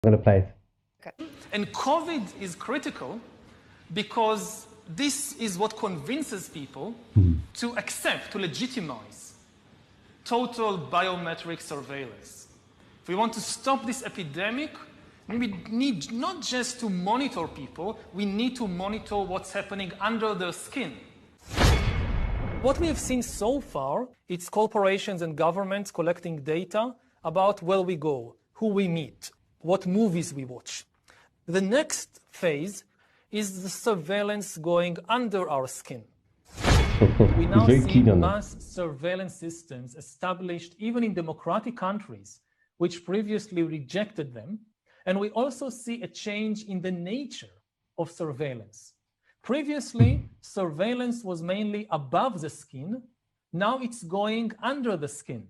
I'm going to play it. Okay. And COVID is critical because this is what convinces people to accept, to legitimize total biometric surveillance. If we want to stop this epidemic, we need not just to monitor people, we need to monitor what's happening under their skin. What we have seen so far, it's corporations and governments collecting data about where we go, who we meet, what movies we watch. The next phase is the surveillance going under our skin. We now see mass surveillance systems established even in democratic countries, which previously rejected them. And we also see a change in the nature of surveillance. Previously, surveillance was mainly above the skin. Now it's going under the skin.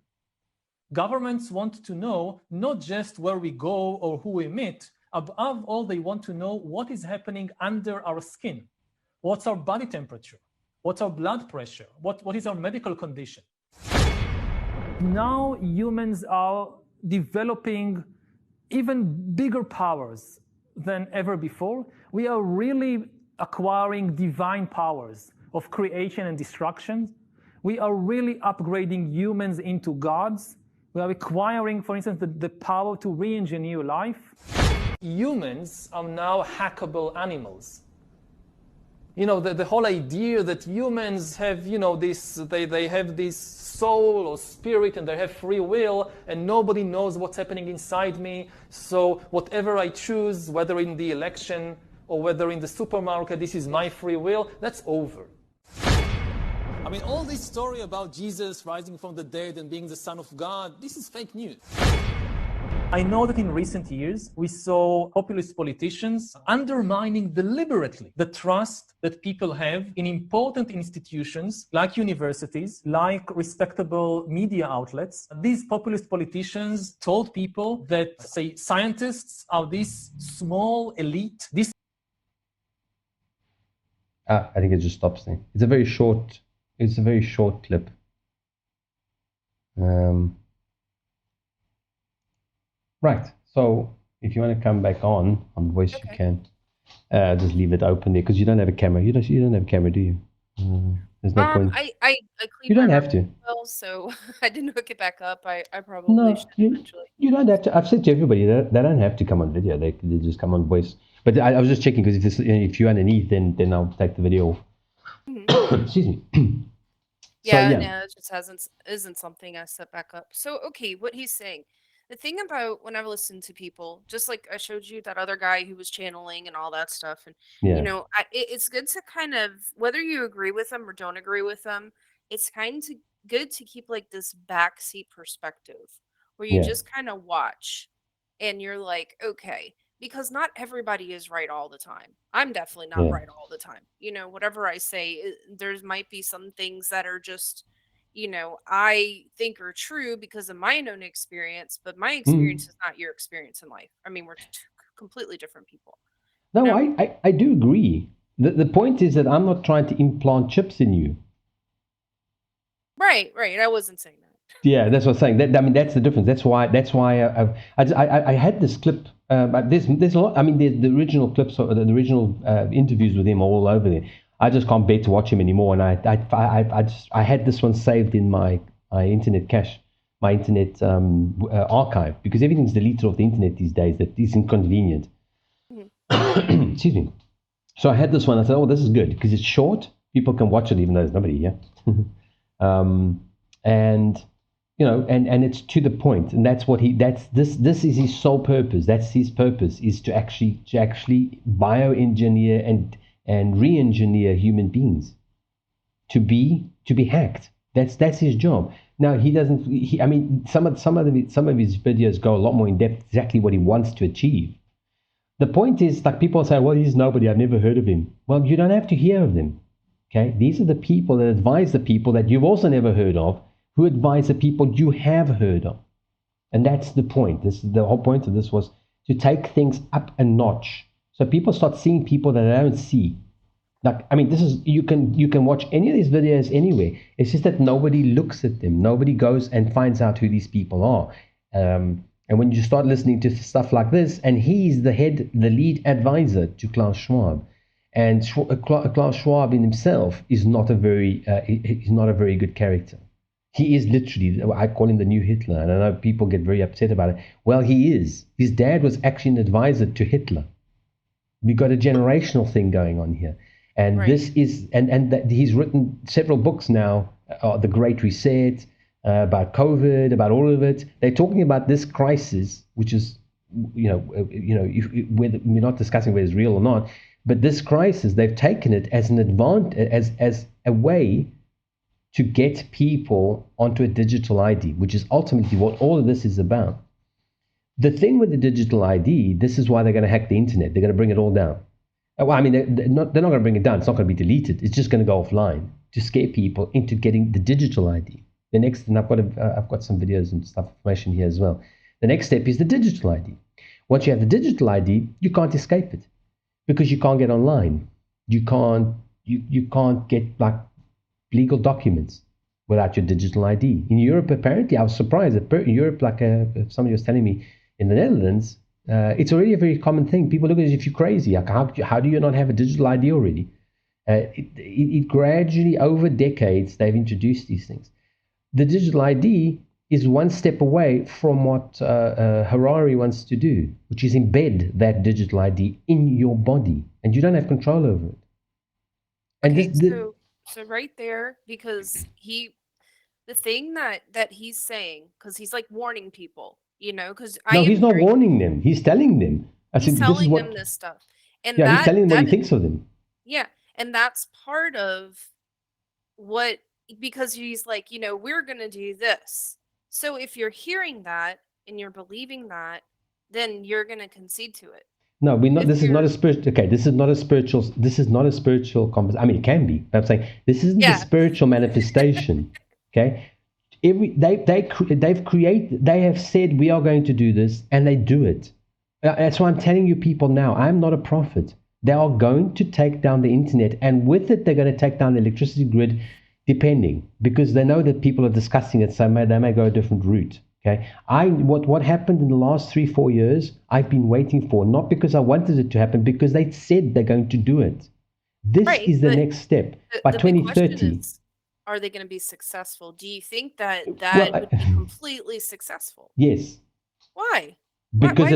Governments want to know not just where we go or who we meet. Above all, they want to know what is happening under our skin. What's our body temperature? What's our blood pressure? What is our medical condition? Now humans are developing even bigger powers than ever before. We are really acquiring divine powers of creation and destruction. We are really upgrading humans into gods. We are acquiring, for instance, the power to re-engineer life. Humans are now hackable animals. You know, the whole idea that humans have, you know, they have this soul or spirit and they have free will and nobody knows what's happening inside me. So whatever I choose, whether in the election or whether in the supermarket, this is my free will, that's over. I mean, all this story about Jesus rising from the dead and being the Son of God, this is fake news. I know that in recent years, we saw populist politicians undermining deliberately the trust that people have in important institutions like universities, like respectable media outlets. These populist politicians told people that, say, scientists are this small elite. I think it just stops there. It's a very short clip. Right. So if you want to come back on voice, okay, you can. Just leave it open there because you don't have a camera. You don't have a camera, do you? There's no point. I cleaned you don't have to. Well, so I didn't hook it back up. I probably should eventually. You don't have to. I've said to everybody that they don't have to come on video. They just come on voice. But I was just checking because if you're underneath, then I'll take the video off. Mm-hmm. Excuse me. Yeah, no, it just isn't something I set back up. So okay, what he's saying. The thing about when I've listened to people, just like I showed you that other guy who was channeling and all that stuff, and you know, it's good to kind of, whether you agree with them or don't agree with them, it's kind of good to keep like this backseat perspective where you just kind of watch and you're like, okay, because not everybody is right all the time. I'm definitely not right all the time. You know, whatever I say, there might be some things that are just, you know, I think are true because of my own experience, but my experience is not your experience in life. I mean, we're completely different people. No, you know? I do agree. The point is that I'm not trying to implant chips in you. Right. I wasn't saying that. Yeah, that's what I'm saying. I mean, that's the difference. That's why I had this clip. There's a lot. I mean, there's the original clips, or the original interviews with him all over there. I just can't bear to watch him anymore. And I had this one saved in my internet cache, my internet archive, because everything's deleted off the internet these days. That is inconvenient. Mm-hmm. Excuse me. So I had this one. I said, "Oh, this is good because it's short. People can watch it even though there's nobody here." And you know, and it's to the point, and that's what this is his sole purpose. That's his purpose, is to actually bioengineer and re-engineer human beings to be hacked. That's his job. Now he doesn't. I mean, some of his videos go a lot more in depth. Exactly what he wants to achieve. The point is, like, people say, "Well, he's nobody. I've never heard of him." Well, you don't have to hear of them. Okay, these are the people that advise the people that you've also never heard of, who advise the people you have heard of. And that's the point. The whole point of this was to take things up a notch. So people start seeing people that they don't see. Like, I mean, you can watch any of these videos anywhere. It's just that nobody looks at them. Nobody goes and finds out who these people are. And when you start listening to stuff like this, and he's the lead advisor to Klaus Schwab, and Klaus Schwab in himself is not a very good character. He is literally, I call him the new Hitler, and I know people get very upset about it. Well, he is. His dad was actually an advisor to Hitler. We've got a generational thing going on here. And this is, and he's written several books now, The Great Reset, about COVID, about all of it. They're talking about this crisis, which is, we're not discussing whether it's real or not, but this crisis, they've taken it as an advantage, as a way to get people onto a digital ID, which is ultimately what all of this is about. The thing with the digital ID, this is why they're going to hack the internet. They're going to bring it all down. Well, I mean, they're not going to bring it down. It's not going to be deleted. It's just going to go offline to scare people into getting the digital ID. The next, and I've got some videos and stuff, information here as well. The next step is the digital ID. Once you have the digital ID, you can't escape it because you can't get online. You can't get like legal documents without your digital ID. In Europe, apparently, I was surprised that in Europe, like somebody was telling me, in the Netherlands, it's already a very common thing. People look at it as if you're crazy. Like, how do you not have a digital ID already? It gradually, over decades, they've introduced these things. The digital ID is one step away from what Harari wants to do, which is embed that digital ID in your body, and you don't have control over it. And okay, so right there, because the thing that he's saying, because he's like warning people, because he's not warning them. He's telling them. He's telling them this stuff, and he's telling them what he thinks of them. Yeah, and that's part of what, because he's like, we're gonna do this. So if you're hearing that and you're believing that, then you're gonna concede to it. No, we're not. This is not a spiritual. Okay, this is not a spiritual. This is not a spiritual conversation. I mean, it can be. But I'm saying this isn't a spiritual manifestation. Okay, they have said we are going to do this, and they do it. That's why I'm telling you people now. I'm not a prophet. They are going to take down the internet, and with it, they're going to take down the electricity grid, depending, because they know that people are discussing it, so they may go a different route. Okay, what happened in the last 3-4 years, I've been waiting for, not because I wanted it to happen, because they said they're going to do it. This is the next step. By 2030, are they going to be successful? Do you think that would be completely successful? Yes. Why? Because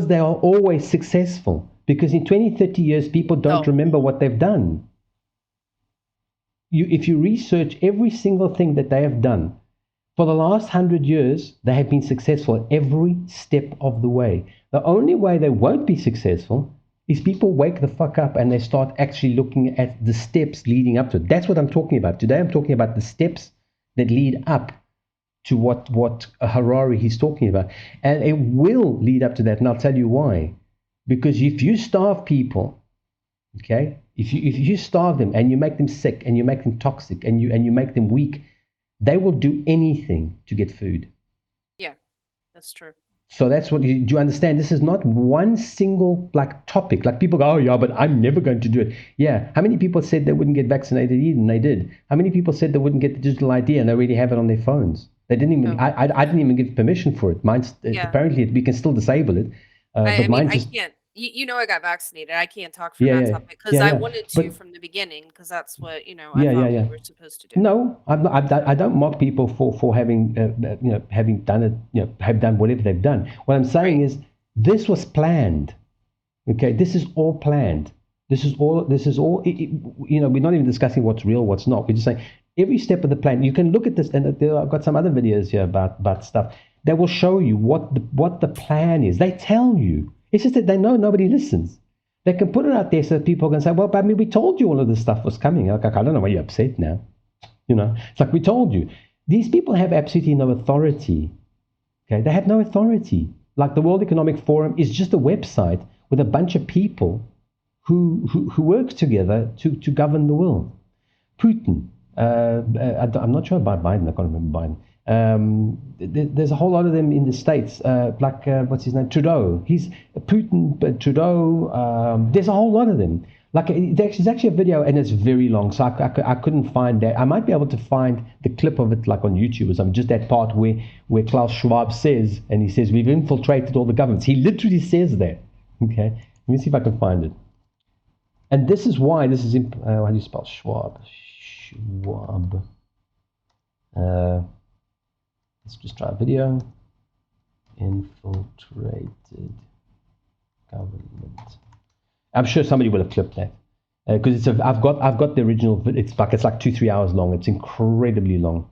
they are always successful. Because in 20-30 years, people don't remember what they've done. If you research every single thing that they have done, for the last 100 years, they have been successful every step of the way. The only way they won't be successful is people wake the fuck up and they start actually looking at the steps leading up to it. That's what I'm talking about. Today I'm talking about the steps that lead up to what Harari he's talking about. And it will lead up to that, and I'll tell you why. Because if you starve people, okay, if you starve them and you make them sick and you make them toxic and you make them weak, they will do anything to get food. Yeah, that's true. So that's what do you understand? This is not one single topic. Like people go, oh yeah, but I'm never going to do it. Yeah. How many people said they wouldn't get vaccinated either, and they did? How many people said they wouldn't get the digital ID and they already have it on their phones? They didn't even. No. I didn't even give permission for it. Mine's apparently we can still disable it. I can't. I got vaccinated. I can't talk from that topic because I wanted to from the beginning, because that's what I thought we were supposed to do. No, I don't mock people for having having done it, have done whatever they've done. What I'm saying is this was planned. Okay, this is all planned. This is all. We're not even discussing what's real, what's not. We're just saying every step of the plan. You can look at this, and I've got some other videos here about stuff that will show you what the plan is. They tell you. It's just that they know nobody listens. They can put it out there so that people can say, well, but I mean, we told you all of this stuff was coming. Like, I don't know why you're upset now. It's like we told you. These people have absolutely no authority. Okay, they have no authority. Like the World Economic Forum is just a website with a bunch of people who work together to govern the world. Putin, I'm not sure about Biden. I can't remember Biden. There's a whole lot of them in the States, what's his name? Trudeau. He's Putin, Trudeau. There's a whole lot of them. Like it's actually a video and it's very long, so I couldn't find that. I might be able to find the clip of it like on YouTube or something, just that part where Klaus Schwab says, and he says, we've infiltrated all the governments. He literally says that. Okay, let me see if I can find it. And this is why this is, how do you spell Schwab? Schwab. Let's just try a video. Infiltrated government. I'm sure somebody will have clipped that because I've got the original. It's like 2-3 hours long. It's incredibly long.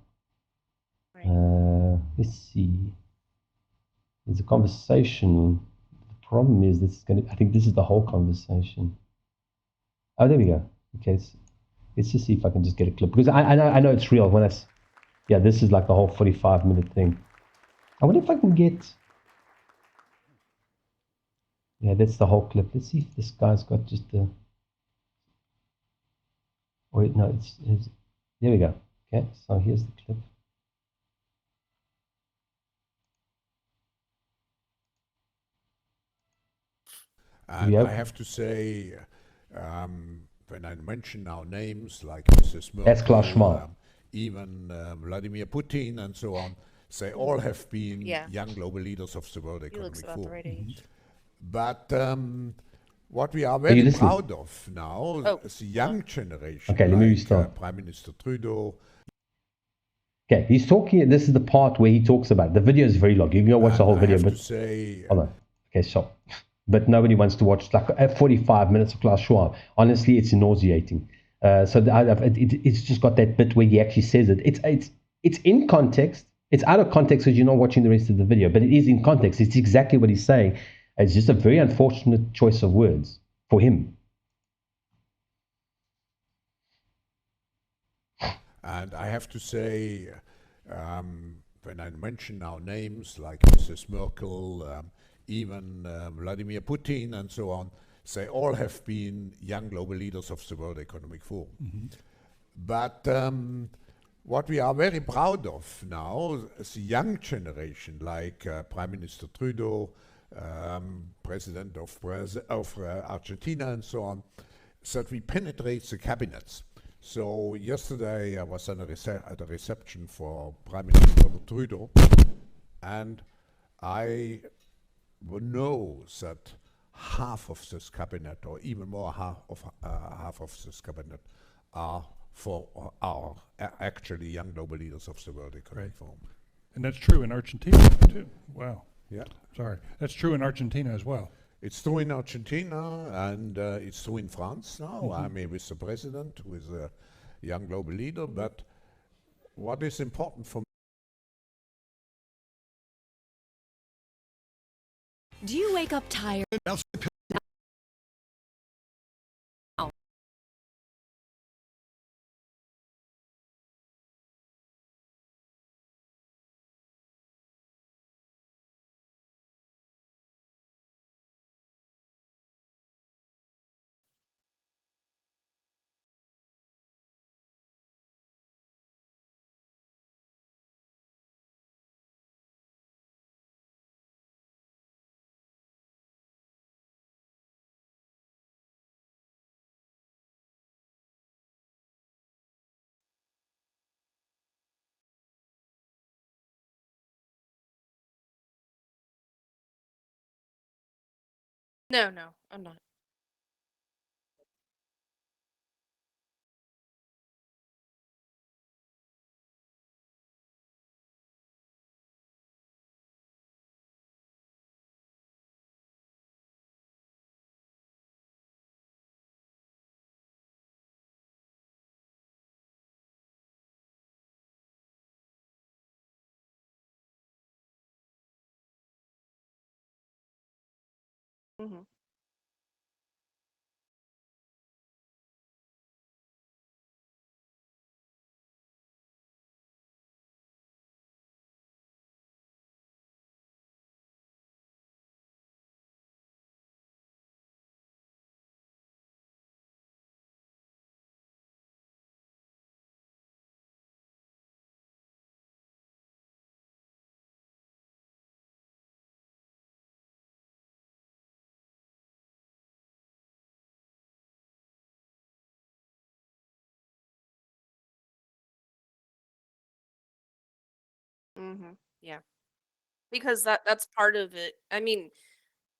Right. Let's see. There's a conversation. The problem is this is going to. I think this is the whole conversation. Oh, there we go. Okay, let's just see if I can just get a clip because I know it's real when that's. Yeah, this is like the whole 45-minute thing. I wonder if I can get. Yeah, that's the whole clip. Let's see if this guy's got just the. Wait, no, it's there we go. Okay, so here's the clip. And I have to say, when I mention now names like Mrs. Merkel, even Vladimir Putin and so on, they all have been young global leaders of the World Economic Forum. Right. But what we are very proud of now is the young generation, okay, let me restart. Prime Minister Trudeau. Okay, he's talking. This is the part where he talks about it. The video is very long. You can go watch the whole video. I have but to say, hold on. Okay, so, but nobody wants to watch like 45 minutes of Klaus Schwab. Honestly, it's nauseating. It's just got that bit where he actually says it. It's in context. It's out of context because you're not watching the rest of the video, but it is in context. It's exactly what he's saying. It's just a very unfortunate choice of words for him. And I have to say, when I mention now names like Mrs. Merkel, even Vladimir Putin and so on, they all have been young global leaders of the World Economic Forum. But what we are very proud of now is the young generation, like Prime Minister Trudeau, President of Argentina and so on, that we penetrate the cabinets. So yesterday I was at a reception for Prime Minister Trudeau, and I know that half of this cabinet, or even more half of this cabinet, are actually young global leaders of the World Economic Forum. And that's true in Argentina too. Wow. Yeah. Sorry. That's true in Argentina as well. It's true in Argentina, and it's true in France now. I mean, with the president, with a young global leader. But what is important for me? Do you wake up tired? No, I'm not. Mm-hmm. Yeah. Because that's part of it. I mean,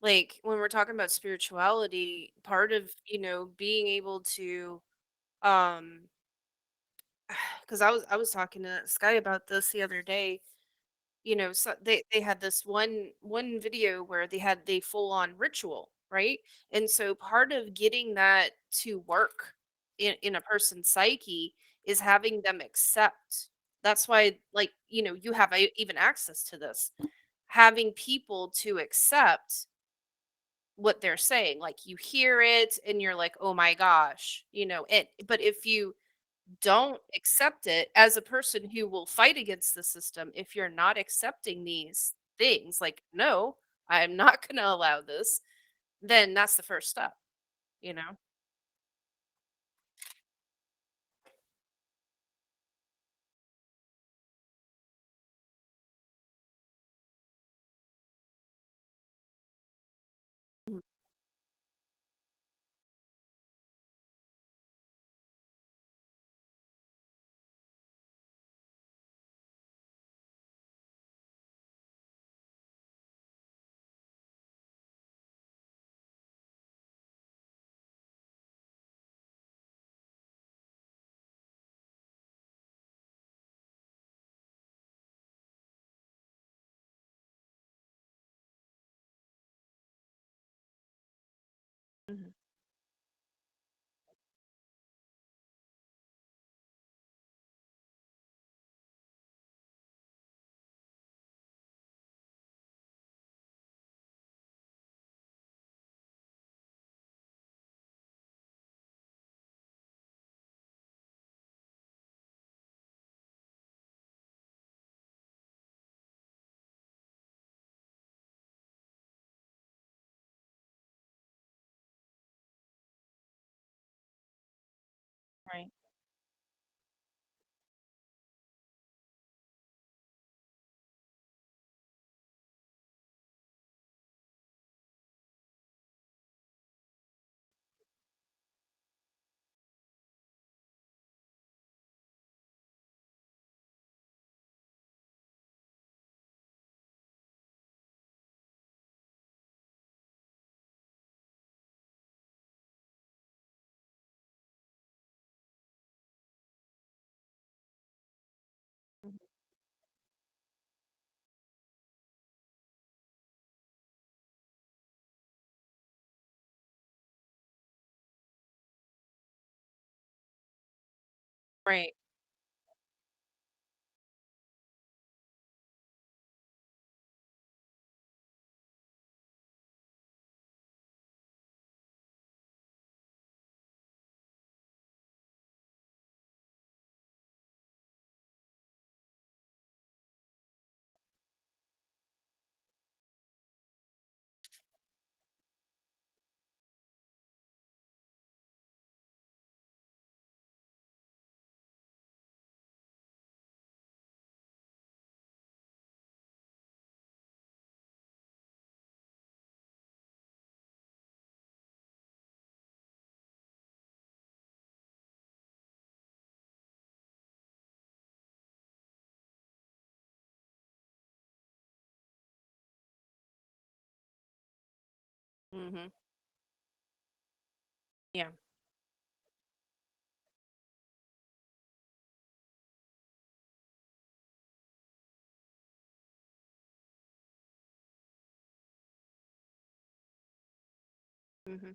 like when we're talking about spirituality, part of, being able to um because I was talking to this guy about this the other day. So they had this one video where they full on ritual, right? And so part of getting that to work in a person's psyche is having them accept. That's why, like, you have even access to this, having people to accept what they're saying. Like, you hear it and you're like, oh my gosh, but if you don't accept it, as a person who will fight against the system, if you're not accepting these things, like, no, I'm not going to allow this, then that's the first step, you know? Mhm. Mhm. Right. Mhm. Right. Mhm. Yeah. Mhm.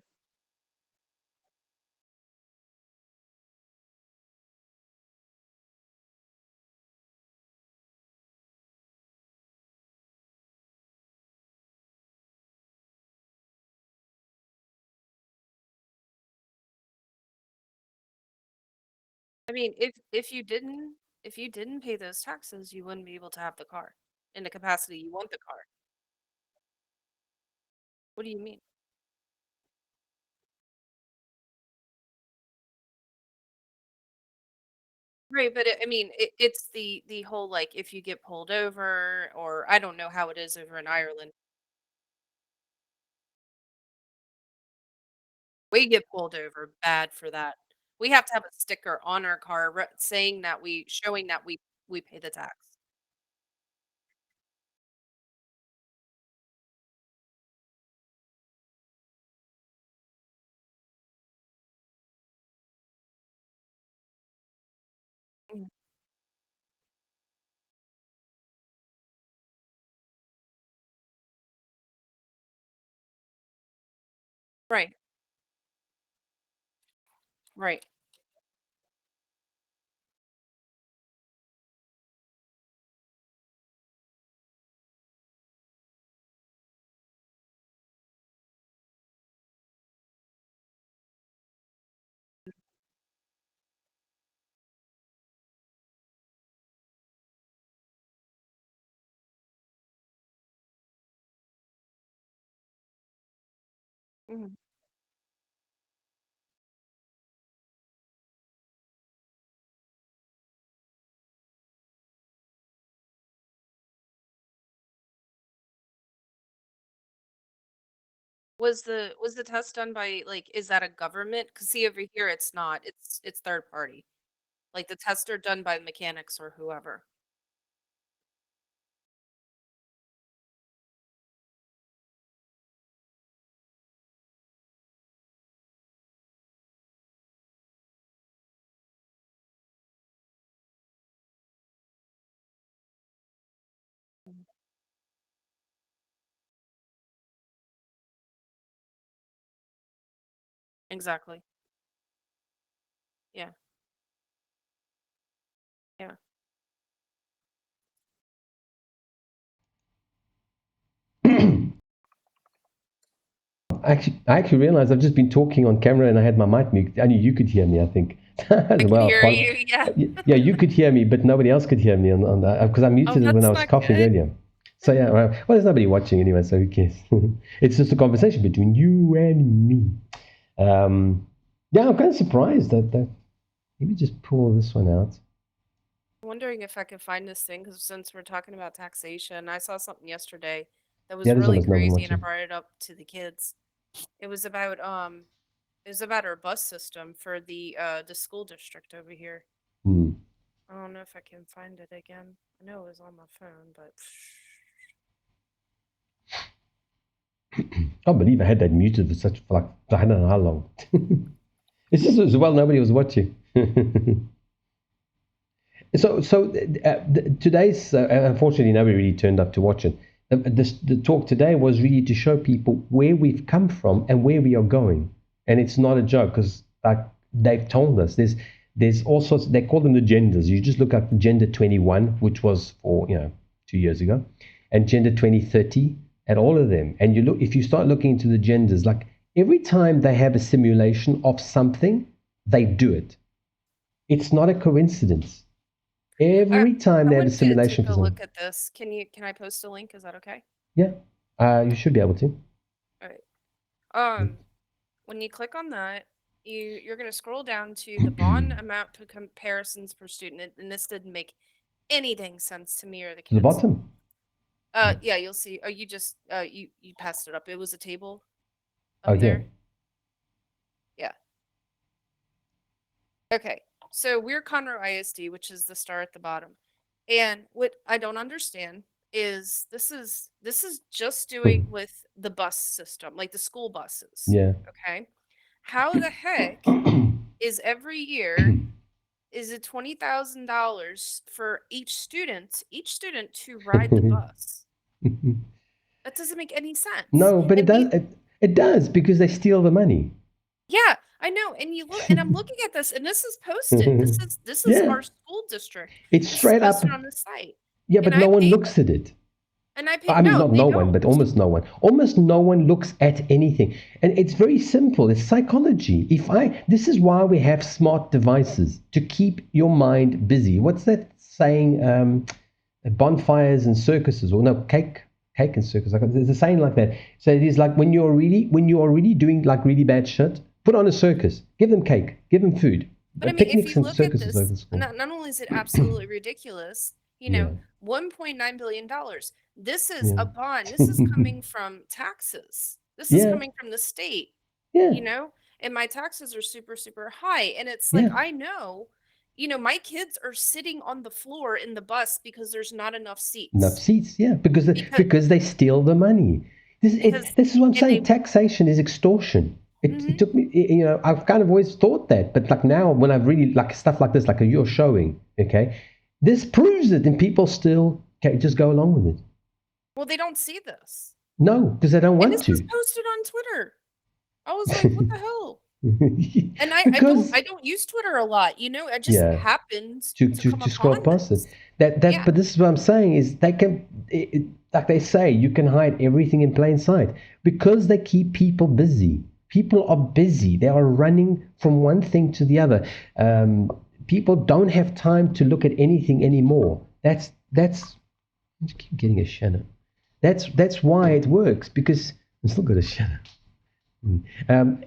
I mean, if you didn't pay those taxes, you wouldn't be able to have the car in the capacity you want the car. What do you mean? Right, but I mean, it's the whole, like, if you get pulled over, or I don't know how it is over in Ireland. We get pulled over bad for that. We have to have a sticker on our car saying that showing that we pay the tax. Right. Right. Mhm. Was the test done by, like, is that a government? 'Cause see, over here, it's not. It's third party. Like, the tests are done by mechanics or whoever. Mhm. Exactly. Yeah. Yeah. I actually realized I've just been talking on camera and I had my mic mute. I knew you could hear me, I think. I could Well, hear you, yeah. yeah, you could hear me, but nobody else could hear me on that because I Oh, muted it when I that's was not coughing good. earlier. So yeah, well, there's nobody watching anyway, so who cares? It's just a conversation between you and me. Yeah, I'm kind of surprised that. Let me just pull this one out. I'm wondering if I could find this thing because since we're talking about taxation, I saw something yesterday that Yeah, was there's really almost no one crazy, and I watching. brought it up to the kids. It was about our bus system for the school district over here. Hmm. I don't know if I can find it again. I know it was on my phone, but I can't believe I had that muted for like I don't know how long. It's just as well nobody was watching. Today's unfortunately nobody really turned up to watch it. The talk today was really to show people where we've come from and where we are going, and it's not a joke because like they've told us there's all sorts. They call them the genders. You just look up gender 21, which was for 2 years ago, and gender 2030, and all of them. And you look if you start looking into the genders, like every time they have a simulation of something, they do it. It's not a coincidence. I Every time I they have a want you to take simulation for a look something. at this. Can I post a link? Is that okay? Yeah, you should be able to. All right. When you click on that, you're gonna scroll down to the bond amount to comparisons per student, and this didn't make anything sense to me or the To the kids. bottom. Yeah, you'll see. Oh, you just you passed it up. It was a table Oh, up here. there. Yeah. Okay. So we're Conroe ISD, which is the star at the bottom. And what I don't understand is this is just doing with the bus system, like the school buses. Yeah. Okay. How the heck is every year is it $20,000 for each student to ride the bus? That doesn't make any sense. No, but it And does. It does because they steal the money. yeah, I know. And you look, and I'm looking at this, and this is posted. This is Yeah, our school district. it's This is straight up. posted on the site, Yeah, and but I no one paid. looks at it. And I paid. I mean, No, not they no one, don't. but almost no one. Almost no one looks at anything. And it's very simple. It's psychology. This is why we have smart devices to keep your mind busy. What's that saying? Bonfires and circuses, or no, cake and circus. Like, there's a saying like that. So it is like when you're really doing like really bad shit, put on a circus. Give them cake. Give them food. But I mean, if Picnics you and look at circuses over this, the school. not only is it absolutely ridiculous, Yeah. $1.9 billion. This is Yeah. a bond. This is coming from taxes. This is Yeah. coming from the state, Yeah. you know, and my taxes are super, super high. And it's like, Yeah. I know, my kids are sitting on the floor in the bus because there's not enough Enough seats. seats, yeah, Because, because they steal the money. because, This is what I'm and saying. they, Taxation is extortion. It mhm. took me, I've kind of always thought that, but like now, when I've really like stuff like this, like you're showing, okay, this proves it, and people still just go along with it. Well, they don't see this. No, because they don't And want this was to. posted on Twitter. I was like, what the hell? And I don't use Twitter a lot, you know. It just happens to come scroll upon past this. it. But this is what I'm saying is they can, like they say, you can hide everything in plain sight because they keep people busy. People are busy. They are running from one thing to the other. People don't have time to look at anything anymore. I just keep getting a Shannon. That's why it works, because I'm still got a Shannon.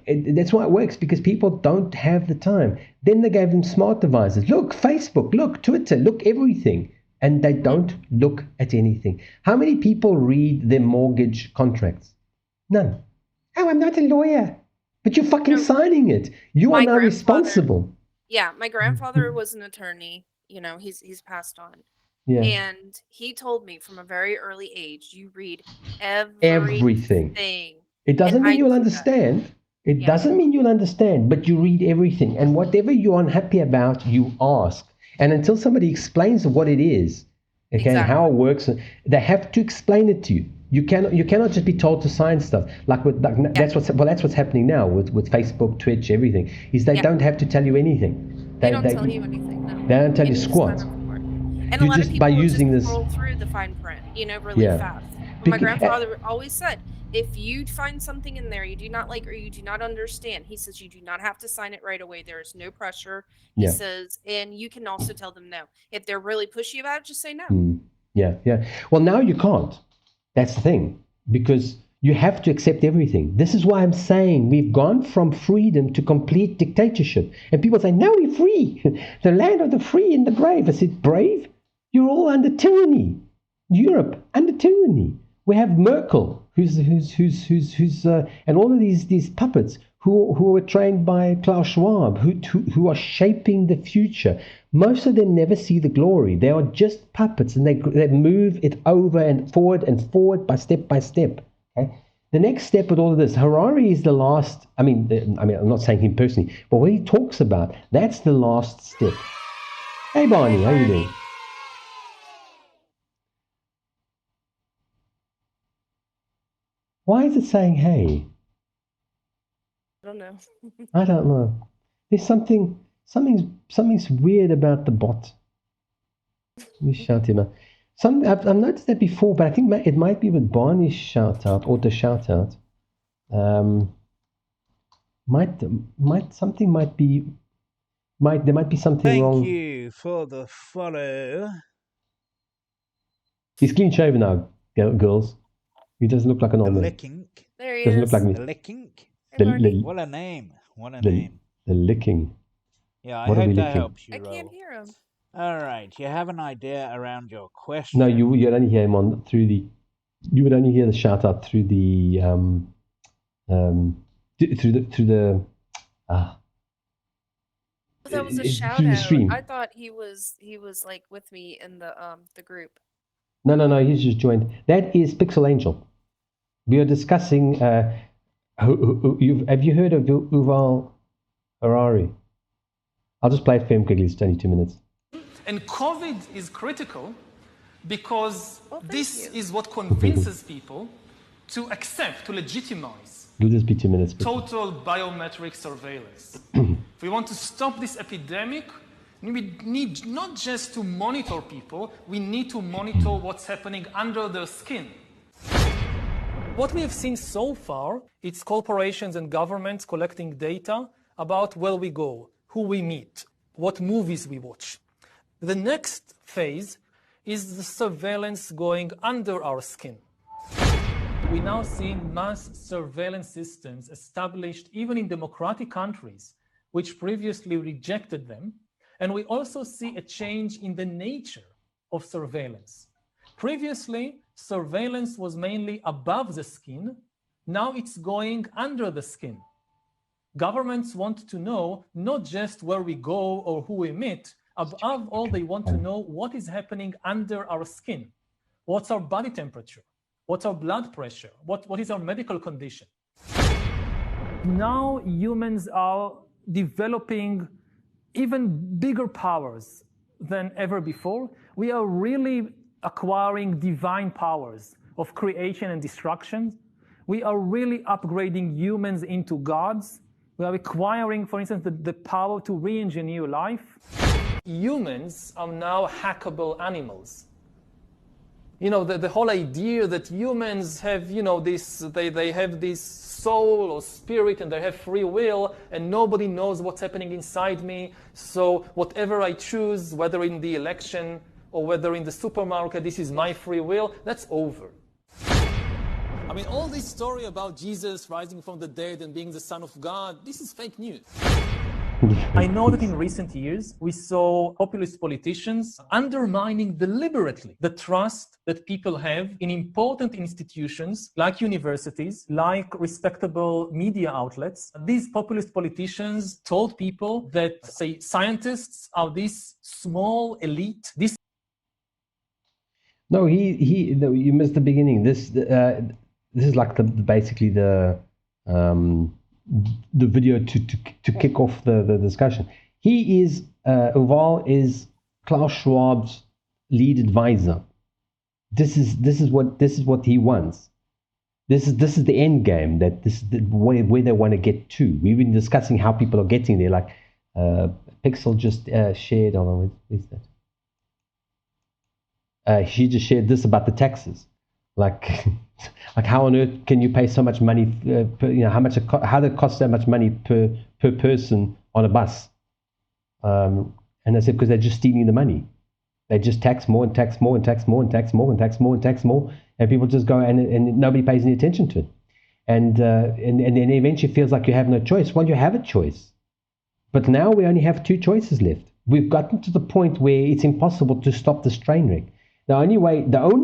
That's why it works, because people don't have the time. Then they gave them smart devices. Look, Facebook, look, Twitter, look, everything. And they don't look at anything. How many people read their mortgage contracts? None. Oh, I'm not a lawyer. But you're fucking signing it. You are now responsible. Yeah, my grandfather was an attorney. You know, he's passed on. Yeah. And he told me from a very early age, you read everything. It doesn't mean you'll understand. It doesn't mean you'll understand, but you read everything. And whatever you're unhappy about, you ask. And until somebody explains what it is, okay, and how it works, they have to explain it to you. You cannot just be told to sign stuff. That's what's happening now with Facebook, Twitch, everything. Is they don't have to tell you anything. They don't tell you anything. No. They don't tell you squat. And a lot of people just scroll through the fine print, you know, really fast. But my grandfather always said, if you find something in there you do not like or you do not understand, he says you do not have to sign it right away. There is no pressure. He says, and you can also tell them no. If they're really pushy about it, just say no. Yeah. Well, now you can't. That's the thing, because you have to accept everything. This is why I'm saying we've gone from freedom to complete dictatorship. And people say, now we're free. The land of the free in the brave. I said, brave? You're all under tyranny. Europe, under tyranny. We have Merkel, who's and all of these puppets who are trained by Klaus Schwab, who are shaping the future. Most of them never see the glory. They are just puppets, and they move it over and forward by step. Okay? The next step with all of this, Harari is the last. I mean, I'm not saying him personally, but what he talks about, that's the last step. Hey, Barney, how you doing? Why is it saying hey? I don't know. There's something's weird about the bot. Let me shout him out. I've noticed that before, but I think it might be with Barney's shout out, auto shout out. There might be something wrong. Thank you for the follow. He's clean shaven now, girls. He doesn't look like an old man. The licking. There he doesn't is. look like me. The licking. What a name. What a name. The licking. Yeah, I hope that helps you. I can't hear him. All right, you have an idea around your question. No, you'd only hear him you would only hear the shout out through the that was a shout out. Stream. I thought he was like with me in the group. No, he's just joined. That is Pixel Angel. We are discussing. Have you heard of Yuval Harari? I'll just play it for him quickly. It's only 2 minutes. And COVID is critical because this is what convinces people to accept, to legitimize It'll just be 2 minutes. Total biometric surveillance. If we want to stop this epidemic, we need not just to monitor people, we need to monitor what's happening under their skin. What we have seen so far, it's corporations and governments collecting data about where we go, who we meet, what movies we watch. The next phase is the surveillance going under our skin. We now see mass surveillance systems established even in democratic countries, which previously rejected them. And we also see a change in the nature of surveillance. Previously, surveillance was mainly above the skin. Now it's going under the skin. Governments want to know not just where we go or who we meet. Above all, they want to know what is happening under our skin. What's our body temperature? What's our blood pressure? What is our medical condition? Now humans are developing even bigger powers than ever before. We are really acquiring divine powers of creation and destruction. we are really upgrading humans into gods. We are acquiring, for instance, the power to re-engineer life. Humans are now hackable animals. You know, the whole idea that humans have, you know, they have this soul or spirit and they have free will and nobody knows what's happening inside me. So whatever I choose, whether in the election or whether in the supermarket, this is my free will, that's over. I mean, all this story about Jesus rising from the dead and being the Son of God, this is fake news. I know that in recent years, we saw populist politicians undermining deliberately the trust that people have in important institutions like universities, like respectable media outlets. These populist politicians told people that, say, scientists are this small elite. No, no, you missed the beginning. This is like basically the video to kick off the discussion. He is Uval is Klaus Schwab's lead advisor. This is what he wants. This is the end game. That this is where they want to get to. We've been discussing how people are getting there. Like Pixel just shared. Hold on, where's that? She just shared this about the taxes. Like how on earth can you pay so much money? How does it cost so much money per person on a bus? And I said because they're just stealing the money. They just tax more and tax more and tax more and tax more and tax more and tax more, and people just go and nobody pays any attention to it. And then eventually feels like you have no choice. Well, you have a choice, but now we only have two choices left. We've gotten to the point where it's impossible to stop this train wreck. The only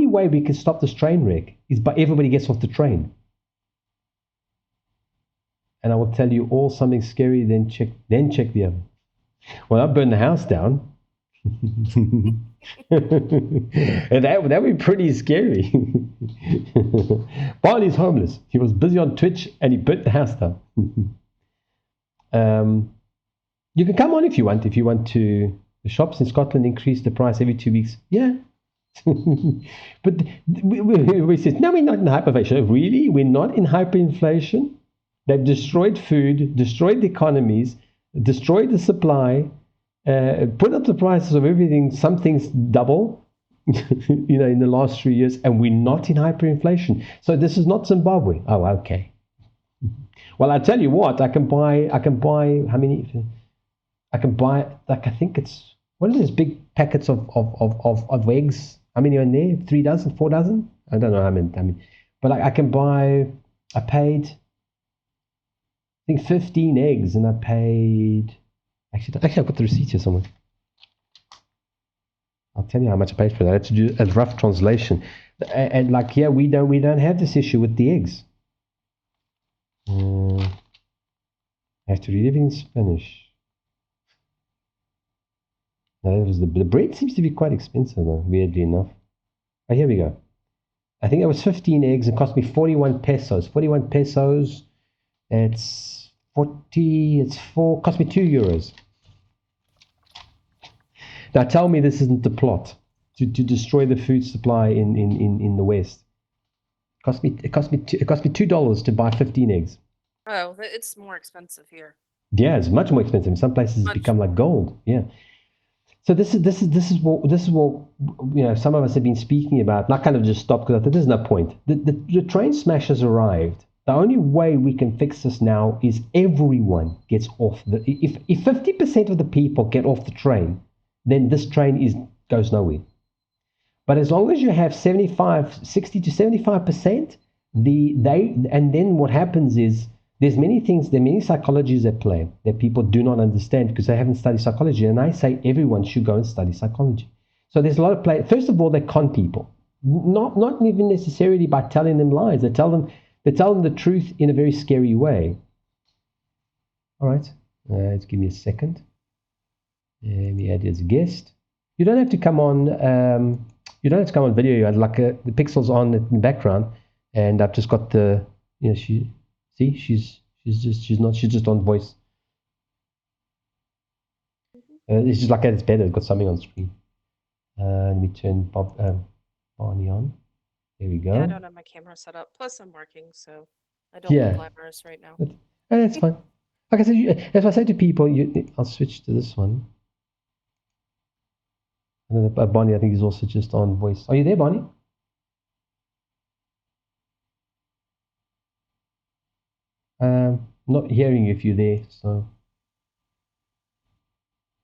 way we can stop this train wreck is by everybody gets off the train. And I will tell you all something scary, then check the oven. Well, I burned the house down. that would be pretty scary. Barney's homeless. He was busy on Twitch and he burnt the house down. You can come on if you want. If you want to, the shops in Scotland increase the price every 2 weeks. Yeah. But we said, no, we're not in hyperinflation. Really? We're not in hyperinflation? They've destroyed food, destroyed the economies, destroyed the supply, put up the prices of everything, some things double, in the last 3 years, and we're not in hyperinflation. So this is not Zimbabwe. Oh, okay. Well, I tell you what, I can buy how many? I can buy, like, I think it's, what are those big packets of eggs? How many are in there? 3 dozen, 4 dozen? I don't know how many. But I can buy, I paid, I think 15 eggs, and I paid, actually I've got the receipt here somewhere. I'll tell you how much I paid for that. I had to do a rough translation. And like here, we don't have this issue with the eggs. I have to read everything in Spanish. No, that was the bread seems to be quite expensive though, weirdly enough. Oh, here we go. I think it was 15 eggs. It cost me 41 pesos. 41 pesos. It's 40. Cost me €2. Now tell me this isn't the plot to destroy the food supply in the West. It cost me $2 to buy 15 eggs. Oh, it's more expensive here. Yeah, it's much more expensive. In some places, it's become like gold. Yeah. So this is what some of us have been speaking about. And I kind of just stopped because I thought there's no point. The train smash has arrived. The only way we can fix this now is everyone gets off if 50% of the people get off the train, then this train goes nowhere. But as long as you have 60 to 75%, and then what happens is there are many psychologies at play that people do not understand because they haven't studied psychology. And I say everyone should go and study psychology. So there's a lot of play. First of all, they con people, not even necessarily by telling them lies. They tell them the truth in a very scary way. All right, let's give me a second. Let me add you as a guest. You don't have to come on. You don't have to come on video. You had like the pixels on in the background, and I've just got the she's just on voice. It's just like it's better. It's got something on screen. Let me turn Barney on. There we go. Yeah, I don't have my camera set up. Plus, I'm working, so I don't look glamorous right now. That's fine. Like I said, as I say to people, I'll switch to this one. And then Bonnie, I think, is also just on voice. Are you there, Bonnie? Not hearing you if you're there, so.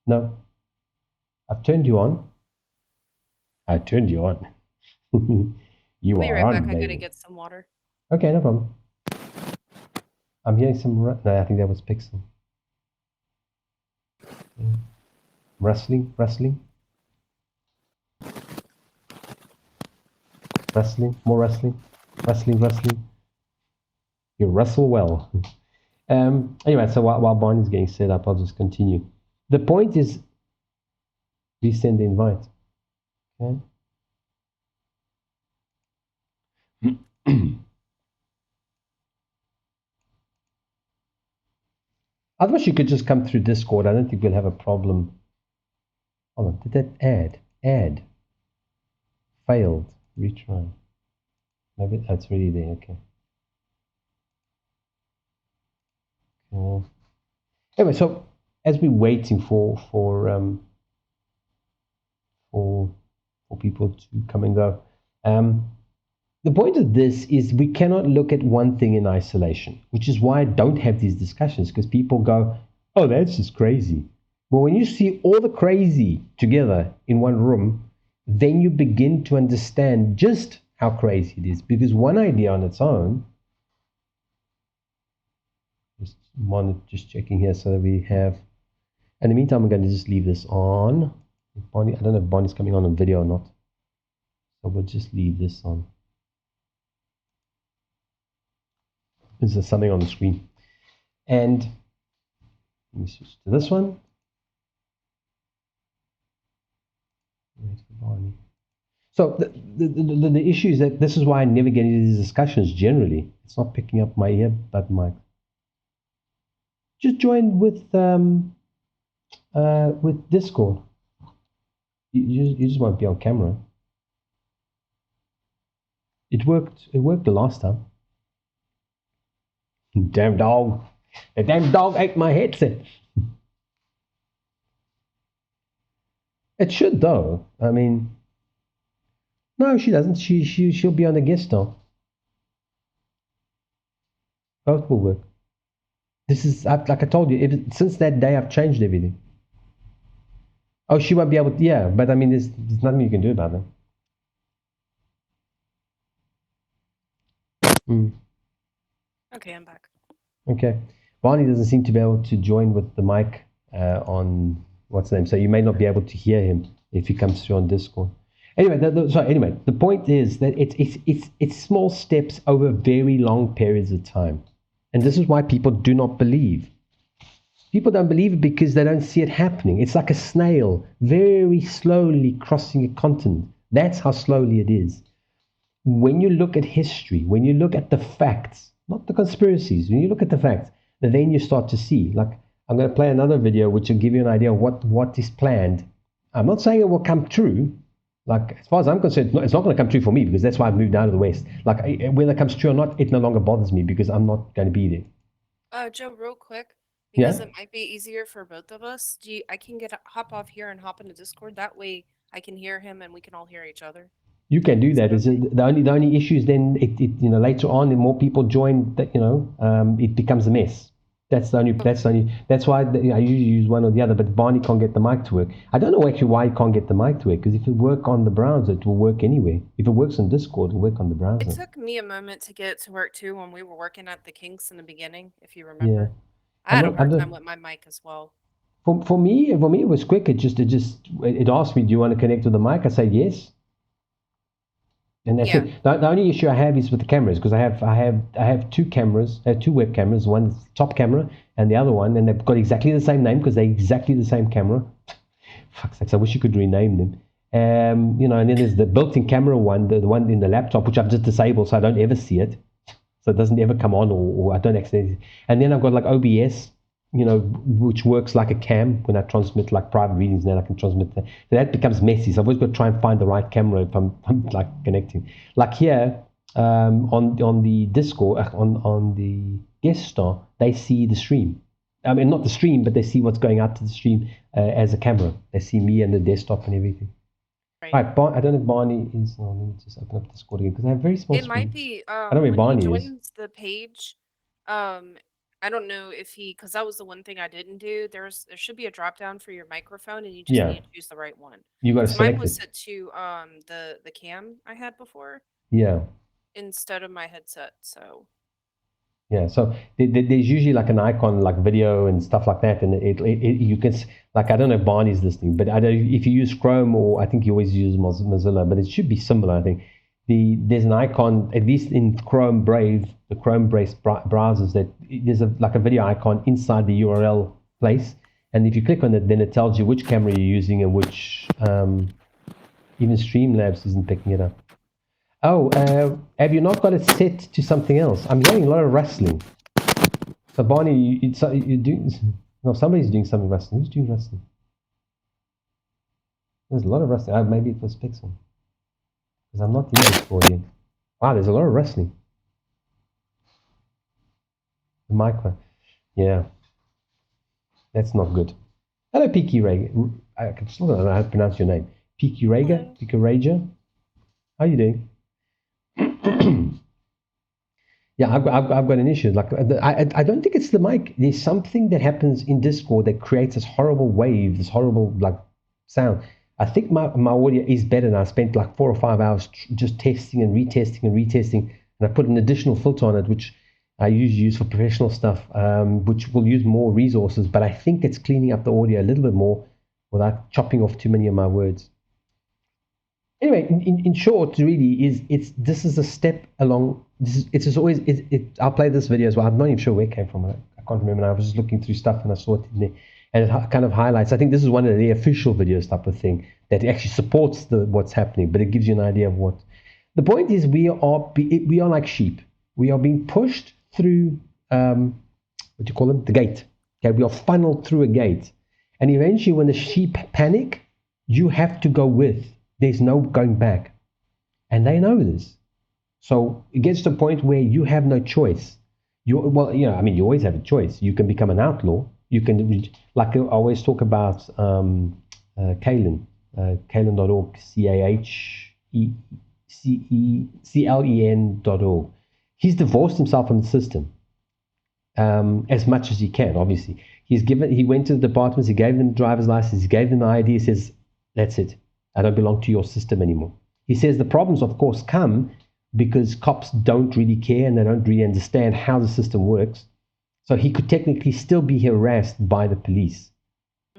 No. I've turned you on. I turned you on. You I'll be are right on, back. I baby. gotta get some water. Okay, no problem. I'm hearing some. No, I think that was Pixel. Wrestling. More wrestling. You wrestle well. Anyway, so while Bonnie's getting set up, I'll just continue. The point is, resend the invite. Okay. Otherwise, you could just come through Discord. I don't think we'll have a problem. Hold on, did that add? Add. Failed. Retry. Maybe that's already there. Okay. Cool. Anyway, so as we're waiting for people to come and go, the point of this is we cannot look at one thing in isolation, which is why I don't have these discussions, because people go, "Oh, that's just crazy." Well, when you see all the crazy together in one room, then you begin to understand just how crazy it is, because one idea on its own. Just checking here so that we have. In the meantime, I'm going to just leave this on. Bonnie, I don't know if Bonnie's coming on video or not, so we'll just leave this on. Is there something on the screen? And let me switch to this one. Wait for Bonnie. So the issue is that this is why I never get into these discussions generally. It's not picking up my earbud mic. Just join with Discord. You just won't be on camera. It worked the last time. Damn dog. The damn dog ate my headset. It should though. I mean, no, she doesn't. She'll be on the guest star. Both will work. This is like I told you. Since that day, I've changed everything. Oh, she won't be able to. Yeah, but I mean, there's nothing you can do about that. Okay, I'm back. Okay. Barney doesn't seem to be able to join with the mic on what's the name, so you may not be able to hear him if he comes through on Discord. Anyway, the point is that it's small steps over very long periods of time, and this is why people do not believe. People don't believe it because they don't see it happening. It's like a snail very slowly crossing a continent. That's how slowly it is. When you look at history, when you look at the facts, not the conspiracies, when you look at the facts, then you start to see. Like, I'm going to play another video which will give you an idea of what is planned. I'm not saying it will come true. Like, as far as I'm concerned, it's not going to come true for me, because that's why I've moved down to the West. Like, whether it comes true or not, it no longer bothers me because I'm not going to be there. Joe, real quick, because it might be easier for both of us. I can hop off here and hop into Discord. That way I can hear him and we can all hear each other. You can do that. The only issue is then later on, the more people join, that it becomes a mess. That's why I usually use one or the other. But Barney can't get the mic to work. I don't know actually why he can't get the mic to work, because if it works on the browser, it will work anywhere. If it works on Discord, it will work on the browser. It took me a moment to get it to work too when we were working at the Kinks in the beginning, if you remember. Yeah. I had a hard time with my mic as well. For me, it was quick. It asked me, "Do you want to connect to the mic?" I say yes. And that's it. The only issue I have is with the cameras, because I have two cameras, two web cameras. One is top camera, and the other one, and they've got exactly the same name because they're exactly the same camera. Fuck's sakes, I wish you could rename them. And then there's the built-in camera one, the one in the laptop, which I've just disabled so I don't ever see it, so it doesn't ever come on, or I don't accidentally. And then I've got like OBS, which works like a cam when I transmit like private readings. Then I can transmit that. That becomes messy. So I've always got to try and find the right camera if I'm like connecting. Like here on the Discord, on the guest star, they see the stream. I mean, not the stream, but they see what's going out to the stream as a camera. They see me and the desktop and everything. Right. I don't know if Barney is. Oh, let me just open up Discord again because I have very small. It might be. I don't know where when Barney he is. joins the page, I don't know if because that was the one thing I didn't do. There should be a drop down for your microphone, and you just need to choose the right one. You got to select mine was it. set to the cam I had before. Yeah. Instead of my headset, so. Yeah, so there's usually like an icon, like video and stuff like that, and you can like I don't know if Barney's listening, but I don't if you use Chrome or I think you always use Mozilla, but it should be similar. I think there's an icon at least in Chrome Brave, the Chrome-based browsers that there's like a video icon inside the URL place, and if you click on it, then it tells you which camera you're using and which even Streamlabs isn't picking it up. Oh, have you not got it set to something else? I'm hearing a lot of rustling. So Barney, you doing? No, somebody's doing something rustling. Who's doing rustling? There's a lot of rustling. Maybe it was Pixel. Because I'm not in Discord yet. Wow, there's a lot of rustling. The micro. Yeah. That's not good. Hello, Peaky Rager. I still don't know how to pronounce your name. Peaky Rager? Peaky Rager? How are you doing? Yeah, I've got an issue. Like I don't think it's the mic. There's something that happens in Discord that creates this horrible wave, this horrible like sound. I think my audio is better now. I spent like 4 or 5 hours just testing and retesting, and I put an additional filter on it, which I usually use for professional stuff, which will use more resources. But I think it's cleaning up the audio a little bit more without chopping off too many of my words. Anyway, in short, really, this is a step along. I'll play this video as well. I'm not even sure where it came from. I can't remember now. I was just looking through stuff and I saw it in there, and it kind of highlights. I think this is one of the official videos type of thing that actually supports what's happening, but it gives you an idea of what. The point is, we are like sheep. We are being pushed through what do you call them? The gate. Okay, we are funneled through a gate, and eventually, when the sheep panic, you have to go with. There's no going back. And they know this. So it gets to a point where you have no choice. You always have a choice. You can become an outlaw. You can, like I always talk about Calen, Calen.org, CAHECLEN.org. He's divorced himself from the system as much as he can, obviously. He went to the departments, he gave them the driver's license, he gave them the ID, he says, that's it. I don't belong to your system anymore. He says the problems, of course, come because cops don't really care and they don't really understand how the system works. So he could technically still be harassed by the police,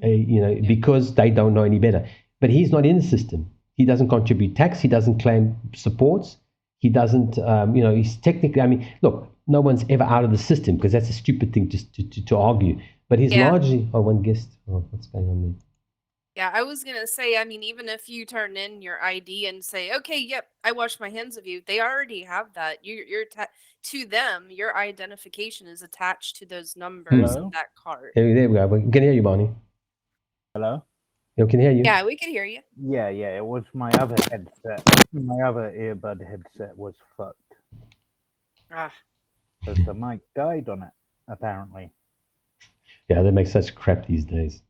because they don't know any better. But he's not in the system. He doesn't contribute tax. He doesn't claim supports. He doesn't, he's technically, look, no one's ever out of the system because that's a stupid thing just to argue. But he's largely, one guest. Oh, what's going on there? Yeah, I was going to say, even if you turn in your ID and say, okay, yep, I wash my hands of you, they already have that. To them, your identification is attached to those numbers in that card. There we go. We can hear you, Barney. Hello? We can hear you. Yeah, we can hear you. Yeah, it was my other headset. My other earbud headset was fucked. Because the mic died on it, apparently. Yeah, they make such crap these days.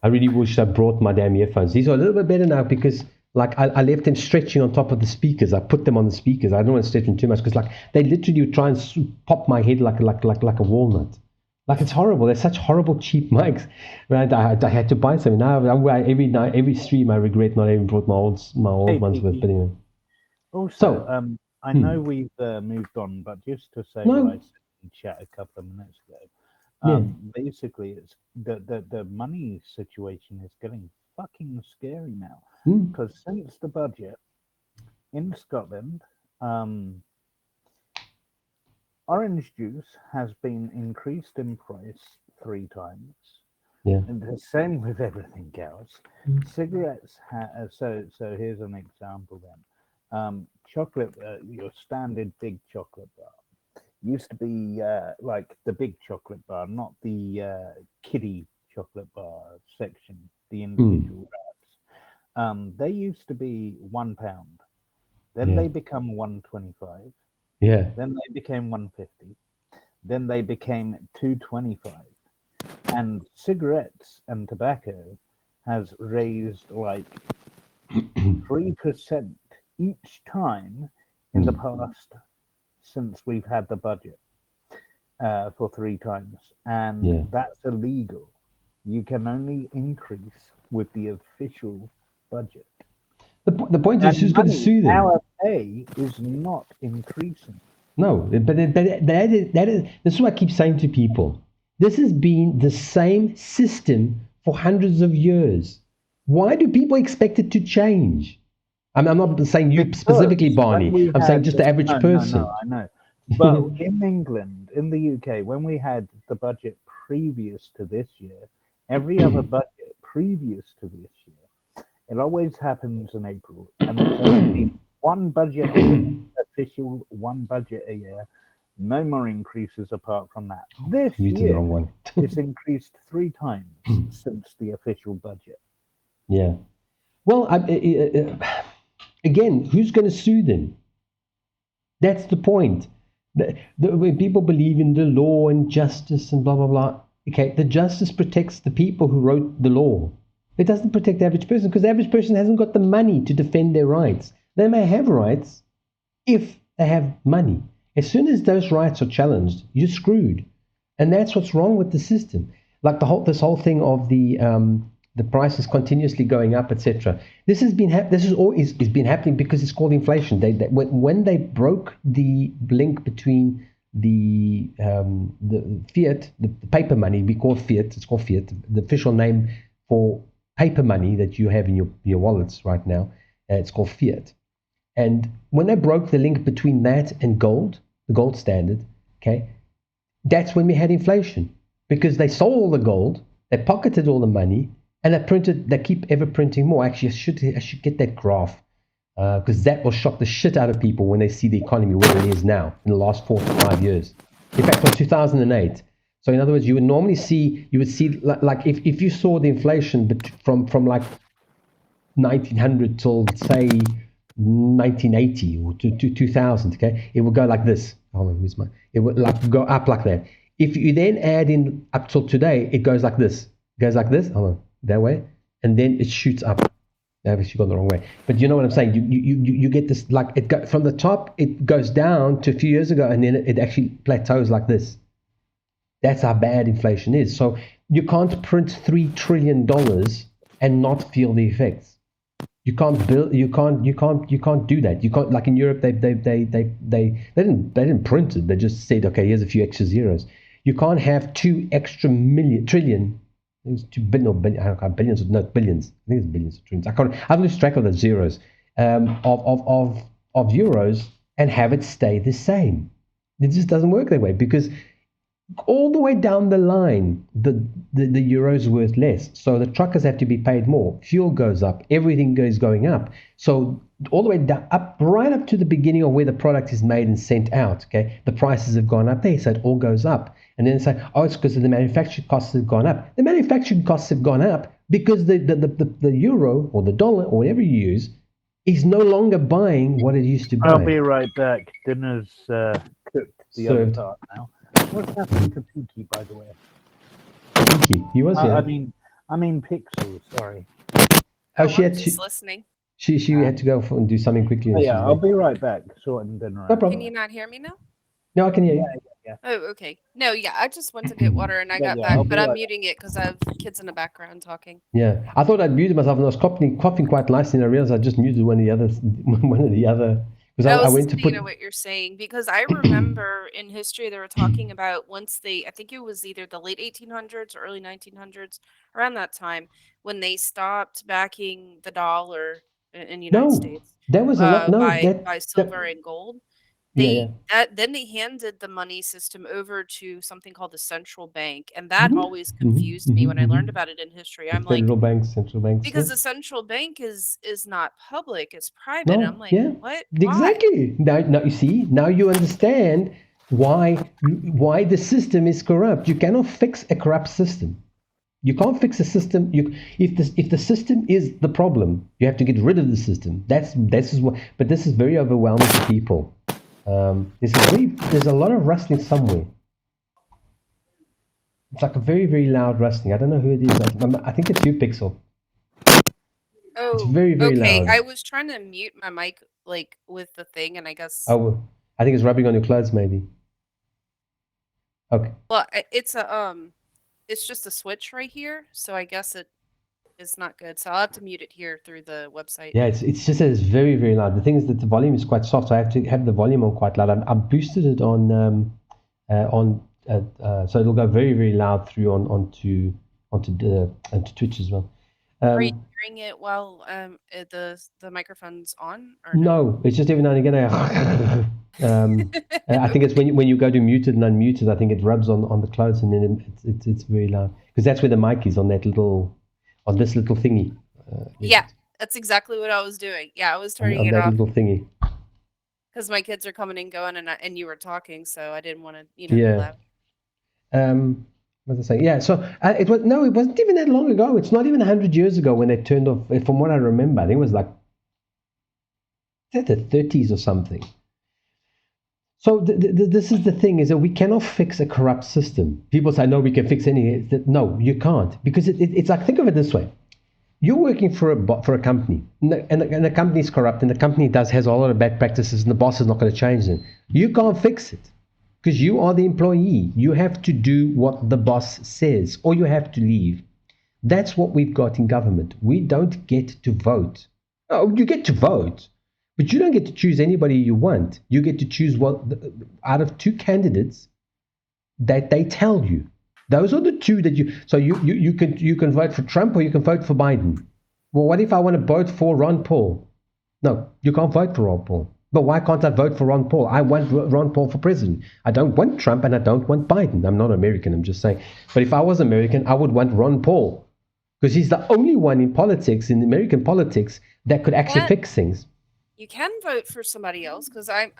I really wish I brought my damn earphones. These are a little bit better now because, like, I left them stretching on top of the speakers. I put them on the speakers. I don't want to stretch them too much because, like, they literally would try and pop my head like a walnut. Like, it's horrible. They're such horrible, cheap mics. Right? I had to buy some. Now, every stream, I regret not even brought my old ones with. But anyway. Also, I know we've moved on, but just to say what I said in chat a couple of minutes ago. Basically, it's the money situation is getting fucking scary now because since the budget in Scotland, orange juice has been increased in price 3 times. Yeah, and the same with everything else. Cigarettes. So here's an example then. Chocolate, your standard big chocolate bar. used to be like the big chocolate bar, not the kiddie chocolate bar section, the individual wraps. They used to be £1. Then Yeah. they become 125. Yeah. Then they became 150. Then they became 225. And cigarettes and tobacco has raised like 3% each time in the past since we've had the budget for 3 times. And that's illegal. You can only increase with the official budget. The point is, who's going to sue them? Our pay is not increasing. No, but this is what I keep saying to people. This has been the same system for hundreds of years. Why do people expect it to change? I'm not saying you specifically, Barney. I'm saying just the average person. No, I know. But in England, in the UK, when we had the budget previous to this year, every other budget previous to this year, it always happens in April. And there's only one budget a year, official one budget a year. No more increases apart from that. This year, the wrong one. it's increased 3 times since the official budget. Yeah. Well, again, who's going to sue them? That's the point. When people believe in the law and justice and blah, blah, blah, okay, the justice protects the people who wrote the law. It doesn't protect the average person because the average person hasn't got the money to defend their rights. They may have rights if they have money. As soon as those rights are challenged, you're screwed. And that's what's wrong with the system. Like this whole thing of the prices continuously going up, etc. This has been always been happening because it's called inflation. When they broke the link between the fiat, the paper money, we call fiat. It's called fiat. The official name for paper money that you have in your wallets right now, it's called fiat. And when they broke the link between that and gold, the gold standard, okay, that's when we had inflation because they sold all the gold, they pocketed all the money. And they keep ever printing more. Actually, I should get that graph because that will shock the shit out of people when they see the economy where it is now in the last 4 to 5 years. In fact, from 2008. So in other words, you would see like if you saw the inflation from like 1900 till say 1980 or to 2000, okay, it would go like this. Hold on, it would like go up like that. If you then add in up till today, it goes like this. It goes like this. Hold on. That way, and then it shoots up. I've actually gone the wrong way, but you know what I'm saying. You get this like from the top, it goes down to a few years ago, and then it actually plateaus like this. That's how bad inflation is. So you can't print $3 trillion and not feel the effects. You can't build. You can't do that. You can't, like in Europe, they didn't print it. They just said, okay, here's a few extra zeros. You can't have 2 extra trillion. It's 2 billion or billion, I don't know, billions, no, billions. I think it's billions of trillions. I've lost track of the zeros of euros and have it stay the same. It just doesn't work that way because all the way down the line, the euro's worth less. So the truckers have to be paid more. Fuel goes up. Everything is going up. So all the way down, right up to the beginning of where the product is made and sent out. Okay, the prices have gone up there, so it all goes up. And then say, oh, it's because the manufacturing costs have gone up. The manufacturing costs have gone up because the euro or the dollar or whatever you use is no longer buying what it used to buy. I'll be right back. Dinner's cooked the other part now. What's happened to Pinky, by the way? Pinky, he was here. I mean Pixel. Sorry. Oh, she had to listening. She had to go and do something quickly. Oh, yeah, I'll be right back. Sorting dinner out. No problem. Can you not hear me now? No, I can hear you. Yeah. Oh, okay. No, yeah, I just went to get water and I got back, but I'm muting it because I have kids in the background talking. Yeah, I thought I'd muted myself and I was coughing quite nicely, and I realized I just muted one of the other. Because I went to put. You know what you're saying, because I remember in history they were talking about once I think it was either the late 1800s or early 1900s, around that time, when they stopped backing the dollar in the United States. That was a lot. No, by silver and gold. Then they handed the money system over to something called the central bank, and that always confused me when I learned about it in history. I'm like, central banks, because the central bank is not public; it's private. No, I'm like, what? Exactly. Now you see. Now you understand why the system is corrupt. You cannot fix a corrupt system. You can't fix a system. If the system is the problem, you have to get rid of the system. This is what. But this is very overwhelming to people. There's a lot of rustling somewhere. It's like a very, very loud rustling. I don't know who it is. I think it's you, Pixel. Oh, it's very, very okay. loud. I was trying to mute my mic like with the thing, and I guess. Oh, I think it's rubbing on your clothes, maybe. Okay. Well, it's just a switch right here, so I guess it is not good. So I'll have to mute it here through the website. Yeah, it's just that it's very, very loud. The thing is that the volume is quite soft, so I have to have the volume on quite loud. I've boosted it on so it'll go very, very loud through onto Twitch as well. Are you hearing it while the microphone's on? Or no, it's just every now and again. I think it's when you go to muted and unmuted. I think it rubs on the clothes, and then it's very loud because that's where the mic is on this little thingy. Yeah, that's exactly what I was doing. Yeah, I was turning on it that off little thingy because my kids are coming and going, and you were talking, so I didn't want to be yeah. loud. What was I saying? Yeah, so it wasn't even that long ago. It's not even 100 years ago when they turned off. From what I remember, I think it was like the 30s or something. So this is the thing: is that we cannot fix a corrupt system. People say, "No, we can fix anything." No, you can't, because it's like, think of it this way: you're working for a company, and the company is corrupt, and the company has a lot of bad practices, and the boss is not going to change them. You can't fix it. Because you are the employee. You have to do what the boss says, or you have to leave. That's what we've got in government. We don't get to vote. Oh, you get to vote, but you don't get to choose anybody you want. You get to choose out of two candidates that they tell you. Those are the two that you. So you can vote for Trump or you can vote for Biden. Well, what if I want to vote for Ron Paul? No, you can't vote for Ron Paul. But why can't I vote for Ron Paul? I want Ron Paul for president. I don't want Trump and I don't want Biden. I'm not American, I'm just saying. But if I was American, I would want Ron Paul. Because he's the only one in politics, in American politics, that could actually fix things. You can vote for somebody else, because I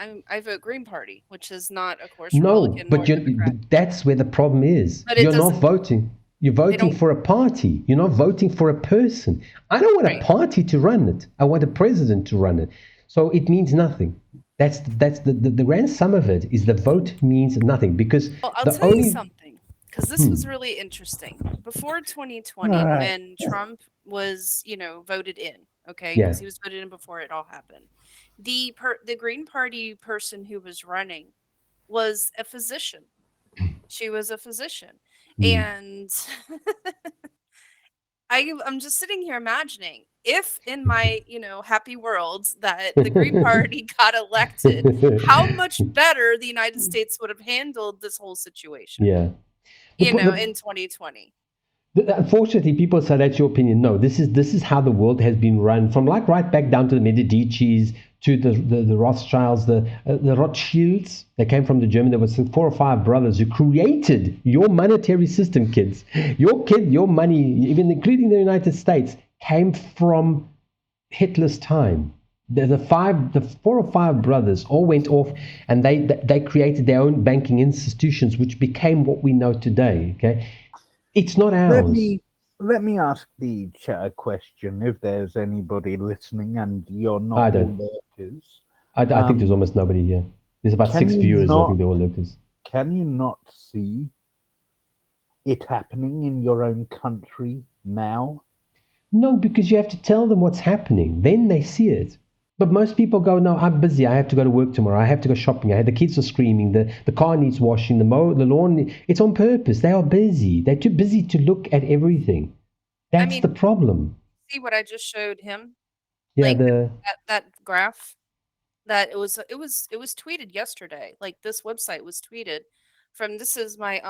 vote Green Party, which is not, of course, no, Republican but that's where the problem is. But you're not voting. You're voting for a party. You're not voting for a person. I don't want a party to run it. I want a president to run it. So it means nothing. That's the grand sum of it is the vote means nothing, because I'll tell you something, because this was really interesting. Before 2020, when Trump was, voted in, okay, because he was voted in before it all happened, the Green Party person who was running was a physician. She was a physician, and I'm just sitting here imagining if in my, happy world that the Green Party got elected, how much better the United States would have handled this whole situation. Yeah. In 2020. Unfortunately, people say that's your opinion. No, this is how the world has been run, from like right back down to the Medicis, to the Rothschilds, the Rothschilds. They came from the German. There was 4 or 5 brothers who created your monetary system, kids. Your money, even including the United States, came from Hitler's time. The 4 or 5 brothers all went off, and they created their own banking institutions, which became what we know today. Okay, it's not ours. Let me ask the chat a question. If there's anybody listening and you're not all lurkers, I think there's almost nobody here. There's about 6 viewers. I think they're all lurkers. Can you not see it happening in your own country now? No, because you have to tell them what's happening. Then they see it. But most people go, no, I'm busy. I have to go to work tomorrow. I have to go shopping. The kids are screaming. The car needs washing. The lawn. It's on purpose. They are busy. They're too busy to look at everything. That's the problem. See what I just showed him? Yeah, like that graph. That it was tweeted yesterday. Like, this website was tweeted from. This is my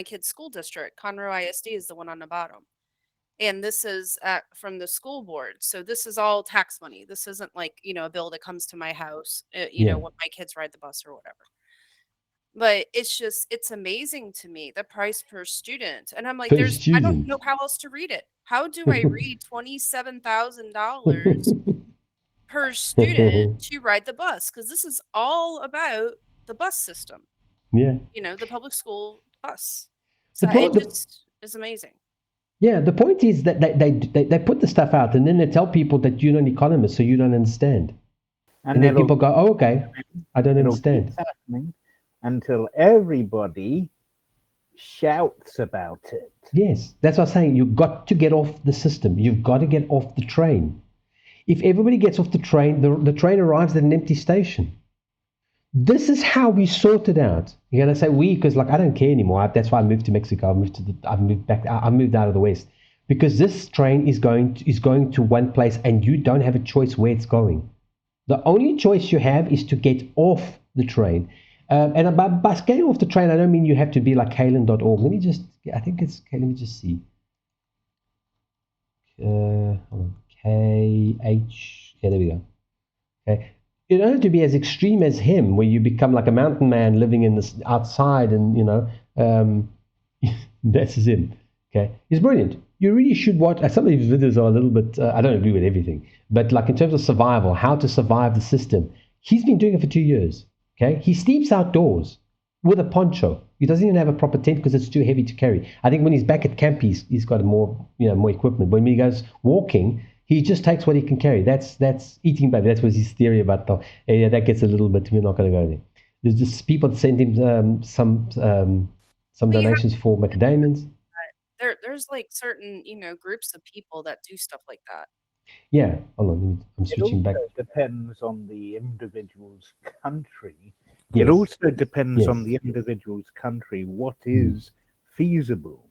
kid's school district. Conroe ISD is the one on the bottom. And this is from the school board. So this is all tax money. This isn't like, a bill that comes to my house, when my kids ride the bus or whatever. But it's amazing to me, the price per student. And I'm like, I don't know how else to read it. How do I read $27,000 per student to ride the bus? Because this is all about the bus system. Yeah. The public school bus. The So pro- it the- just is amazing. Yeah, the point is that they put the stuff out and then they tell people that you're an economist, so you don't understand. And then people go, oh, okay, I don't understand. Keep happening until everybody shouts about it. Yes, that's what I'm saying. You've got to get off the system. You've got to get off the train. If everybody gets off the train, the train arrives at an empty station. This is how we sort it out. You're gonna say we, because like I don't care anymore. That's why I moved to Mexico. I moved back. I moved out of the West because this train is going to one place, and you don't have a choice where it's going. The only choice you have is to get off the train. And by getting off the train, I don't mean you have to be like Kalen.org. Let me just. I think it's. Okay, let me just see. Hold on. KH. Okay, there we go. Okay. You don't have to be as extreme as him, where you become like a mountain man living in this outside, and that's him. Okay, he's brilliant. You really should watch. Some of his videos are a little bit. I don't agree with everything, but like in terms of survival, how to survive the system, he's been doing it for 2 years. Okay, he sleeps outdoors with a poncho. He doesn't even have a proper tent because it's too heavy to carry. I think when he's back at camp, he's got more equipment. When he goes walking, he just takes what he can carry. That's eating baby. That was his theory about the. Yeah, that gets a little bit. We're not going to go there. There's just people that send him some donations for macadamians. There's like certain groups of people that do stuff like that. Yeah, hold on. I'm switching back. It also depends on the individual's country. Yes. It also depends Yes. on the individual's country what is feasible.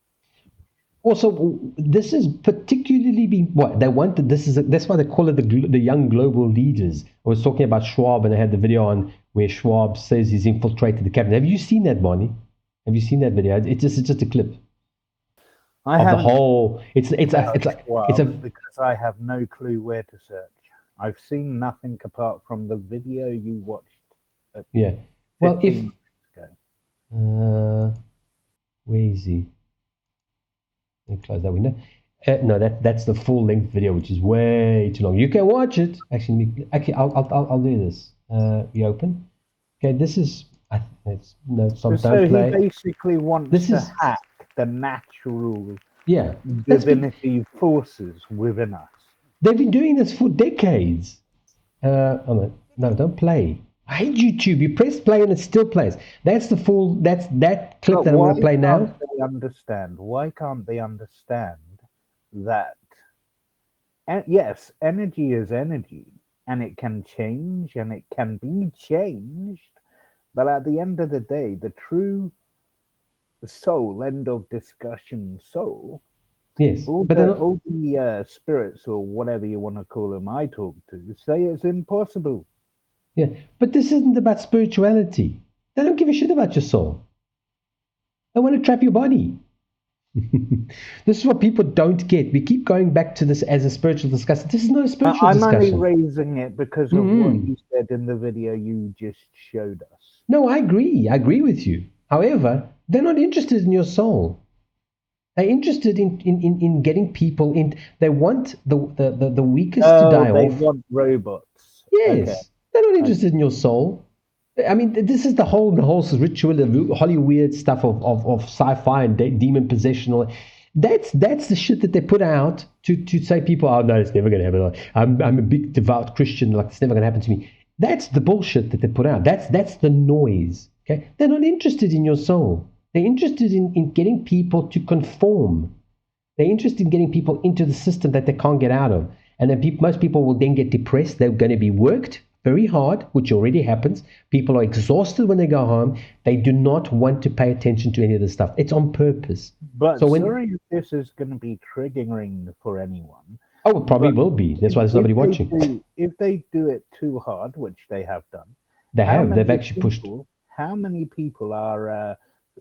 Also, this is particularly being what they wanted. That's why they call it the young global leaders. I was talking about Schwab, and I had the video on where Schwab says he's infiltrated the cabinet. Have you seen that, Bonnie? Have you seen that video? It's just a clip. I of haven't. The whole. It's because I have no clue where to search. I've seen nothing apart from the video you watched. Yeah. Well, if minutes ago. where is he? Let me close that window. No, that's the full length video, which is way too long. You can watch it. Actually, I'll do this. Reopen. Okay, this is. Don't play. He basically wants to hack the natural divinity forces within us. They've been doing this for decades. No, don't play. I hate YouTube. You press play and it still plays. That's the full. That's that clip that I'm going to play now. Why can't they understand that? Yes, energy is energy, and it can change, and it can be changed. But at the end of the day, the true soul, end of discussion, soul. Yes, all the spirits or whatever you want to call them, I talk to, say it's impossible. Yeah, but this isn't about spirituality. They don't give a shit about your soul. They want to trap your body. This is what people don't get. We keep going back to this as a spiritual discussion. This is not a spiritual discussion. I'm only raising it because of what you said in the video you just showed us. No, I agree. I agree with you. However, they're not interested in your soul. They're interested in getting people in. They want the weakest to die off. They want robots. Yes. Okay. They're not interested in your soul. I mean, this is the whole ritual, the Hollywood stuff of sci-fi and demon possession. That's the shit that they put out to say people, oh no, it's never going to happen. I'm a big devout Christian, like it's never going to happen to me. That's the bullshit that they put out. That's the noise. Okay, they're not interested in your soul. They're interested in getting people to conform. They're interested in getting people into the system that they can't get out of. And then most people will then get depressed. They're going to be worked very hard, which already happens. People are exhausted when they go home. They do not want to pay attention to any of this stuff. It's on purpose. But sorry if this is going to be triggering for anyone. Oh, it probably will be. That's why there's nobody watching. If they do it too hard, which they have done. They've actually pushed. How many people are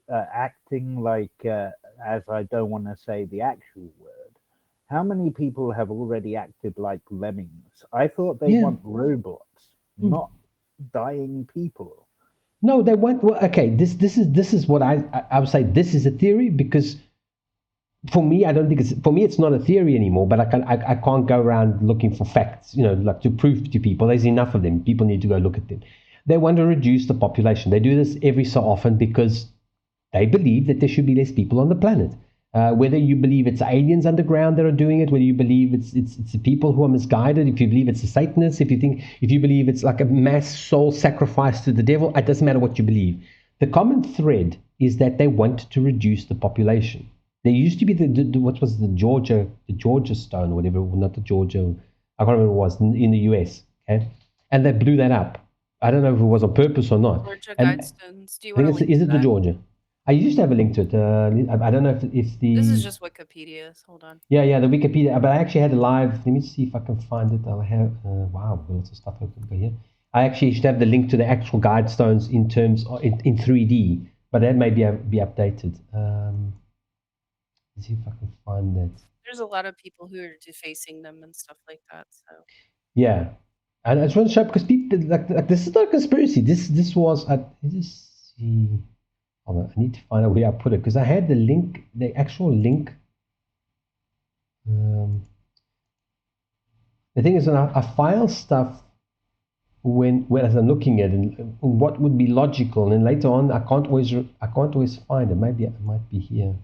acting like, as I don't want to say the actual word, how many people have already acted like lemmings? I thought they want robots, not dying people. No, they want. Well, okay, this is what I would say. This is a theory because for me, I don't think it's not a theory anymore. But I can't go around looking for facts, like to prove to people. There's enough of them. People need to go look at them. They want to reduce the population. They do this every so often because they believe that there should be less people on the planet. Whether you believe it's aliens underground that are doing it, whether you believe it's the people who are misguided, if you believe it's the Satanists, if you believe it's like a mass soul sacrifice to the devil, it doesn't matter what you believe. The common thread is that they want to reduce the population. There used to be what was the Georgia stone or whatever, not the Georgia, I can't remember what it was, in the US, okay? And they blew that up. I don't know if it was on purpose or not. Georgia Guidestones. Do you want to link Is to it the that? Georgia? I used to have a link to it. I don't know if it's the... This is just Wikipedia. Hold on. Yeah, the Wikipedia. But I actually had a live... Let me see if I can find it. I'll have... wow, lots of stuff open here. I actually used to have the link to the actual guide stones in terms of, in 3D. But that may be updated. Let's see if I can find that. There's a lot of people who are defacing them and stuff like that. So yeah, and I just want to show because people like this is not a conspiracy. This was let me just see. Hold on, I need to find out where I put it because I had the link, the actual link. The thing is, when I file stuff when as I'm looking at it, what would be logical, and then later on I can't always find it. Maybe it might be here.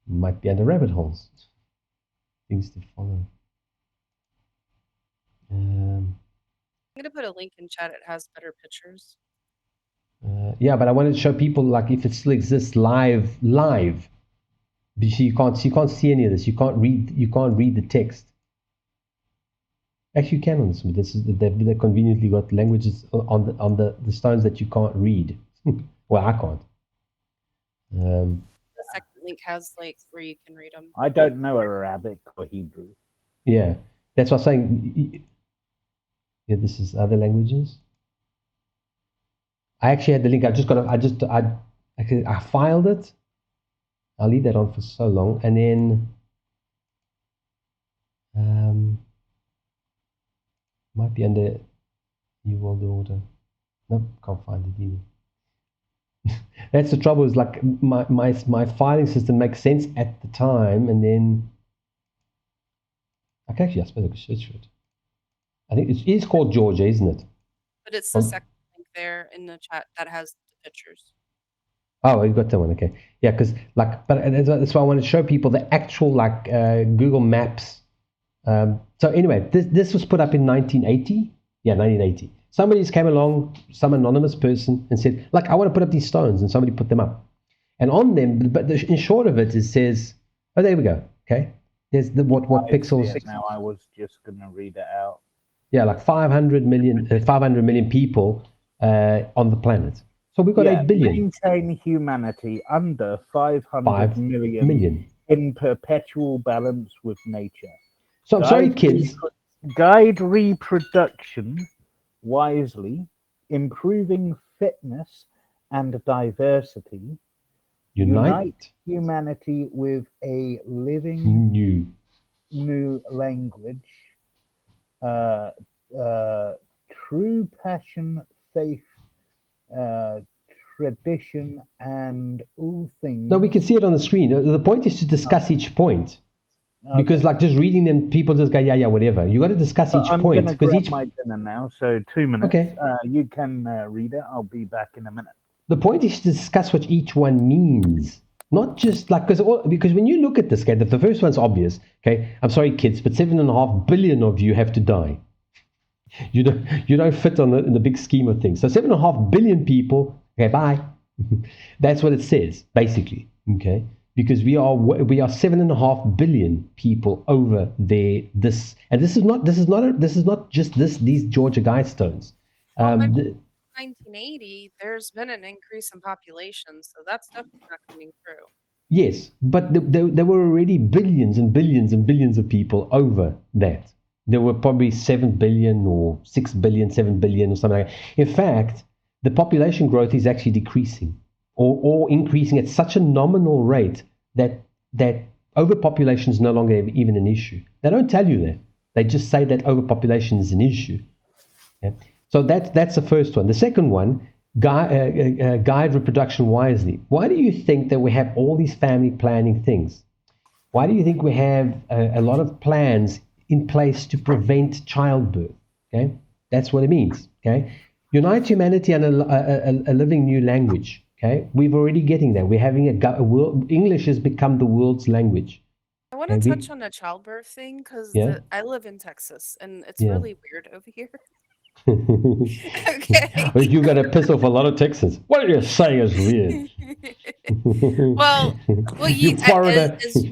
It might be under rabbit holes. Things to follow. I'm going to put a link in chat. It has better pictures. Yeah, but I wanted to show people like if it still exists live. But you can't see any of this. You can't read the text. Actually, you can on this one. They conveniently got languages on the stones that you can't read. Well, I can't. The second link has like where you can read them. I don't know Arabic or Hebrew. Yeah, that's what I'm saying. Yeah, this is other languages. I actually had the link. I filed it. I'll leave that on for so long, and then might be under New World Order. Nope, can't find it either. That's the trouble. Is like my filing system makes sense at the time, and then I suppose I could search for it. I think it is called Georgia, isn't it? But it's the second link there in the chat that has the pictures. Oh, you got that one. Okay, yeah, because but that's why I want to show people the actual Google Maps. So anyway, this was put up in 1980. Yeah, 1980. Somebody came along, some anonymous person, and said, I want to put up these stones, and somebody put them up. And on them, but in short of it says, oh, there we go. Okay, there's what pixels. Now I was just going to read it out. Yeah, 500 million people on the planet. So we've got 8 billion. Maintain humanity under 500 million in perpetual balance with nature. So I'm sorry, kids. Guide reproduction wisely, improving fitness and diversity. Unite humanity with a living new language. True passion, faith, tradition, and all things. No, we can see it on the screen. The point is to discuss each point. Okay. Because just reading them, people just go, yeah, whatever. You got to discuss each point. I'm going to grab my dinner now, so 2 minutes. Okay. You can read it. I'll be back in a minute. The point is to discuss what each one means. Not just because when you look at this, okay, the first one's obvious. Okay, I'm sorry, kids, but 7.5 billion of you have to die. You don't fit in the big scheme of things. So 7.5 billion people. Okay, bye. That's what it says basically. Okay, because we are 7.5 billion people over there. This is not just these Georgia Guidestones. 1980, there's been an increase in population, so that's definitely not coming through. Yes, but there were already billions and billions and billions of people over that. There were probably 7 billion or 6 billion, 7 billion or something like that. In fact, the population growth is actually decreasing or increasing at such a nominal rate that overpopulation is no longer even an issue. They don't tell you that. They just say that overpopulation is an issue. Okay? So that's the first one. The second one, guide reproduction wisely. Why do you think that we have all these family planning things? Why do you think we have a lot of plans in place to prevent childbirth? Okay, that's what it means. Okay, Unite humanity and a living new language. Okay, we're already getting there. We're having a world. English has become the world's language. I want to Okay, touch on the childbirth thing because yeah. I live in Texas and it's Yeah. really weird over here. Okay. But you're gonna piss off a lot of Texans. What you're saying is weird. well, You foreigner. as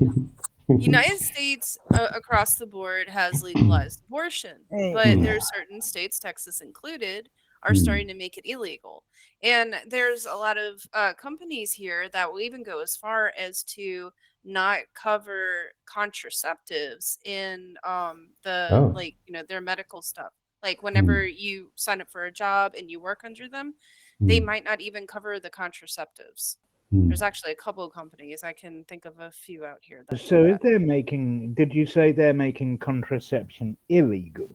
United States across the board has legalized abortion, but there are certain states, Texas included, are starting to make it illegal. And there's a lot of companies here that will even go as far as to not cover contraceptives in the Oh. like their medical stuff. Like whenever Mm. you sign up for a job and you work under them, they Mm. might not even cover the contraceptives. Mm. There's actually a couple of companies. I can think of a few out here that do So that. if they're making, did you say they're making contraception illegal?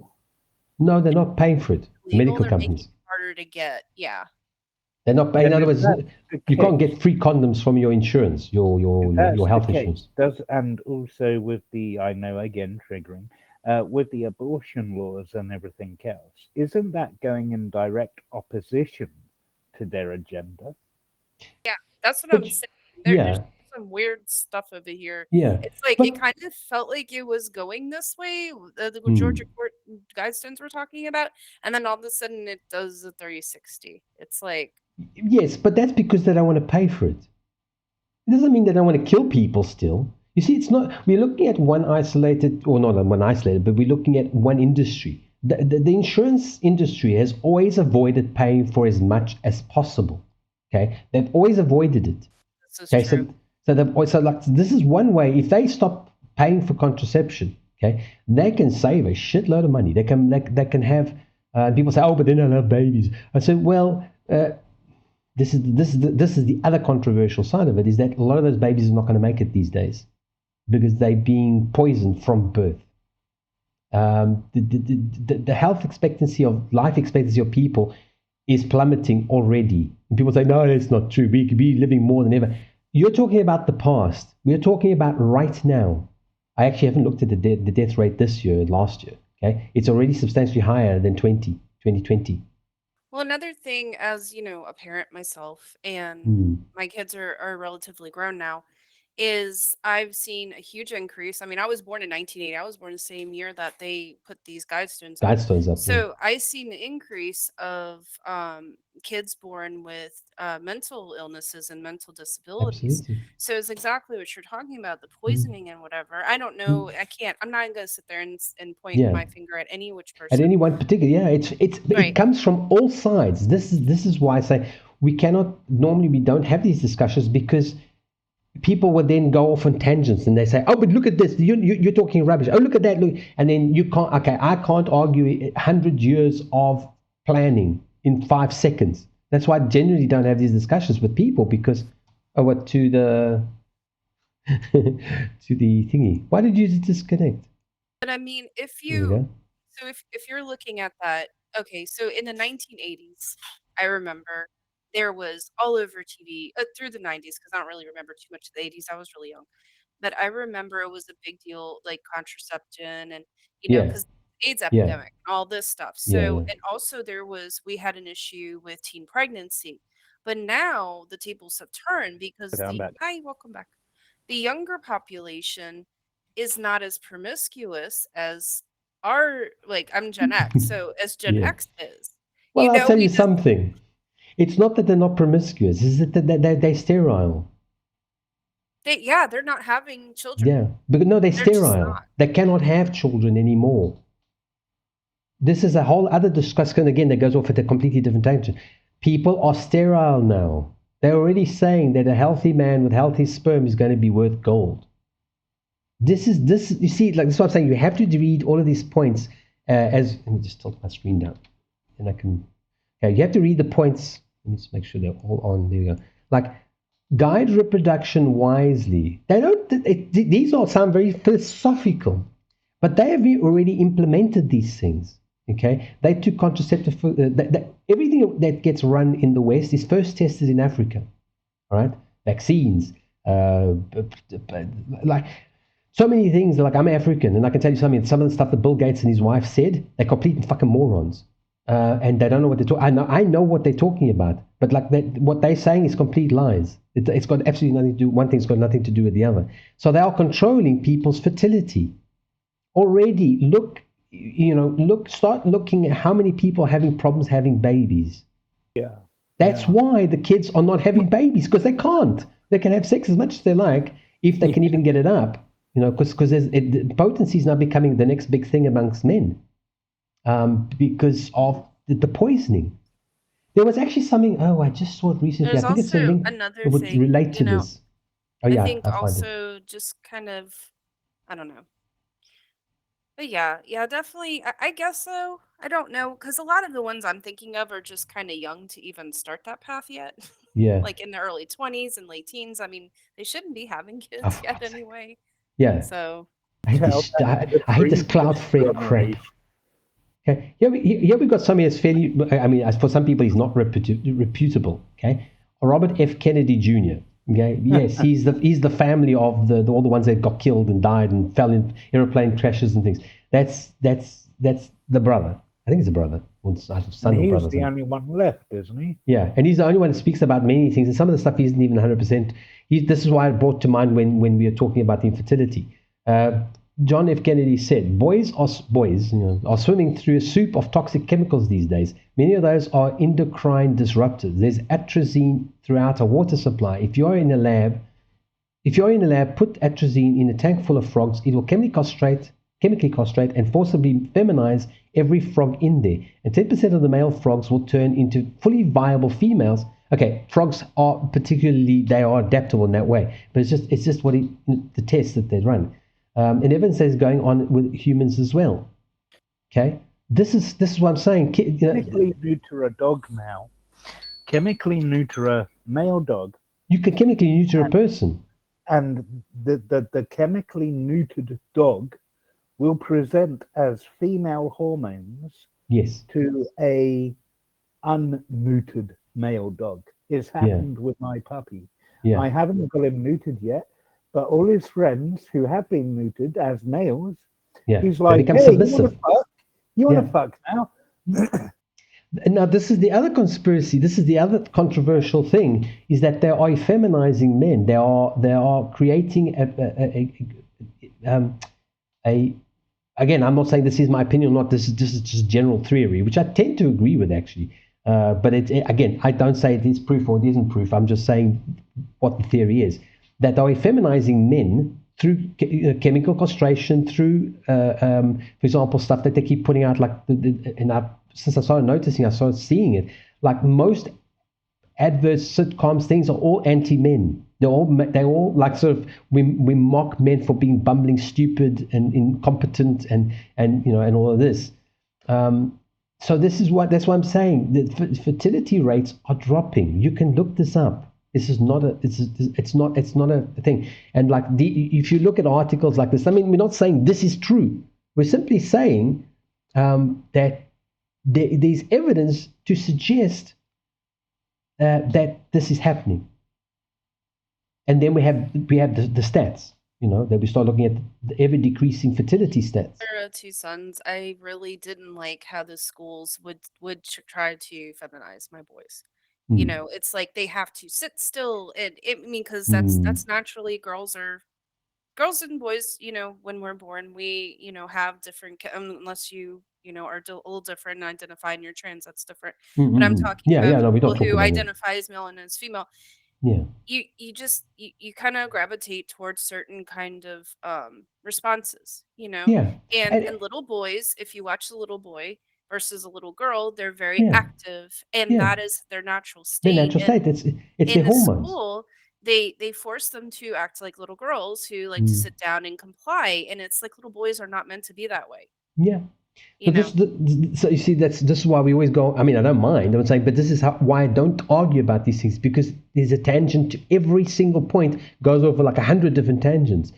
No, they're not paying for it. Legal, Medical they're making companies. it harder to get. Yeah. They're not paying. In And other if words, that's the you can't case- get free condoms from your insurance, If that's your the health case, insurance. and also with the, I know again triggering, with the abortion laws and everything else, isn't that going in direct opposition to their agenda? Yeah, that's what But I'm saying. yeah, There's some weird stuff over here. yeah. It's like But it kind of felt like it was going this way, the Hmm. Georgia court guidelines we're talking about, and then all of a sudden it does the 360. It's like, yes, but that's because they don't want to pay for it. It doesn't mean they don't want to kill people still. You see, it's not, we're looking at one isolated, or not one isolated, but we're looking at one industry. The insurance industry has always avoided paying for as much as possible. Okay, they've always avoided it. this is Okay, true. so like this is one way. If they stop paying for contraception, okay, they can save a shitload of money. They can have. People say, oh, but they don't have babies. I say, well, this is the other controversial side of it, is that a lot of those babies are not going to make it these days because they're being poisoned from birth. The health expectancy of life expectancy of people is plummeting already. And people say, no, that's not true. We could be living more than ever. You're talking about the past. We're talking about right now. I actually haven't looked at the death rate this year and last year. Okay, it's already substantially higher than 2020. Well, another thing, as a parent myself, and Hmm. my kids are relatively grown now, is I've seen a huge increase. I mean, I was born in 1980. I was born the same year that they put these guidestones up. Guidestones up there. So I seen the increase of kids born with mental illnesses and mental disabilities. Absolutely. So it's exactly what you're talking about, the poisoning and whatever. I don't know. I can't. I'm not going to sit there and point Yeah. my finger at any which At person. any one particular, yeah, it Right. comes from all sides. This is why I say we don't have these discussions, because people would then go off on tangents and they say, oh, but look at this, you're talking rubbish. Oh, look at that, look. And then you can't, okay, I can't argue 100 years of planning in 5 seconds. That's why I generally don't have these discussions with people, because to the to the thingy. Why did you disconnect? But I mean, if There we you go. so if you're looking at that, okay, so in the 1980s, I remember there was all over TV through the 90s because I don't really remember too much of the 80s. I was really young, but I remember it was a big deal, like contraception and Yeah, because AIDS yeah, epidemic and all this stuff. yeah, So yeah. and also we had an issue with teen pregnancy, but now the tables have turned because Okay, I'm back. hi, welcome back. The younger population is not as promiscuous as I'm Gen X, so as Gen Yeah. X is. Well, I'll tell We you just something. It's not that they're not promiscuous, it's that they're sterile. they're not having children. Yeah, but no, they're They're just sterile. not. They cannot have children anymore. This is a whole other discussion again that goes off at a completely different tangent. People are sterile now. They're already saying that a healthy man with healthy sperm is going to be worth gold. This. You see, like this is what I'm saying. You have to read all of these points as. Let me just tilt my screen down, and I can. Okay, you have to read the points. Let me just make sure they're all on. There you go. Like, guide reproduction wisely. They don't. These all sound very philosophical, but they have already implemented these things. Okay, they took contraceptive. Everything that gets run in the West is first tested in Africa. All right, vaccines, like so many things. Like, I'm African, and I can tell you something. Some of the stuff that Bill Gates and his wife said, they're complete fucking morons. and they don't know what they're talking. I know what they're talking about, but like what they're saying is complete lies. It's got absolutely nothing to do. One thing's got nothing to do with the other. So they are controlling people's fertility already. Start looking at how many people are having problems having babies. Yeah. That's why the kids are not having babies, because they can't. They can have sex as much as they like if they can even get it up. Because potency is now becoming the next big thing amongst men. Because of the poisoning. There was actually something, I just saw it recently. There's I think it's a also link another that would thing, relate to this. Oh, I yeah, think I'll find it. also just kind of, I don't know. But yeah, definitely. I guess so. I don't know, because a lot of the ones I'm thinking of are just kind of young to even start that path yet. Yeah. Like in the early 20s and late teens. I mean, they shouldn't be having Oh, kids for yet God's sake. anyway. Yeah. So I hate Tell this. that to the I hate this previous Cloudflare crap. generation. Okay. Here we got somebody that's fairly. I mean, for some people, he's not reputable. Okay. Robert F. Kennedy Jr. Okay. Yes, he's the family of all the ones that got killed and died and fell in airplane crashes and things. That's the brother. I think it's a brother, or son And or he's brother. the only one left, isn't he? Yeah, and he's the only one that speaks about many things, and some of the stuff isn't even 100%. This is why it brought to mind when we were talking about the infertility. John F. Kennedy said, boys are swimming through a soup of toxic chemicals these days. Many of those are endocrine disruptors. There's atrazine throughout our water supply. If you're in a lab, put atrazine in a tank full of frogs. It will chemically castrate and forcibly feminize every frog in there. And 10% of the male frogs will turn into fully viable females. Okay, frogs are they are adaptable in that way. But it's just the test that they run. And evidence is going on with humans as well. Okay, this is what I'm saying. Chemically neuter a dog now. Chemically neuter a male dog. You can chemically neuter a person. And the chemically neutered dog will present as female hormones to a unneutered male dog. It's happened with my puppy. Yeah. I haven't got him neutered yet, but all his friends who have been neutered as males, he's like, hey, submissive. You want to fuck now? Now, this is the other conspiracy. This is the other controversial thing: is that they are effeminizing men. They are creating a again. I'm not saying this is my opinion or not. This is just general theory, which I tend to agree with actually. But again, I don't say it is proof or it isn't proof. I'm just saying what the theory is, that they are effeminizing men through chemical castration, through, for example, stuff that they keep putting out, like since I started noticing, I started seeing it, like most adverse sitcoms, things are all anti-men. They all like sort of, we mock men for being bumbling, stupid, and incompetent, and all of this. So that's what I'm saying. The fertility rates are dropping. You can look this up. This is not it's not a thing. And like if you look at articles like this, I mean, we're not saying this is true. We're simply saying that there's evidence to suggest that this is happening. And then we have the stats, that we start looking at the ever decreasing fertility stats. There are two sons. I really didn't like how the schools would try to feminize my boys. It's like they have to sit still, and because that's naturally girls and boys. When we're born, we have different. Unless you are a little different and identify in your trans, that's different. But I'm talking about people who identify as male and as female. Yeah. You kind of gravitate towards certain kind of responses, Yeah. And little boys, if you watch the little boy versus a little girl, they're very active, and that is their natural state. Their natural state. It's their hormones. School, they force them to act like little girls who like to sit down and comply, and it's like little boys are not meant to be that way. Yeah. So you see, this is why we always go. I mean, I don't mind. I'm saying, but this is why I don't argue about these things, because there's a tangent to every single point, goes over like 100 different tangents.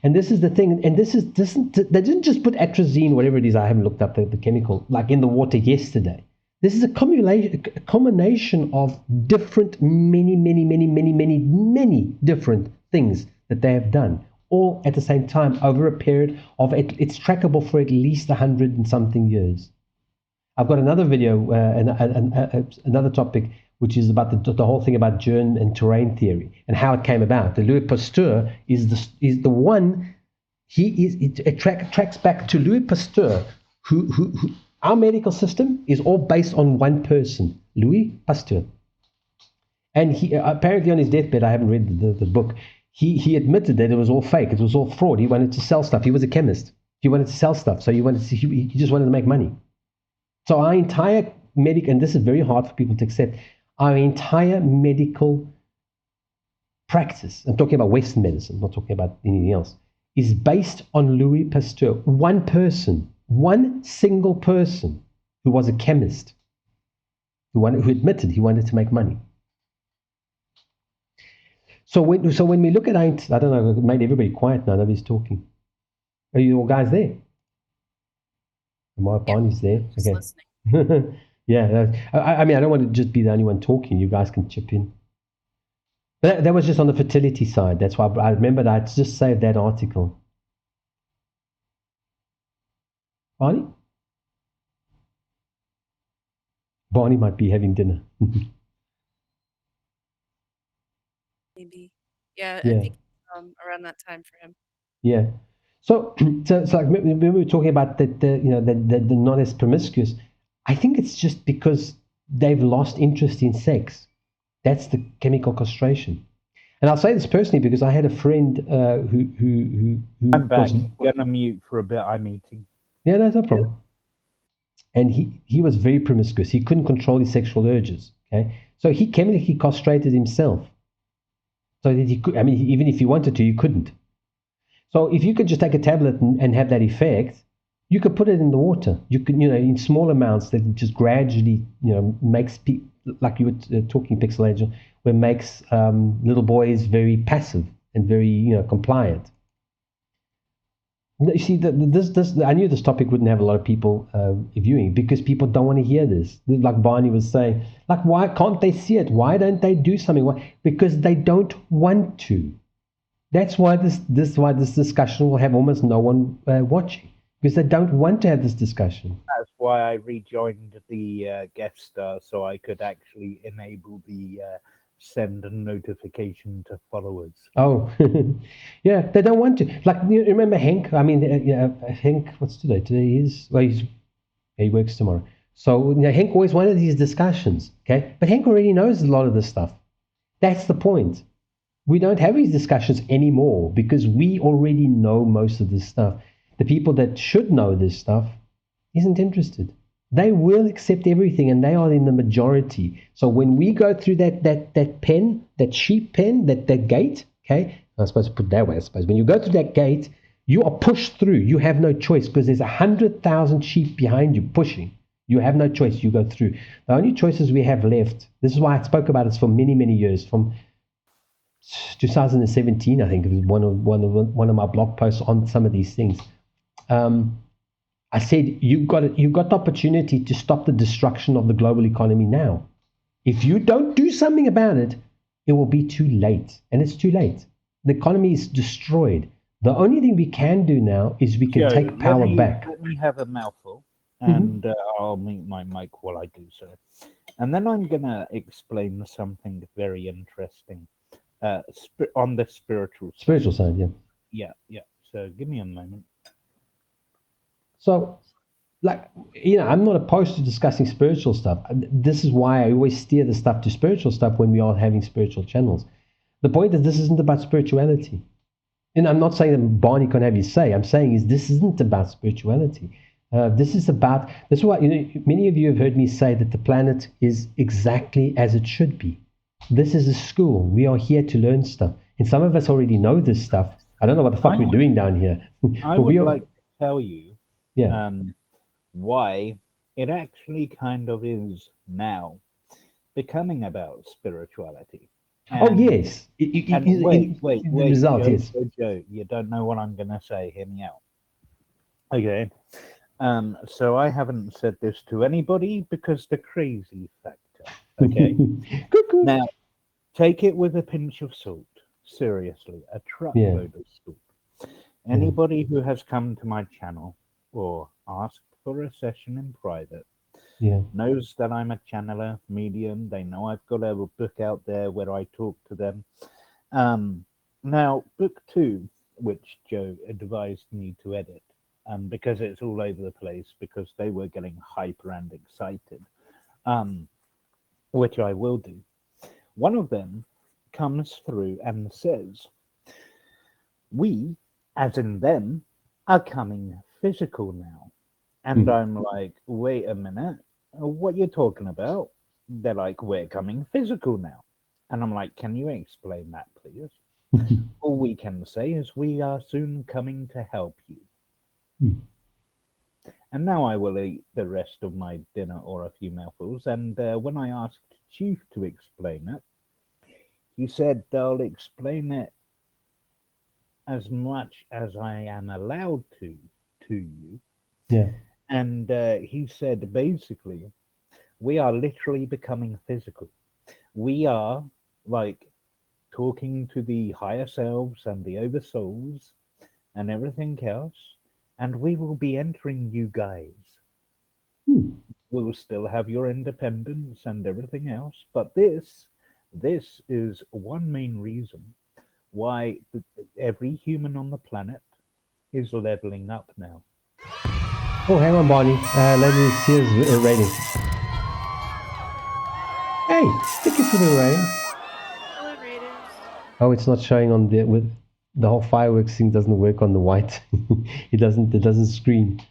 And this is the thing. And they didn't just put atrazine, whatever it is. I haven't looked up the chemical, like in the water yesterday. This is a combination of different, many different things that they have done, all at the same time over a period of it's trackable for at least 100 and something years. I've got another video, another topic, which is about the whole thing about germ and terrain theory and how it came about. The Louis Pasteur is the one. It tracks back to Louis Pasteur, who our medical system is all based on one person, Louis Pasteur. And he apparently on his deathbed, I haven't read the book, he admitted that it was all fake, it was all fraud. He wanted to sell stuff. He was a chemist. He wanted to sell stuff, so he just wanted to make money. So our entire medical, and this is very hard for people to accept, our entire medical practice, I'm talking about Western medicine, I'm not talking about anything else, is based on Louis Pasteur. One person, one single person who was a chemist, who admitted he wanted to make money. So when we look at, I don't know, it made everybody quiet now, nobody's talking. Are you all guys there? Barney's there? Okay. Listening. Yeah, I mean, I don't want to just be the only one talking. You guys can chip in. But that was just on the fertility side. That's why I remembered I just saved that article. Barney? Barney might be having dinner. Maybe. Yeah, I think around that time for him. Yeah. So like when we were talking about the not as promiscuous, I think it's just because they've lost interest in sex. That's the chemical castration. And I'll say this personally because I had a friend who I'm back. Gonna mute for a bit. I'm eating. Yeah, that's no problem. And he was very promiscuous. He couldn't control his sexual urges. Okay, so he chemically castrated himself, so that he could. I mean, even if he wanted to, you couldn't. So if you could just take a tablet and have that effect, you could put it in the water. You could, in small amounts that just gradually, makes people, like you were talking, Pixel Angel, where makes little boys very passive and very, compliant. You see, this I knew this topic wouldn't have a lot of people viewing because people don't want to hear this. Like Barney was saying, like, why can't they see it? Why don't they do something? Why? Because they don't want to. That's why this discussion will have almost no one watching, because they don't want to have this discussion. That's why I rejoined the guest star, so I could actually enable the send a notification to followers. Oh, yeah, they don't want to. Like, you remember Henk? I mean, Henk, what's today? Today is, he works tomorrow. So Henk always wanted these discussions, okay? But Henk already knows a lot of this stuff. That's the point. We don't have these discussions anymore because we already know most of this stuff. The people that should know this stuff isn't interested. They will accept everything, and they are in the majority. So when we go through that pen, that sheep pen, that gate, okay, I'm supposed to put it that way, I suppose. When you go through that gate, you are pushed through. You have no choice because there's 100,000 sheep behind you pushing. You have no choice. You go through. The only choices we have left, this is why I spoke about this for many, many years, from 2017, I think it was one of my blog posts on some of these things. I said you've got the opportunity to stop the destruction of the global economy now. If you don't do something about it, it will be too late, and it's too late. The economy is destroyed. The only thing we can do now is we can take power back. Let me have a mouthful, and I'll mute my mic while I do so, and then I'm gonna explain something very interesting. On the spiritual side, yeah. So give me a moment. So, I'm not opposed to discussing spiritual stuff. This is why I always steer the stuff to spiritual stuff when we are having spiritual channels. The point is, this isn't about spirituality. And I'm not saying that Barney can't have his say. I'm saying this isn't about spirituality. This is why, many of you have heard me say that the planet is exactly as it should be. This is a school. We are here to learn stuff. And some of us already know this stuff. I don't know what the fuck we're doing down here. I would like to tell you why it actually kind of is now becoming about spirituality. And, yes. Wait, result, yes. Joe, you don't know what I'm going to say. Hear me out. Okay. So I haven't said this to anybody because the crazy factor. Okay. Now, take it with a pinch of salt. Seriously, a truckload of salt. Anybody who has come to my channel or asked for a session in private knows that I'm a channeler, medium. They know I've got a book out there where I talk to them. Now, book 2, which Joe advised me to edit, because it's all over the place, because they were getting hyper and excited, which I will do. One of them comes through and says, we, as in them, are coming physical now. And I'm like, wait a minute, what you talking about? They're like, we're coming physical now. And I'm like, can you explain that, please? All we can say is we are soon coming to help you. And now I will eat the rest of my dinner or a few mouthfuls. And when I asked Chief to explain it, he said they'll explain it as much as I am allowed to you. Yeah. And he said, basically, we are literally becoming physical. We are like talking to the higher selves and the oversouls and everything else, and we will be entering you guys. We'll still have your independence and everything else, but this is one main reason why every human on the planet is leveling up now. Oh, hang on, Barney. Lady Sears rating. Hey, thank you for the rating. Hello, ratings. Oh, it's not showing on the with the whole fireworks thing doesn't work on the white. It doesn't screen.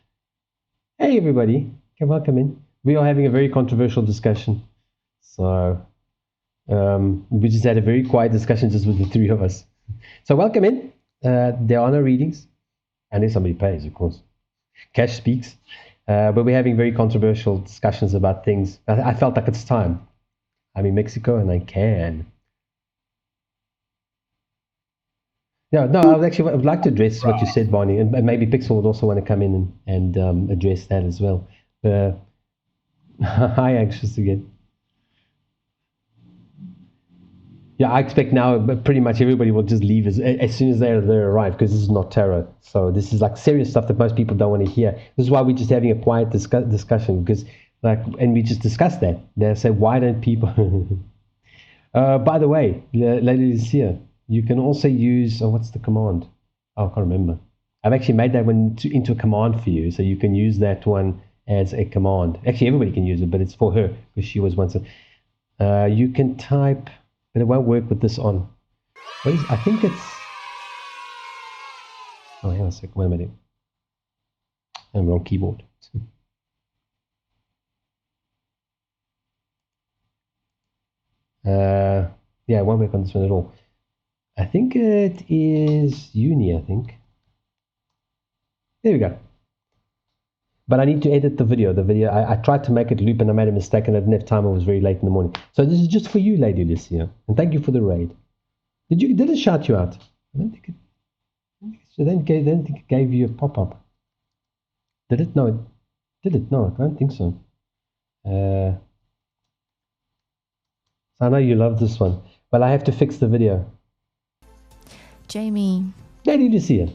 Hey, everybody, welcome in. We are having a very controversial discussion. So we just had a very quiet discussion just with the three of us. So welcome in. There are no readings, unless somebody pays, of course. Cash speaks. But we're having very controversial discussions about things. I felt like it's time. I'm in Mexico and I can. No, I would like to address what you said, Barney, and maybe Pixel would also want to come in and address that as well. Hi, Anxious again. Yeah, I expect now pretty much everybody will just leave as soon as they arrive, because this is not tarot. So this is like serious stuff that most people don't want to hear. This is why we're just having a quiet discussion, because and we just discussed that. They say, why don't people? By the way, Lady Lucia, you can also use what's the command? Oh, I can't remember. I've actually made that one into a command for you, so you can use that one as a command. Actually, everybody can use it, but it's for her because she was once. You can type. But it won't work with this on. I think it's... Oh, hang on a second. Wait a minute. I'm wrong keyboard. Yeah, it won't work on this one at all. I think it is Uni, I think. There we go. But I need to edit the video. I tried to make it loop and I made a mistake and I didn't have time. It was very late in the morning. So this is just for you, Lady Lucia. And thank you for the raid. Did it shout you out? I don't think it gave you a pop-up. Did it? No, it did it? No, I don't think so. So I know you love this one. Well, I have to fix the video. Jamie. Lady Lucia.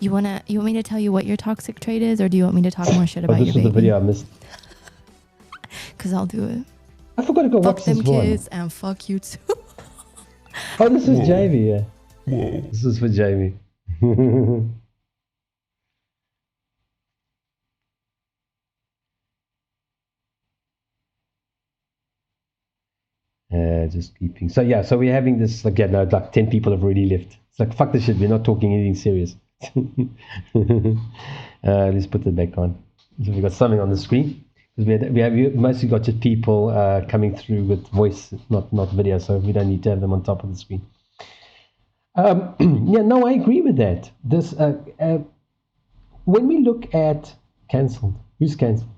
You want me to tell you what your toxic trait is, or do you want me to talk more shit about your baby? This was the video I missed. Because I'll do it. I forgot to go watch this one. Fuck them kids and fuck you too. Oh, this was Jamie, yeah. Whoa. This was for Jamie. Just keeping. So yeah, so we're having this again. Like 10 people have already left. It's like, fuck this shit. We're not talking anything serious. Let's put it back on. So we've got something on the screen. We mostly got just people coming through with voice, not video, so we don't need to have them on top of the screen. Yeah, no, I agree with that. This when we look at cancelled, who's cancelled?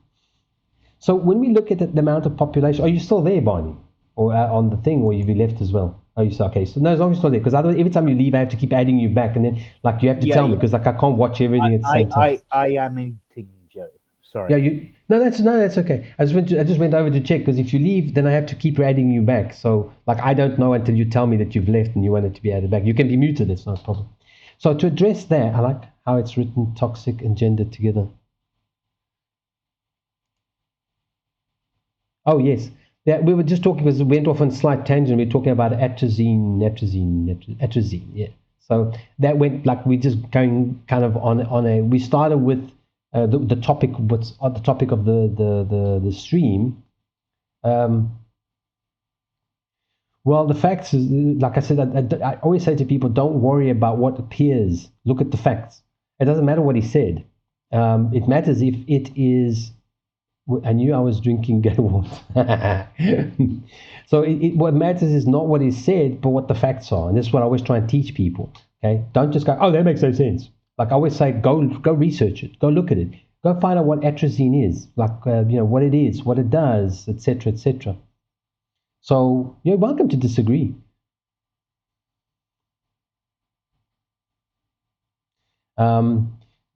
So when we look at the amount of population, are you still there, Barney, or on the thing, or have you left as well? Oh, you still okay? So no, as long as you're still there, because otherwise every time you leave, I have to keep adding you back, and then you have to tell me, because I can't watch everything at the same time. I am eating, Joe. Sorry. Yeah, that's okay. I just went over to check, because if you leave, then I have to keep adding you back. So I don't know until you tell me that you've left and you want it to be added back. You can be muted. It's not a problem. So to address that, I like how it's written, toxic and gendered together. Oh, yes. Yeah, we were just talking, because we went off on a slight tangent. We were talking about atrazine. Yeah. So that went, like, we just going kind of on a. We started with the topic. What's on the topic of the stream. Well, the facts is, like I said, I always say to people, don't worry about what appears. Look at the facts. It doesn't matter what he said. It matters if it is. I knew I was drinking gay water. So what matters is not what is said, but what the facts are. And this is what I always try and teach people. Okay, don't just go, oh, that makes no sense. Like I always say, go research it, go look at it, go find out what atrazine is, like what it is, what it does, etc., etc. So you're welcome to disagree.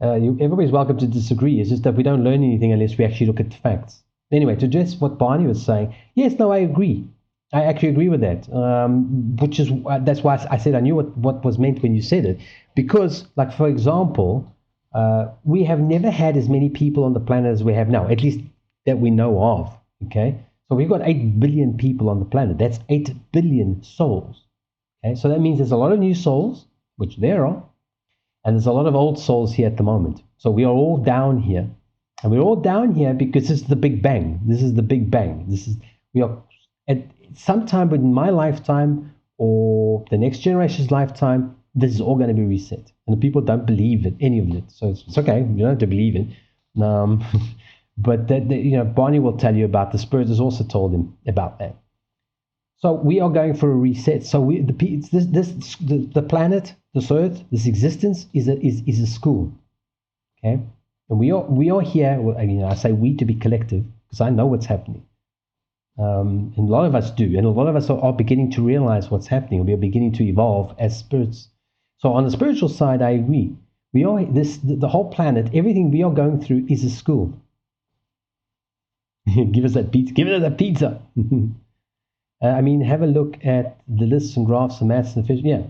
Everybody's welcome to disagree. It's just that we don't learn anything unless we actually look at the facts. Anyway, to address what Barney was saying, yes, no, I agree. I actually agree with that. Which is that's why I said I knew what was meant when you said it. Because, like, for example, we have never had as many people on the planet as we have now, at least that we know of. Okay, so we've got 8 billion people on the planet. That's 8 billion souls. Okay, so that means there's a lot of new souls, which there are. And there's a lot of old souls here at the moment. So we are all down here. And we're all down here because this is the Big Bang. This is the Big Bang. We are at sometime in my lifetime or the next generation's lifetime, this is all going to be reset. And the people don't believe it, any of it. So it's okay. You don't have to believe it. But Barney will tell you about the Spirit has also told him about that. So we are going for a reset. So the planet, this Earth, this existence is a school, okay? And we are here. Well, I mean, I say we to be collective because I know what's happening, and a lot of us do, and a lot of us are beginning to realize what's happening. We are beginning to evolve as spirits. So on the spiritual side, I agree. We are the whole planet. Everything we are going through is a school. Give us that pizza. Give us that pizza. I mean, have a look at the lists and graphs and maths and fish. Yeah.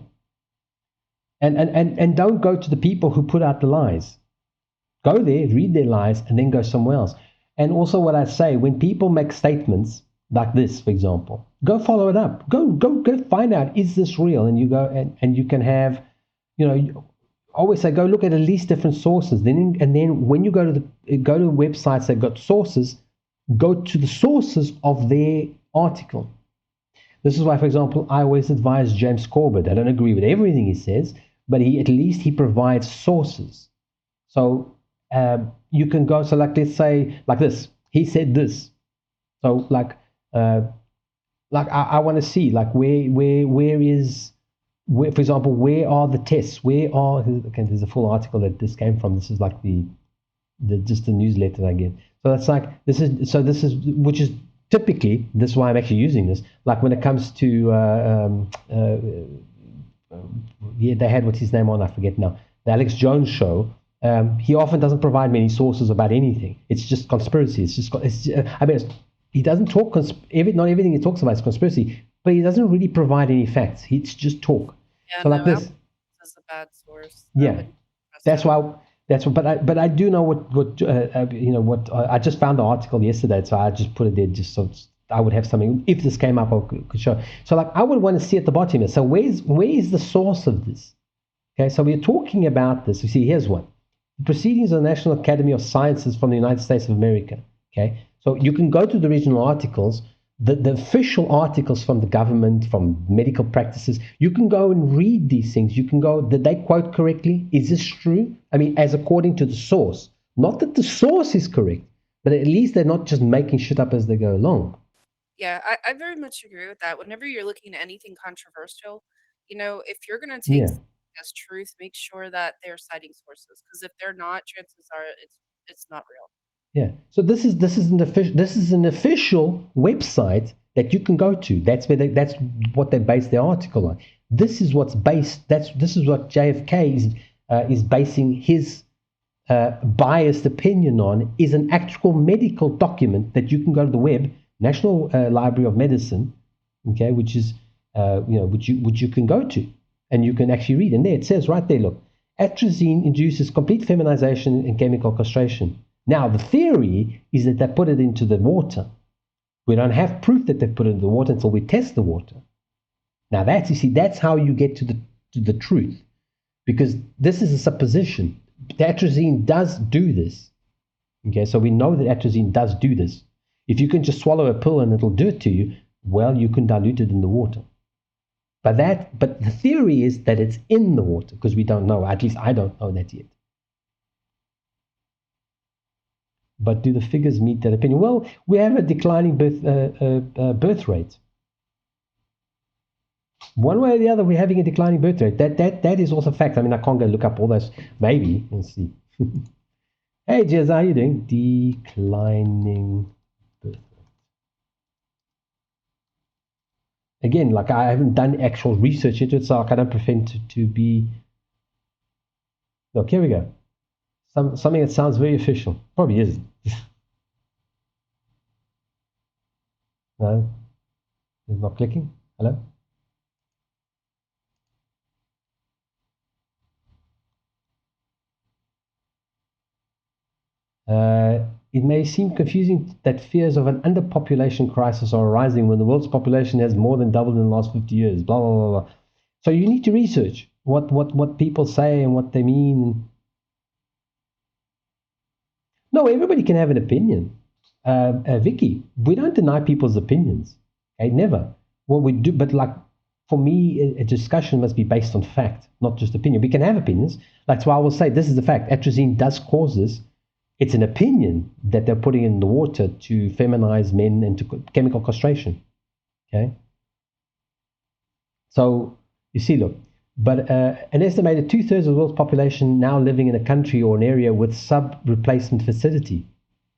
And don't go to the people who put out the lies. Go there, read their lies, and then go somewhere else. And also what I say, when people make statements like this, for example, go follow it up. Go find out, is this real? And you go and you can have, I always say, go look at least different sources. Then when you go to websites that got sources, go to the sources of their article. This is why, for example, I always advise James Corbett. I don't agree with everything he says, but at least he provides sources. So you can go, so like, let's say, like this, he said this. So like I want to see, like, where is, for example, where are the tests? Okay, there's a full article that this came from. This is like just the newsletter I get. So that's like, this is, which is, typically, this is why I'm actually using this. Like when it comes to, they had, what's his name on? I forget now. The Alex Jones show. He often doesn't provide many sources about anything. It's just conspiracy. He doesn't talk. Not everything he talks about is conspiracy, but he doesn't really provide any facts. It's just talk. Yeah, so like this. Is a bad source. Yeah, that's why. But I do know what I just found the article yesterday, so I just put it there just so I would have something if this came up I could show. So like I would want to see at the bottom here. So where is the source of this? Okay, so we're talking about this. You see, here's one: the Proceedings of the National Academy of Sciences from the United States of America. Okay, so you can go to the original articles. The official articles from the government, from medical practices, you can go and read these things. You can go, did they quote correctly? Is this true? I mean, as according to the source. Not that the source is correct, but at least they're not just making shit up as they go along. Yeah, I very much agree with that. Whenever you're looking at anything controversial, if you're going to take as truth, make sure that they're citing sources. Because if they're not, chances are it's not real. Yeah. So this is an official website that you can go to. That's what they base their article on. This is what's based. This is what JFK is basing his biased opinion on. Is an actual medical document that you can go to the web, National Library of Medicine, okay, which is which you can go to and you can actually read. And there it says right there, look, atrazine induces complete feminization and chemical castration. Now, the theory is that they put it into the water. We don't have proof that they've put it in the water until we test the water. Now that's, you see, that's how you get to the truth, because this is a supposition. The atrazine does do this. Okay, so we know that atrazine does do this. If you can just swallow a pill and it'll do it to you, well, you can dilute it in the water. But the theory is that it's in the water, because we don't know. At least I don't know that yet. But do the figures meet that opinion? Well, we have a declining birth rate. One way or the other, we're having a declining birth rate. That is also a fact. I mean, I can't go look up all those. Maybe. Let's see. Hey, Jez, how are you doing? Declining birth rate. Again, like, I haven't done actual research into it, so I cannot pretend to be... Look, here we go. Something that sounds very official. Probably isn't. No? It's not clicking? Hello? It may seem confusing that fears of an underpopulation crisis are arising when the world's population has more than doubled in the last 50 years. Blah, blah, blah, blah. So you need to research what people say and what they mean. No, everybody can have an opinion. Vicky, we don't deny people's opinions. Okay, never. What we do, but like, for me, a discussion must be based on fact, not just opinion. We can have opinions. That's why I will say this is the fact. Atrazine does cause this. It's an opinion that they're putting in the water to feminize men and to chemical castration. Okay? So, you see, look, but an estimated 2/3 of the world's population now living in a country or an area with sub-replacement fertility.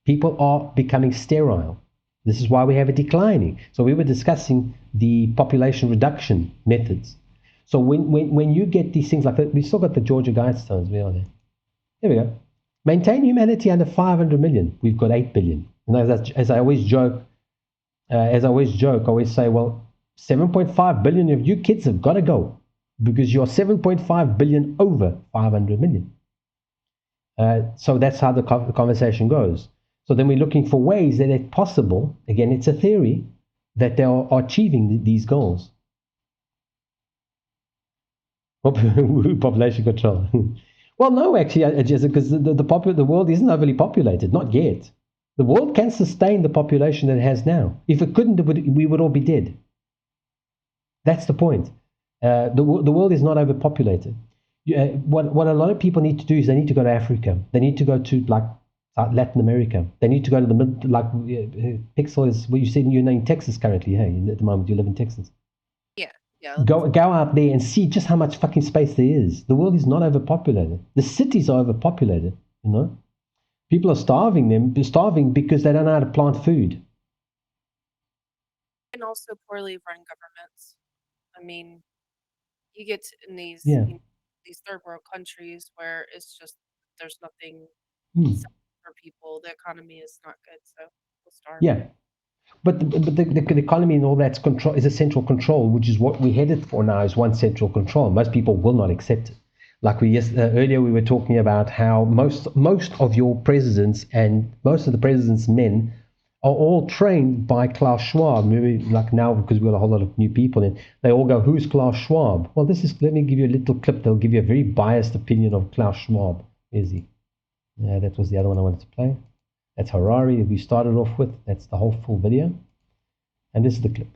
People are becoming sterile. This is why we have a declining. So we were discussing the population reduction methods. So when you get these things like that, we still got the Georgia Guidestones. Where are they? There we go. Maintain humanity under 500 million. We've got 8 billion. And as I always joke, I always say, well, 7.5 billion of you kids have got to go because you're 7.5 billion over 500 million. So that's how the conversation goes. So then we're looking for ways that it's possible, again, it's a theory, that they are achieving these goals. Population control. Well, no, actually, because the world isn't overly populated, not yet. The world can sustain the population that it has now. If it couldn't, we would all be dead. That's the point. The world is not overpopulated. What a lot of people need to do is they need to go to Africa. They need to go to like Latin America. They need to go to the Pixel is what you said you're in Texas currently. Hey, at the moment you live in Texas. Yeah. Go out there and see just how much fucking space there is. The world is not overpopulated. The cities are overpopulated. You know, people are starving because they don't know how to plant food. And also poorly run governments. I mean, you get in these these third world countries where it's just there's nothing for people. The economy is not good, so we'll starve. Yeah. But the economy and all that's control is a central control, which is what we're headed for now, is one central control. Most people will not accept it. Like earlier we were talking about how most of your presidents and most of the president's men are all trained by Klaus Schwab. Maybe like now, because we've got a whole lot of new people in, they all go, who's Klaus Schwab? Well, let me give you a little clip. They'll give you a very biased opinion of Klaus Schwab. Is he? That was the other one I wanted to play. That's Harari that we started off with. That's the whole full video. And this is the clip.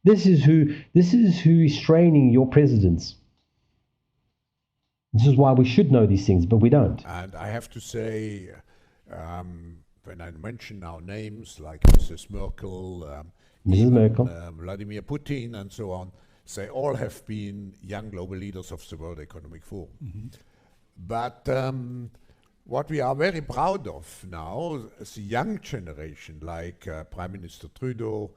This is who is training your presidents. This is why we should know these things, but we don't. And I have to say, when I mention now names like Mrs. Merkel, Vladimir Putin and so on, they all have been young global leaders of the World Economic Forum. Mm-hmm. But what we are very proud of now is the young generation, like Prime Minister Trudeau,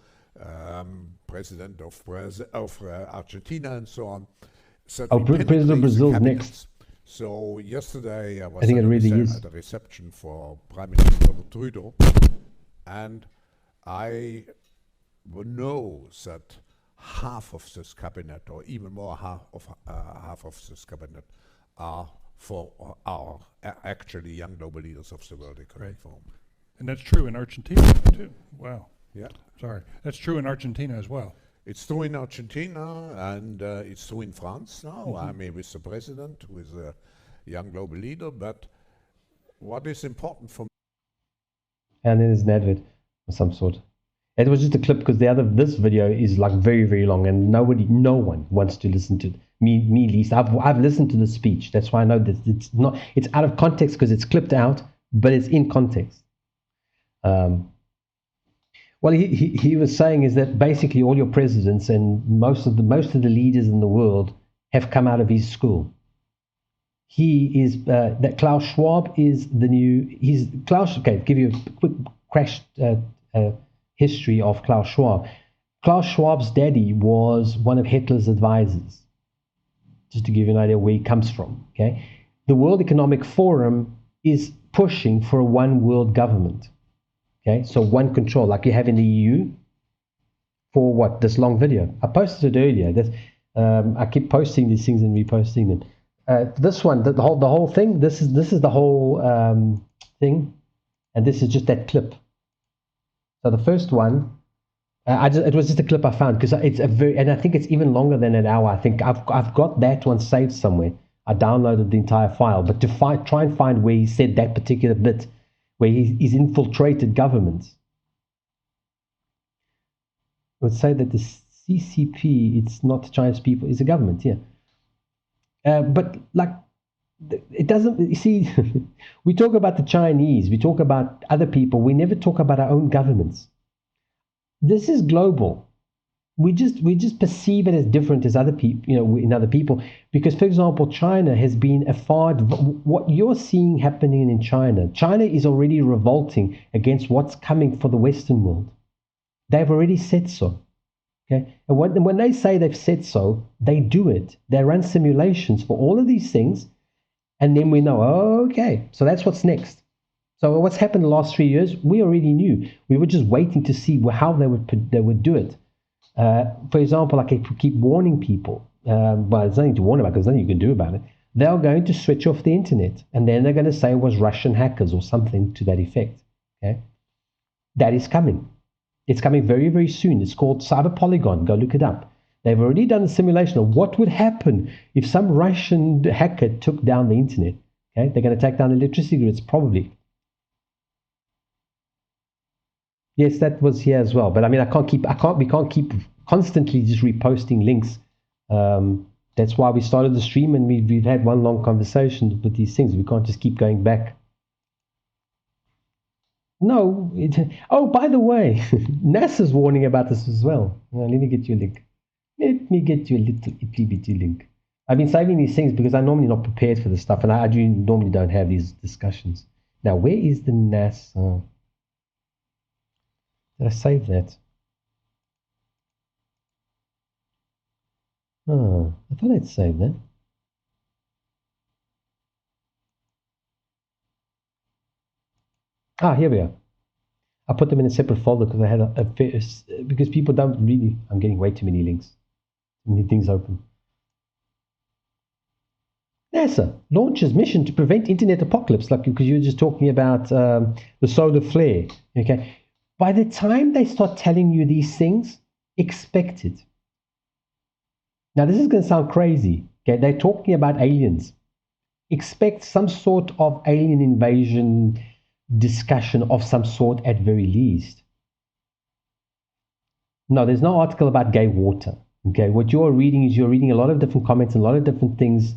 President of Argentina, and so on. President of Brazil next. So yesterday I was at a reception for Prime Minister Trudeau, and I know that half of this cabinet, or even more half of this cabinet, are actually young global leaders of the World Economic Forum. And that's true in Argentina too. Wow. Yeah. Sorry. That's true in Argentina as well. It's true in Argentina, and it's true in France now. I mean, with the president, with a young global leader. But what is important for me? And then there's an advert of some sort. It was just a clip because this video is like very, very long, and no one wants to listen to it. Me least. I've listened to the speech. That's why I know that it's out of context because it's clipped out, but it's in context. Well, he was saying is that basically all your presidents and most of the leaders in the world have come out of his school. He is that Klaus Schwab is the new. He's Klaus. Okay, give you a quick crash history of Klaus Schwab. Klaus Schwab's daddy was one of Hitler's advisors. Just to give you an idea where he comes from. Okay, the World Economic Forum is pushing for a one world government. Okay, so one control, like you have in the EU. For what? This long video. I posted it earlier. I keep posting these things and reposting them. This one, the whole thing. This is the whole thing, and this is just that clip. So the first one, it was just a clip I found because it's and I think it's even longer than an hour. I think I've got that one saved somewhere. I downloaded the entire file, but to try and find where he said that particular bit, where he's infiltrated governments. I would say that the CCP, it's not Chinese people, it's a government, yeah. But like, it doesn't, you see, we talk about the Chinese, we talk about other people, we never talk about our own governments. This is global. We just perceive it as different as other people, in other people. Because, for example, China has been what you're seeing happening in China is already revolting against what's coming for the Western world. They've already said so. Okay, and when they say they've said so, they do it. They run simulations for all of these things, and then we know, okay, so that's what's next. So what's happened the last 3 years, we already knew. We were just waiting to see how they would do it. For example, like I keep warning people, well, there's nothing to warn about because there's nothing you can do about it. They're going to switch off the internet, and then they're going to say it was Russian hackers or something to that effect. Okay, that is coming. It's coming very, very soon. It's called Cyber Polygon. Go look it up. They've already done a simulation of what would happen if some Russian hacker took down the internet. Okay, they're going to take down electricity grids probably. Yes, that was here as well. But I mean, we can't keep constantly just reposting links. That's why we started the stream and we've had one long conversation with these things. We can't just keep going back. No. By the way, NASA's warning about this as well. Let me get you a link. Let me get you a little itty-bitty link. I've been saving these things because I'm normally not prepared for this stuff, and I normally don't have these discussions. Now, where is the NASA? Did I save that? Oh, I thought I'd saved that. Here we are. I put them in a separate folder because I had because people don't really. I'm getting way too many links, too many things open. NASA launches mission to prevent internet apocalypse, like because you were just talking about the solar flare. Okay, by the time they start telling you these things, expect it. Now this is going to sound crazy. Okay, they're talking about aliens. Expect some sort of alien invasion discussion of some sort at very least. No, there's no article about gay water. Okay, what you're reading is you're reading a lot of different comments, a lot of different things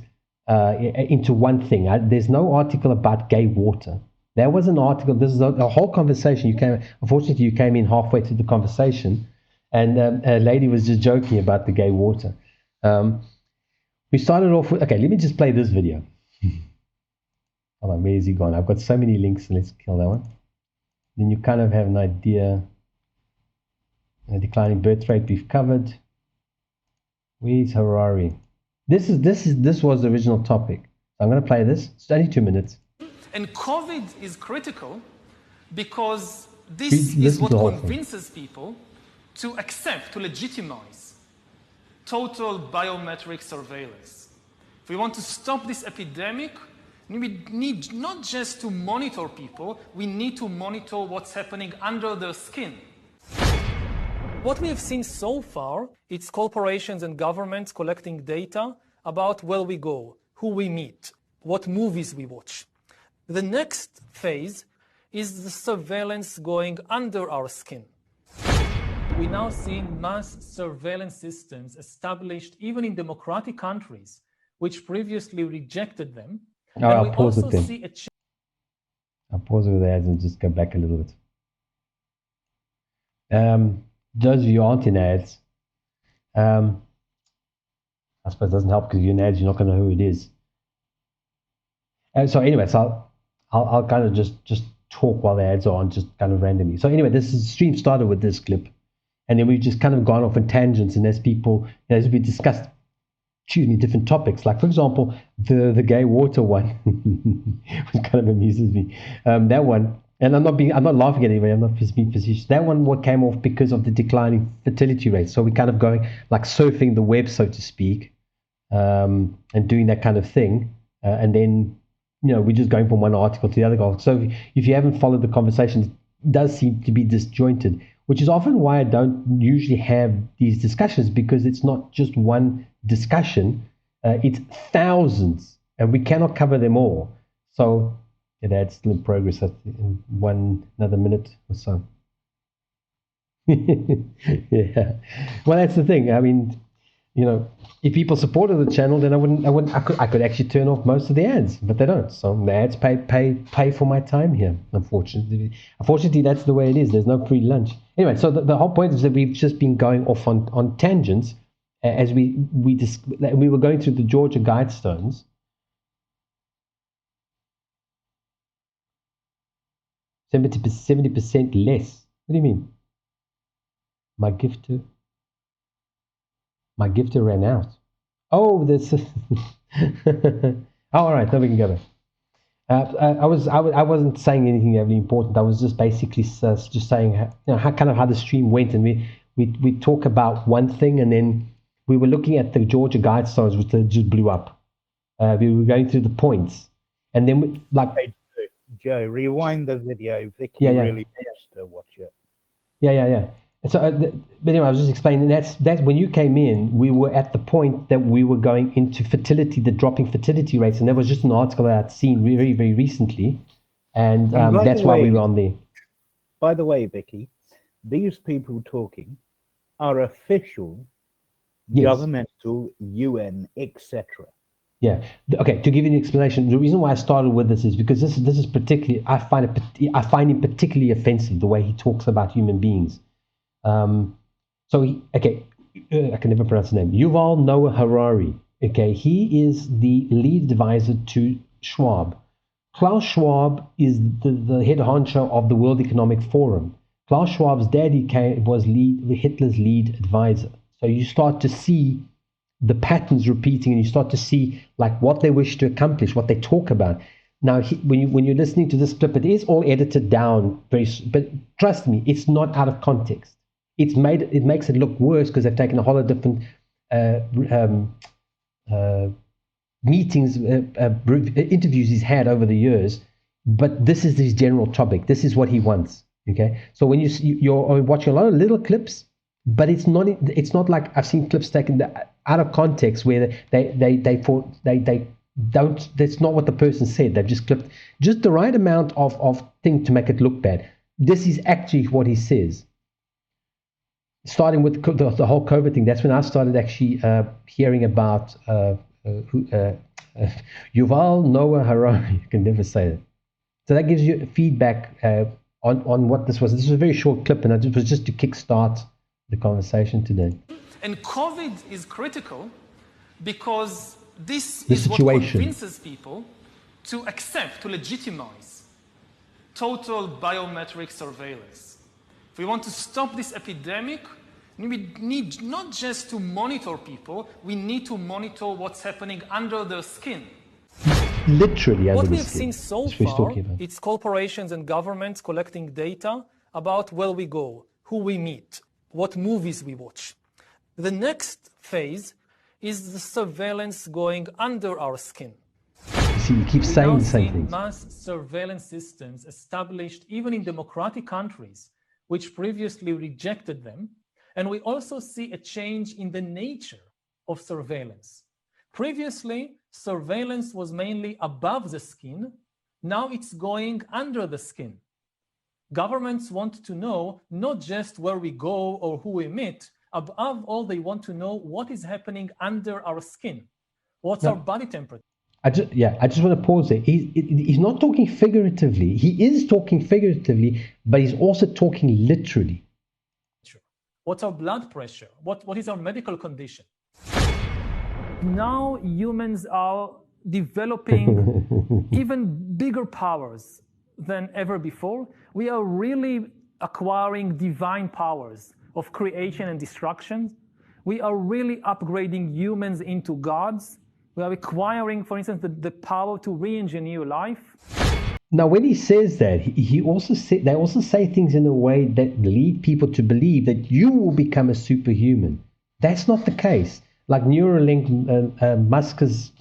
into one thing. There's no article about gay water. There was an article. This is a whole conversation. Unfortunately, you came in halfway through the conversation, and a lady was just joking about the gay water. We started off with, okay, let me just play this video. Oh, where is he gone? I've got so many links, so let's kill that one. Then you kind of have an idea. Declining birth rate we've covered. Where's Harari? This was the original topic. I'm going to play this. It's only 2 minutes. And COVID is critical because this is what convinces people to accept, to legitimize total biometric surveillance. If we want to stop this epidemic, we need not just to monitor people, we need to monitor what's happening under their skin. What we have seen so far, it's corporations and governments collecting data about where we go, who we meet, what movies we watch. The next phase is the surveillance going under our skin. We now see mass surveillance systems established even in democratic countries, which previously rejected them. Oh, and I'll we pause also it then. see a I'll pause it with the ads and just go back a little bit. Those of you who aren't in ads, I suppose it doesn't help because you're in ads, you're not going to know who it is. So anyway, I'll kind of just talk while the ads are on, just kind of randomly. So anyway, this stream started with this clip, and then we've just kind of gone off in tangents, and as people, as we discussed, different topics. Like for example, the gay water one, which kind of amuses me. That one, and I'm not laughing at anybody. I'm not being facetious. That one what came off because of the declining fertility rates. So we're kind of going like surfing the web, so to speak, and doing that kind of thing, and then we're just going from one article to the other article. So if you haven't followed the conversation, it does seem to be disjointed, which is often why I don't usually have these discussions, because it's not just one discussion, it's thousands, and we cannot cover them all. So that's still in progress in another minute or so. Yeah. Well, that's the thing. I mean, if people supported the channel, then I could actually turn off most of the ads, but they don't. So the ads pay for my time here. Unfortunately, that's the way it is. There's no free lunch. Anyway, so the whole point is that we've just been going off on tangents as we were going through the Georgia Guidestones. – 70% less. What do you mean? My gifter ran out. Oh, this. All right, now we can go back. I wasn't saying anything really important. I was just basically just saying how the stream went, and we talk about one thing, and then we were looking at the Georgia Guidestones, which just blew up. We were going through the points, and then Hey, Joe, rewind the video. Vicky really wants to watch it. Yeah. So, but anyway, I was just explaining that's when you came in, we were at the point that we were going into fertility, the dropping fertility rates, and there was just an article that I'd seen very, very recently, and that's why we were on there. By the way, Vicky, these people talking are official, governmental, UN, etc. Yeah. Okay. To give you an explanation, the reason why I started with this is because this is particularly I find him particularly offensive, the way he talks about human beings. I can never pronounce his name. Yuval Noah Harari. Okay, he is the lead advisor to Schwab. Klaus Schwab is the head honcho of the World Economic Forum. Klaus Schwab's daddy was Hitler's lead advisor. So you start to see the patterns repeating, and you start to see like what they wish to accomplish, what they talk about. Now, when you're listening to this clip, it is all edited down, but trust me, it's not out of context. It makes it look worse because they've taken a whole lot of different meetings, interviews he's had over the years. But this is his general topic. This is what he wants. Okay, so when you're watching a lot of little clips, but it's not like I've seen clips taken out of context where they don't. That's not what the person said. They've just clipped just the right amount of thing to make it look bad. This is actually what he says. Starting with the whole COVID thing, that's when I started actually hearing about Yuval Noah Harari. I can never say it. So that gives you feedback on what this was. This was a very short clip, and it was just to kickstart the conversation today. And COVID is critical because this is what convinces people to accept, to legitimize total biometric surveillance. If we want to stop this epidemic, we need not just to monitor people, we need to monitor what's happening under their skin. Literally under the skin. What we have seen so far, it's corporations and governments collecting data about where we go, who we meet, what movies we watch. The next phase is the surveillance going under our skin. You see, you keep saying the same things. Mass surveillance systems established even in democratic countries, which previously rejected them. And we also see a change in the nature of surveillance. Previously, surveillance was mainly above the skin. Now it's going under the skin. Governments want to know not just where we go or who we meet. Above all, they want to know what is happening under our skin. What's our body temperature? I just want to pause there. He's not talking figuratively. He is talking figuratively, but he's also talking literally. What's our blood pressure? What is our medical condition? Now humans are developing even bigger powers than ever before. We are really acquiring divine powers of creation and destruction. We are really upgrading humans into gods. We are acquiring, for instance, the power to re-engineer life. Now, when he says that, they also say things in a way that lead people to believe that you will become a superhuman. That's not the case. Like Neuralink, Musk's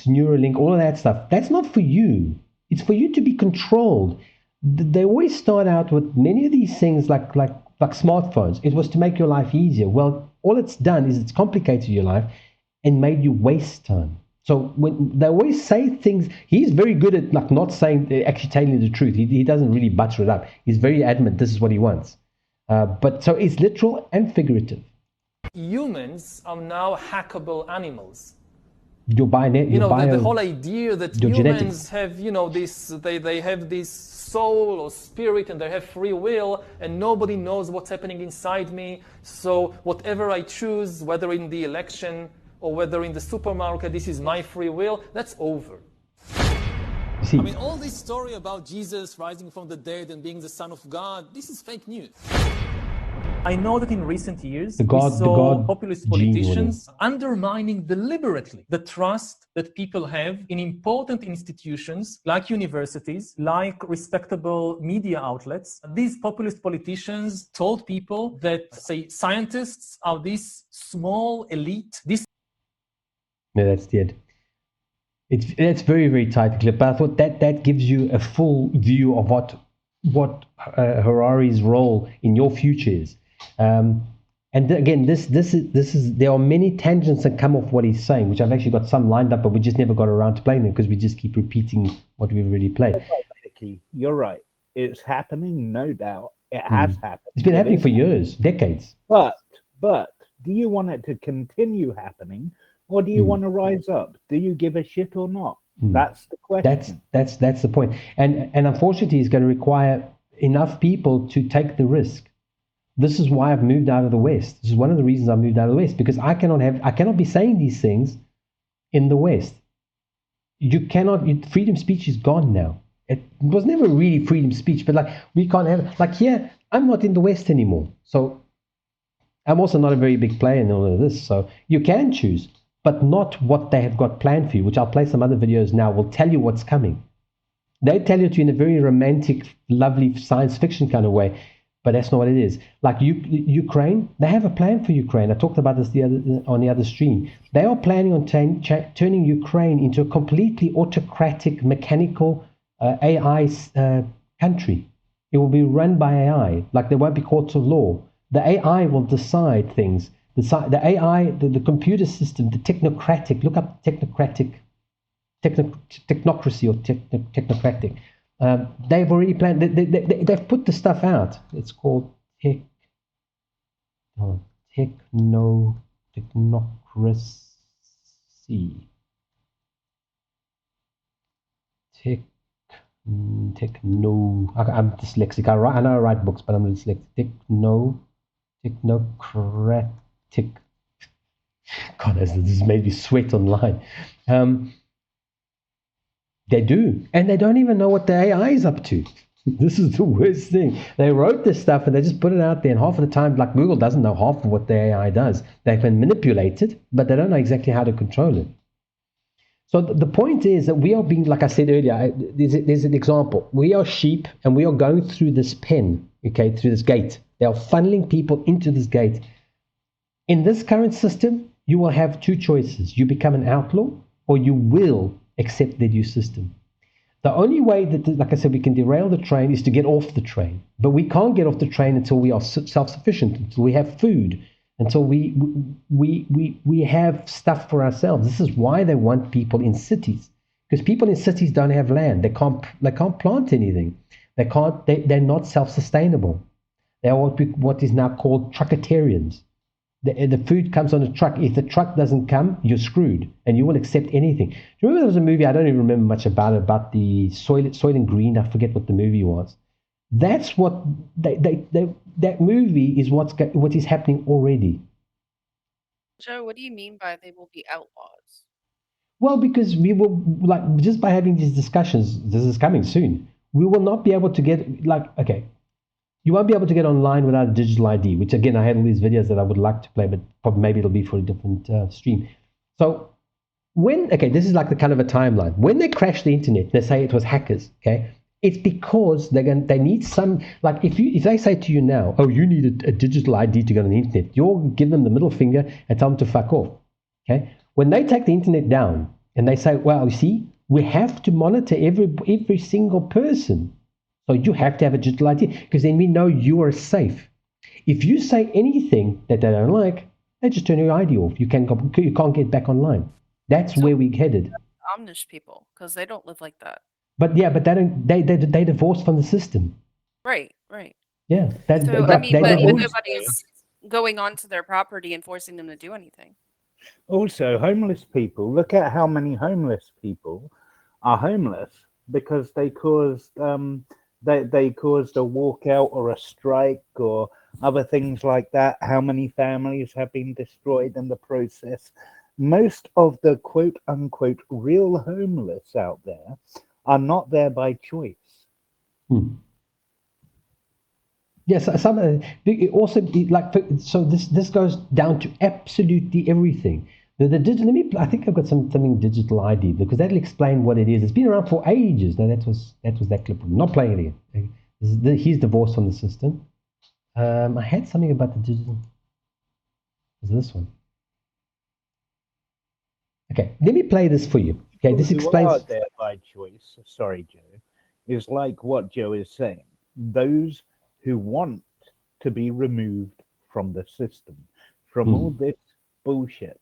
Neuralink, all of that stuff. That's not for you. It's for you to be controlled. They always start out with many of these things like smartphones. It was to make your life easier. Well, all it's done is it's complicated your life and made you waste time. So when they always say things, he's very good at like not saying, actually telling the truth. He doesn't really butter it up. He's very adamant this is what he wants. But so it's literal and figurative. Humans are now hackable animals. The whole idea that humans genetics. have, they have this soul or spirit and they have free will and nobody knows what's happening inside me. So whatever I choose, whether in the election or whether in the supermarket, this is my free will, that's over. See, all this story about Jesus rising from the dead and being the Son of God, this is fake news. I know that in recent years, we saw populist politicians undermining deliberately the trust that people have in important institutions like universities, like respectable media outlets. These populist politicians told people that, say, scientists are this small elite. That's it. It's very, very tight clip. But I thought that gives you a full view of what Harari's role in your future is. And again, this is there are many tangents that come off what he's saying, which I've actually got some lined up, but we just never got around to playing them because we just keep repeating what we've already played. You're right. It's happening, no doubt. It has happened. It's been happening for years, decades. But do you want it to continue happening, or do you want to rise up? Do you give a shit or not? That's the question. That's the point. And unfortunately, it's going to require enough people to take the risk. This is why I've moved out of the West. This is one of the reasons I moved out of the West, because I cannot be saying these things in the West. You cannot. Freedom of speech is gone now. It was never really freedom of speech, but we can't have here. I'm not in the West anymore, so I'm also not a very big player in all of this. So you can choose, but not what they have got planned for you, which I'll play some other videos now. Will tell you what's coming. They tell you to in a very romantic, lovely science fiction kind of way. But that's not what it is. Like Ukraine, they have a plan for Ukraine. I talked about this on the other stream. They are planning on turning Ukraine into a completely autocratic, mechanical AI country. It will be run by AI. Like there won't be courts of law. The AI will decide things. The AI, the computer system, the technocratic. Look up technocratic, technocracy or technocratic. They've already planned. They've put the stuff out. It's called technocracy. I'm dyslexic. I know I write books, but I'm dyslexic. Technocratic. God, this made me sweat online. They do, and they don't even know what the AI is up to. This is the worst thing. They wrote this stuff and they just put it out there, and half of the time, like Google doesn't know half of what the AI does. They can manipulate it, but they don't know exactly how to control it. So the point is that we are being, like I said earlier, there's an example. We are sheep, and we are going through this pen, through this gate. They are funneling people into this gate. In this current system, you will have two choices. You become an outlaw, or you will accept the new system. The only way that, like I said, we can derail the train is to get off the train. But we can't get off the train until we are self-sufficient, until we have food, until we have stuff for ourselves. This is why they want people in cities, because people in cities don't have land. They can't plant anything. They're not self-sustainable. They're what is now called truckatarians. The food comes on a truck. If the truck doesn't come, you're screwed, and you will accept anything. Do you remember there was a movie, I don't even remember much about the Soylent Green, I forget what the movie was. That's what that movie is what is happening already. Joe, what do you mean by they will be outlaws? Well, because we will, like, just by having these discussions, this is coming soon, we will not be able to get, like, okay, you won't be able to get online without a digital ID, which again, I have all these videos that I would like to play, but probably maybe it'll be for a different stream. So this is like the kind of a timeline. When they crash the internet, they say it was hackers, okay? It's because they need some, like if they say to you now, oh, you need a digital ID to get on the internet, you'll give them the middle finger and tell them to fuck off, okay? When they take the internet down and they say, well, you see, we have to monitor every single person. So you have to have a digital ID because then we know you are safe. If you say anything that they don't like, they just turn your ID off. You can't get back online. That's where we're headed. Amish people, because they don't live like that. But yeah, but they divorced from the system. Right. Yeah. But nobody's going onto their property and forcing them to do anything. Also, homeless people. Look at how many homeless people are homeless because they caused they caused a walkout or a strike or other things like that. How many families have been destroyed in the process? Most of the quote unquote real homeless out there are not there by choice. Yes, also like so. This goes down to absolutely everything. The digital. I think I've got something digital ID because that'll explain what it is. It's been around for ages. No, that was that clip. I'm not playing it again. He's divorced from the system. I had something about the digital. Is this one? Okay, let me play this for you. Okay, this explains. Who are there by choice? Sorry, Joe. Is like what Joe is saying. Those who want to be removed from the system, from all this bullshit.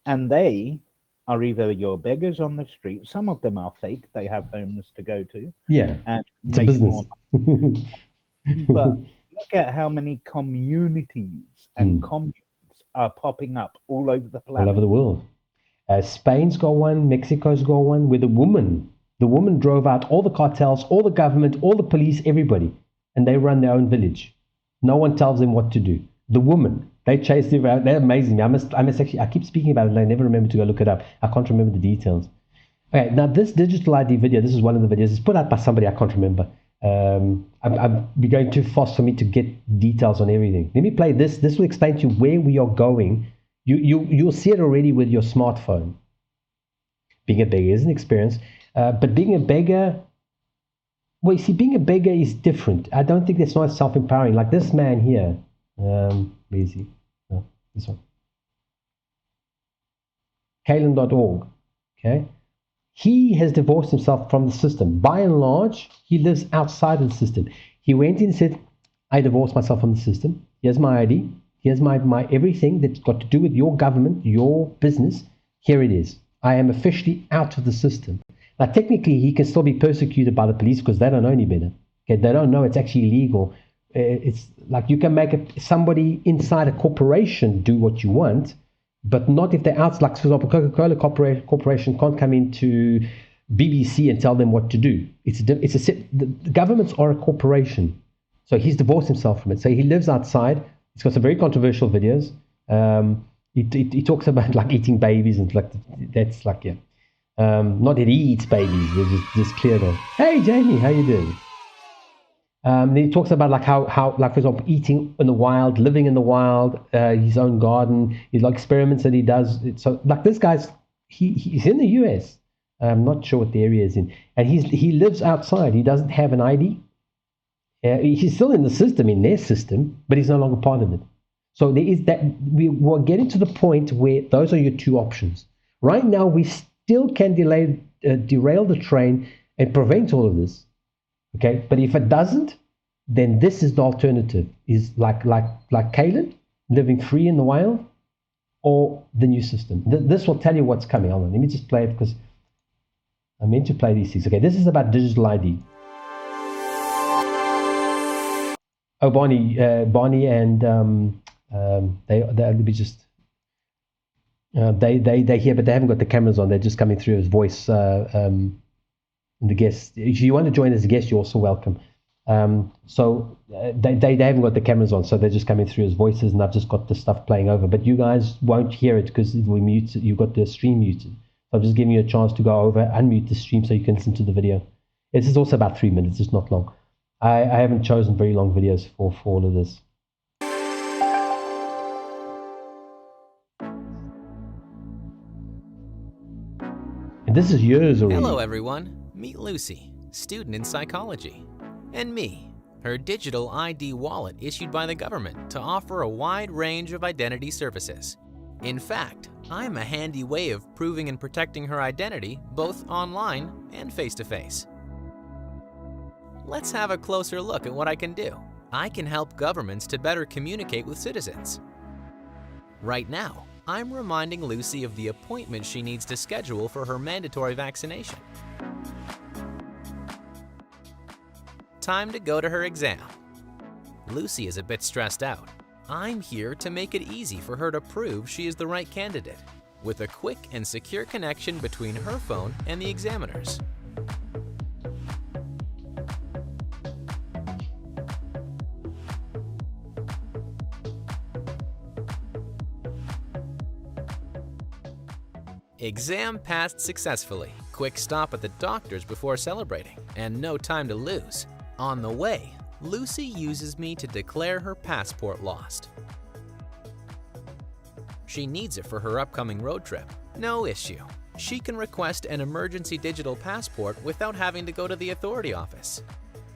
And they are either your beggars on the street. Some of them are fake. They have homes to go to. Yeah, and it's a business. But look at how many communities and communes are popping up all over the planet. All over the world. Spain's got one. Mexico's got one. Where the woman drove out all the cartels, all the government, all the police, everybody. And they run their own village. No one tells them what to do. The woman, they chase them out. They're amazing. I must actually, I keep speaking about it and I never remember to go look it up. I can't remember the details. Okay, now this digital ID video, this is one of the videos. It's put out by somebody, I can't remember. I'm going too fast for me to get details on everything. Let me play this. This will explain to you where we are going. You'll see it already with your smartphone. Being a beggar is an experience. But being a beggar, well, you see, being a beggar is different. I don't think that's not self-empowering. Like this man here. Where is he? No, this one. Kalen.org. Okay. He has divorced himself from the system. By and large, he lives outside of the system. He went in and said, I divorced myself from the system. Here's my ID. Here's my everything that's got to do with your government, your business. Here it is. I am officially out of the system. Now, technically, he can still be persecuted by the police because they don't know any better. Okay, they don't know it's actually illegal. It's like you can make somebody inside a corporation do what you want, but not if they're out. Like, for example, Coca-Cola Corporation can't come into BBC and tell them what to do. The governments are a corporation. So he's divorced himself from it. So he lives outside. He's got some very controversial videos. He talks about like eating babies and like that's like, yeah. Not that he eats babies, just clear that. Hey Jamie, how you doing? Then he talks about like how like for example eating in the wild, living in the wild, his own garden, his like experiments that he does. So like this guy's he's in the US. I'm not sure what the area is in, and he lives outside. He doesn't have an ID. He's still in the system, in their system, but he's no longer part of it. So there is that we're getting to the point where those are your two options. Right now, we still can derail the train It prevents all of this. Okay, but if it doesn't, then this is the alternative: is like Kalen living free in the wild, or the new system. This will tell you what's coming. Hold on, let me just play it because I meant to play these things. Okay, this is about digital ID. Oh, Barney and they'll be just they here, but they haven't got the cameras on. They're just coming through as voice. The guests. If you want to join as a guest, you're also welcome. So they haven't got the cameras on, so they're just coming through as voices, and I've just got the stuff playing over. But you guys won't hear it because we mute. You've got the stream muted. So I'm just giving you a chance to go over, unmute the stream so you can listen to the video. This is also about 3 minutes. It's not long. I haven't chosen very long videos for all of this. And this is years already. Hello, everyone. Meet Lucy, student in psychology. And me, her digital ID wallet issued by the government to offer a wide range of identity services. In fact, I'm a handy way of proving and protecting her identity both online and face-to-face. Let's have a closer look at what I can do. I can help governments to better communicate with citizens. Right now, I'm reminding Lucy of the appointment she needs to schedule for her mandatory vaccination. Time to go to her exam. Lucy is a bit stressed out. I'm here to make it easy for her to prove she is the right candidate, with a quick and secure connection between her phone and the examiner's. Exam passed successfully. Quick stop at the doctor's before celebrating, and no time to lose. On the way, Lucy uses me to declare her passport lost. She needs it for her upcoming road trip. No issue. She can request an emergency digital passport without having to go to the authority office.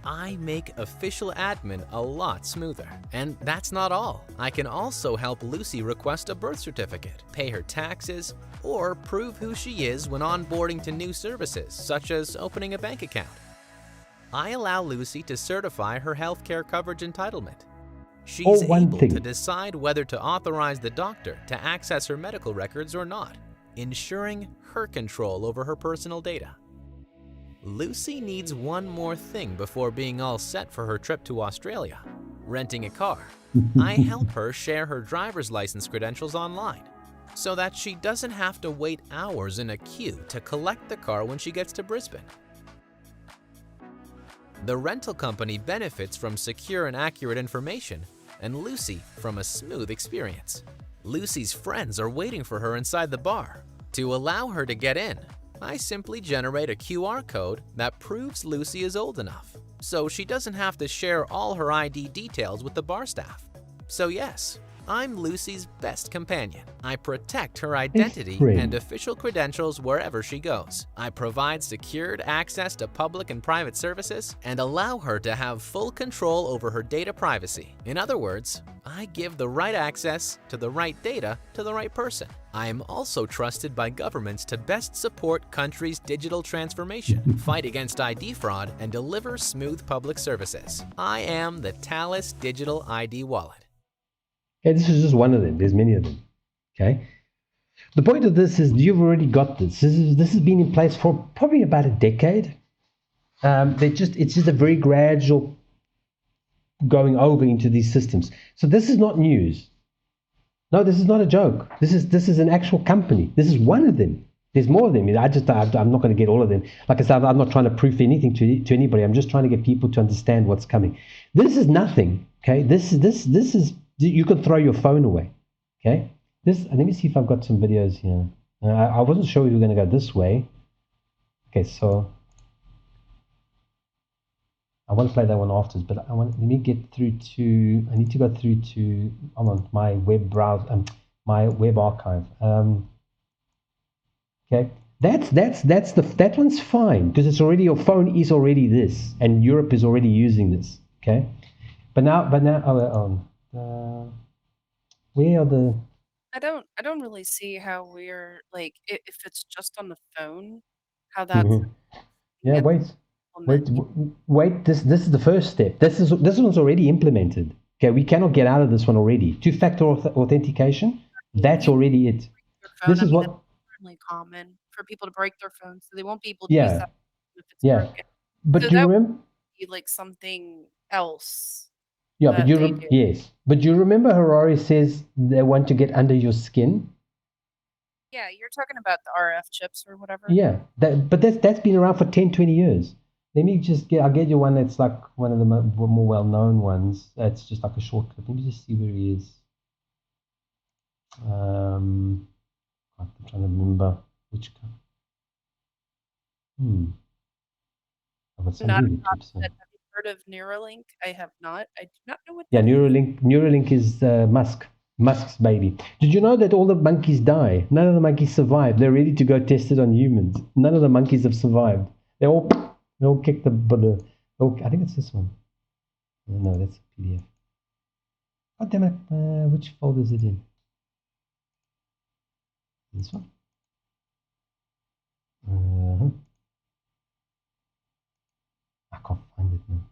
I make official admin a lot smoother. And that's not all. I can also help Lucy request a birth certificate, pay her taxes, or prove who she is when onboarding to new services, such as opening a bank account. I allow Lucy to certify her healthcare coverage entitlement. She's able to decide whether to authorize the doctor to access her medical records or not, ensuring her control over her personal data. Lucy needs one more thing before being all set for her trip to Australia: renting a car. I help her share her driver's license credentials online, so that she doesn't have to wait hours in a queue to collect the car when she gets to Brisbane. The rental company benefits from secure and accurate information, and Lucy from a smooth experience. Lucy's friends are waiting for her inside the bar. To allow her to get in, I simply generate a QR code that proves Lucy is old enough, so she doesn't have to share all her ID details with the bar staff. So yes, I'm Lucy's best companion. I protect her identity and official credentials wherever she goes. I provide secured access to public and private services and allow her to have full control over her data privacy. In other words, I give the right access to the right data to the right person. I am also trusted by governments to best support countries' digital transformation, fight against ID fraud, and deliver smooth public services. I am the Talis Digital ID Wallet. Okay, this is just one of them. There's many of them. Okay. The point of this is you've already got this. This has been in place for probably about a decade. It's just a very gradual going over into these systems. So this is not news. No, this is not a joke. This is an actual company. This is one of them. There's more of them. I'm not going to get all of them. Like I said, I'm not trying to proof anything to anybody. I'm just trying to get people to understand what's coming. This is nothing. Okay. This is. You can throw your phone away, okay? Let me see if I've got some videos here. I wasn't sure we were going to go this way. Okay, so I want to play that one afterwards, but let me get through to. I need to go through to. I'm on my web browser, my web archive. Okay, that one's fine because it's already your phone is already this, and Europe is already using this. Okay, but now. Where are the? I don't really see how we're like if it's just on the phone, how that's Yeah, wait. This is the first step. This one's already implemented. Okay, we cannot get out of this one already. Two-factor authentication. That's already it. This is what. That's common for people to break their phones, so they won't be able to use Yeah, that if it's yeah. broken. But So do you that would remember? be like something else Yeah, but that they do. yes, but you remember Harari says they want to get under your skin. Yeah, you're talking about the RF chips or whatever. Yeah, but that's been around for 10, 20 years. Let me just I'll get you one that's like one of the more well-known ones. It's just like a short clip. Let me just see where he is. I'm trying to remember which. I've got some Not really clips here. have you heard of Neuralink? I have not. I do not know what Yeah, that is. Neuralink is Musk's baby. Did you know that all the monkeys die? None of the monkeys survived. They're ready to go test it on humans. None of the monkeys have survived. They all kicked I think it's this one. No, that's a PDF. God damn it! Which folder is it in? This one. I can't find it now.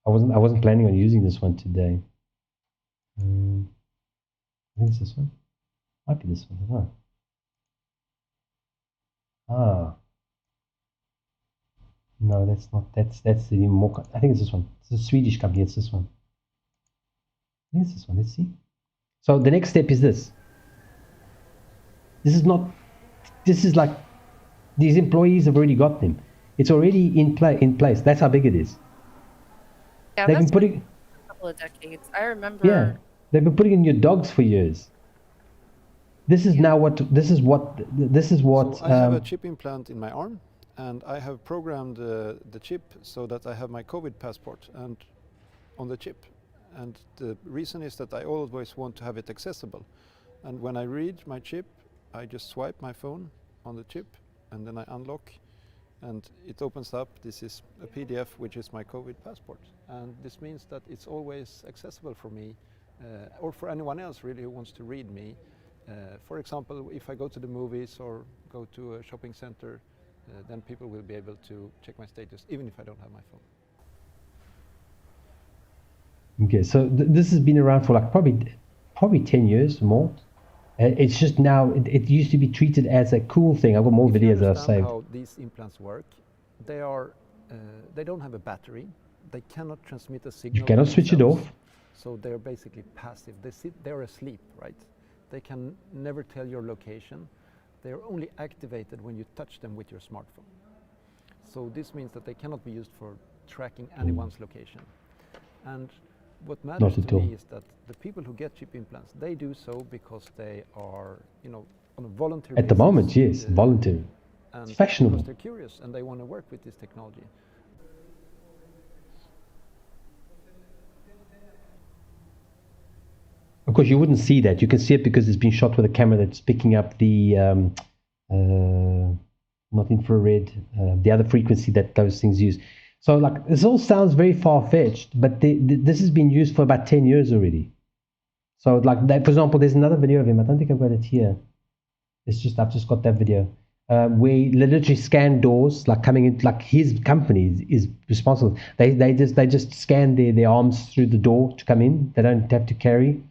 I wasn't planning on using this one today. I think it's this one. Might be this one. I don't know. No, that's not. That's the more. I think it's this one. It's a Swedish company. It's this one. I think it's this one. Let's see. So the next step is this. This is not. This is like these employees have already got them. It's already in place. That's how big it is. Yeah, they've been putting a couple of decades. I remember. Yeah, they've been putting in your dogs for years. This is now what. This is what. So I have a chip implant in my arm, and I have programmed the chip so that I have my COVID passport and on the chip. And the reason is that I always want to have it accessible. And when I read my chip, I just swipe my phone on the chip, and then I unlock, and it opens up. This is a PDF, which is my COVID passport. And this means that it's always accessible for me, or for anyone else really who wants to read me. For example, if I go to the movies or go to a shopping center, then people will be able to check my status, even if I don't have my phone. Okay, so this has been around for like probably 10 years or more. It's just now, it used to be treated as a cool thing. I've got more videos that I've saved. How these implants work, they don't have a battery. They cannot transmit a signal. You cannot switch it off. So they're basically passive. They're asleep, right? They can never tell your location. They're only activated when you touch them with your smartphone. So this means that they cannot be used for tracking anyone's location. And what matters to me is that the people who get chip implants, they do so because they are, on a voluntary basis. At the moment, yes, voluntary. And it's fashionable. Because they're curious and they want to work with this technology. Of course, you wouldn't see that. You can see it because it's been shot with a camera that's picking up the not infrared, the other frequency that those things use. So, like, this all sounds very far-fetched, but this has been used for about 10 years already. So, like, that, for example, there's another video of him. I don't think I've got it here. I've just got that video where they literally scan doors, like coming in, like his company is responsible. They just scan their arms through the door to come in. They don't have to carry.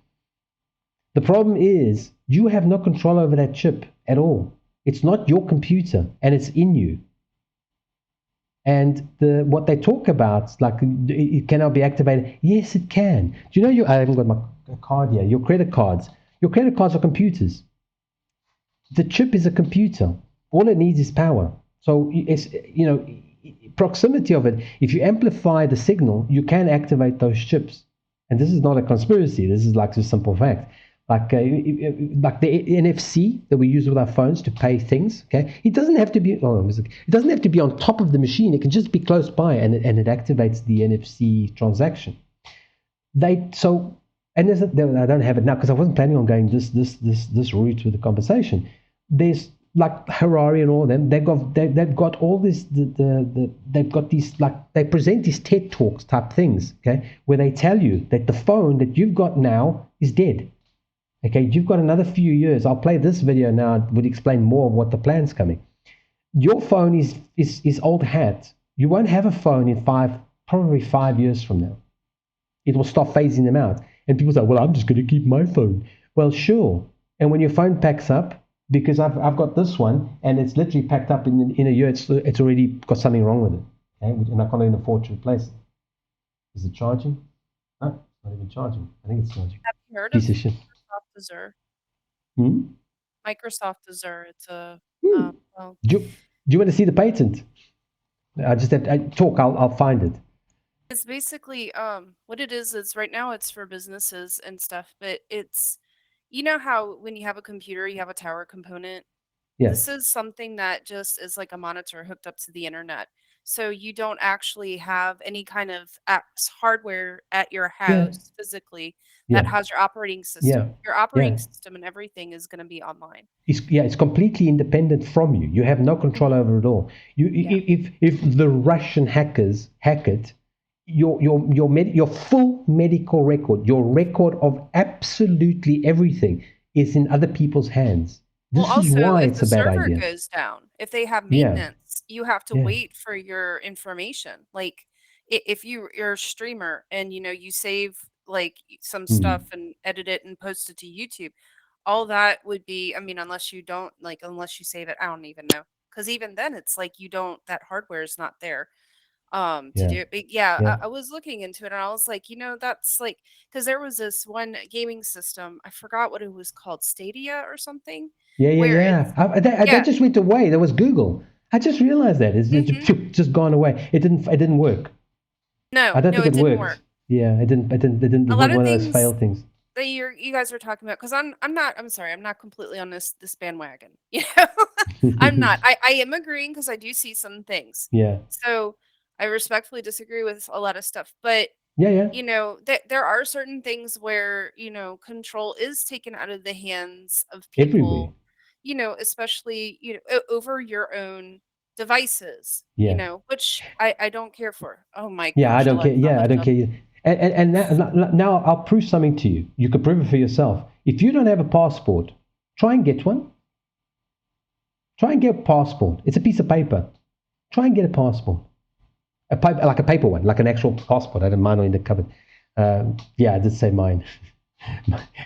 The problem is you have no control over that chip at all. It's not your computer, and it's in you. And what they talk about, like it cannot be activated. Yes, it can. Do you know I haven't got my card here. Your credit cards are computers. The chip is a computer. All it needs is power. So it's, proximity of it. If you amplify the signal, you can activate those chips. And this is not a conspiracy. This is like just simple fact. Like the NFC that we use with our phones to pay things. Okay, it doesn't have to be. It doesn't have to be on top of the machine. It can just be close by, and it activates the NFC transaction. I don't have it now because I wasn't planning on going this route with the conversation. There's like Harari and all of them. They've got all this. They've got these, like, they present these TED Talks type things. Okay, where they tell you that the phone that you've got now is dead. Okay, you've got another few years. I'll play this video now. It would explain more of what the plan's coming. Your phone is old hat. You won't have a phone in probably 5 years from now. It will start phasing them out. And people say, well, I'm just going to keep my phone. Well, sure. And when your phone packs up, because I've got this one, and it's literally packed up in a year, it's already got something wrong with it. Okay? And I can't even afford to replace it. Is it charging? No, it's not even charging. I think it's charging. Have you heard Piece of of shit. Microsoft Azure? Hmm? Microsoft Azure. It's a well, Do you want to see the patent? I just have to talk. I'll find it. it's basically what it is right now it's for businesses and stuff, but it's you know how when you have a computer you have a tower component. Yeah. This is something that just is like a monitor hooked up to the internet. So you don't actually have any kind of apps hardware at your Yeah. house physically that Yeah. has your operating Yeah. system. Your operating Yeah. system and everything is going to be online. It's completely independent from you. You have no control over it all. Yeah. If the Russian hackers hack it, your full medical record, your record of absolutely everything is in other people's hands. Well, This is also, why if it's the a bad server idea. goes down, if they have Yeah. maintenance, you have to Yeah. wait for your information. Like if you're a streamer and you save like some Hmm. stuff and edit it and post it to YouTube, all that would be, I mean, unless you don't like unless you save it, I don't even know. Because even then it's like you don't that hardware is not there to Yeah. do it. But yeah, Yeah. I was looking into it and I was like, that's like because there was this one gaming system, I forgot what it was called, Stadia or something, Yeah. Yeah. where Yeah. it's That yeah. just went away. That was Google. I just realized that it's Mhm. just gone away. It didn't work. I No, don't no, think it it didn't work. worked. Yeah, it didn't. It didn't. It didn't. It A was lot of one of those things failed things. that you guys are talking about, because I'm completely on this bandwagon. You know, I'm not. I am agreeing because I do see some things. Yeah. So I respectfully disagree with a lot of stuff, but Yeah. Yeah. there are certain things where control is taken out of the hands of Everywhere. people. Especially over your own devices. Yeah. Which I don't care for. Oh my Yeah. I gosh, don't care. Alexa, Yeah, I hush don't up. care. And now I'll prove something to you. You can prove it for yourself. If you don't have a passport, try and get one. Try and get a passport. It's a piece of paper. Try and get a passport. Like a paper one, like an actual passport. I had mine in the cupboard. Yeah, I did say mine,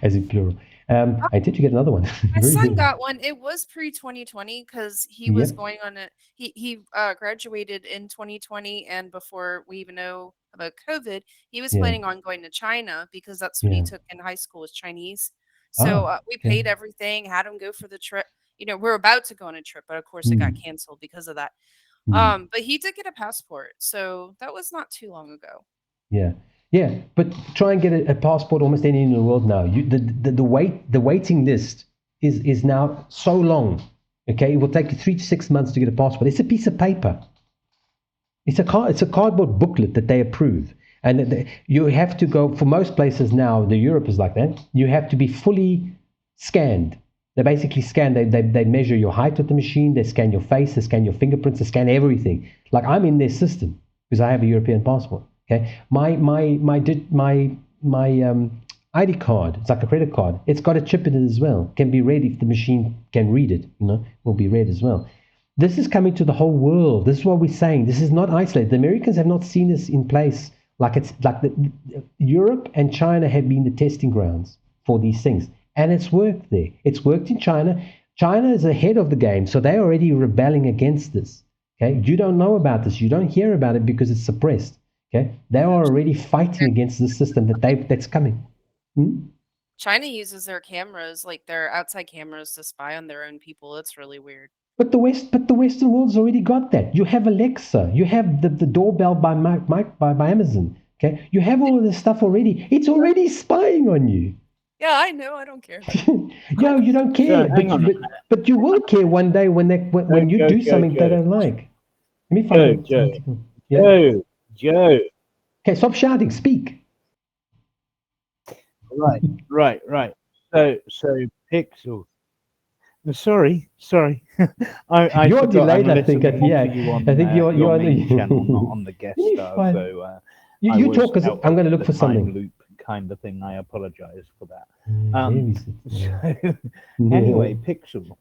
as in plural. I did. You get another one. My Very son good. got one. It was pre-2020 because he was Yep. going on a he graduated in 2020, and before we even know about COVID, he was Yeah. planning on going to China because that's what he Yeah. took in high school was Chinese. So Ah. we Okay. paid everything, had him go for the trip. We're about to go on a trip, but of course it got Mm. canceled because of that. Mm. But he did get a passport, so that was not too long ago. Yeah, yeah, but try and get a passport almost anywhere in the world now. The waiting list is now so long. Okay, it will take you 3 to 6 months to get a passport. It's a piece of paper. It's a cardboard booklet that they approve, and you have to go for most places now. The Europe is like that. You have to be fully scanned. They basically scan. They measure your height with the machine. They scan your face. They scan your fingerprints. They scan everything. Like I'm in their system because I have a European passport. Okay, my ID card. It's like a credit card. It's got a chip in it as well. Can be read if the machine can read it. Will be read as well. This is coming to the whole world. This is what we're saying. This is not isolated. The Americans have not seen this in place. Europe and China have been the testing grounds for these things, and it's worked there. It's worked in China. China is ahead of the game, so they're already rebelling against this. Okay, you don't know about this. You don't hear about it because it's suppressed. Okay, they are already fighting against the system that's coming. China uses their cameras, like their outside cameras, to spy on their own people. It's really weird. But the Western world's already got that. You have Alexa. You have the doorbell by Amazon. Okay, you have all of this stuff already. It's already spying on you. Yeah, I know. I don't care. Yo, you don't care, but you will care one day when you do something they don't like. Let me find Joe. Okay, stop shouting. Speak. Right. So Pixel. Sorry. I You're forgot delayed, I'm I think. listening Yeah, to you on, I think you're your on main the channel, not on the guest star. fine. So You was talk because out I'm going to of look the for time something. loop kind of thing. I apologize for that. Maybe so. So, anyway, Pixel.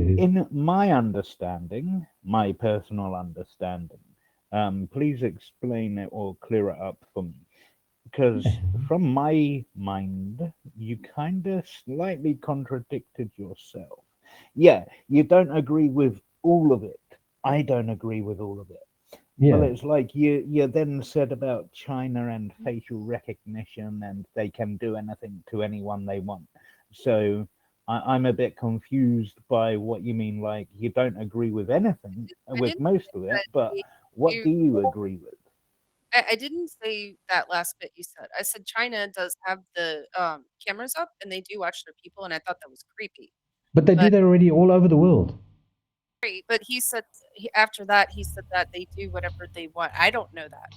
In my understanding, my personal understanding, please explain it or clear it up for me. Because from my mind, you kind of slightly contradicted yourself. Yeah, you don't agree with all of it. I don't agree with all of it. Yeah. Well, it's like you then said about China and facial recognition, and they can do anything to anyone they want. So I'm a bit confused by what you mean. Like you don't agree with anything, with most of it, but what do you agree with? I didn't say that last bit you said. I said China does have the cameras up and they do watch their people, and I thought that was creepy. But they do that already all over the world. But he said after that he said that they do whatever they want. I don't know that.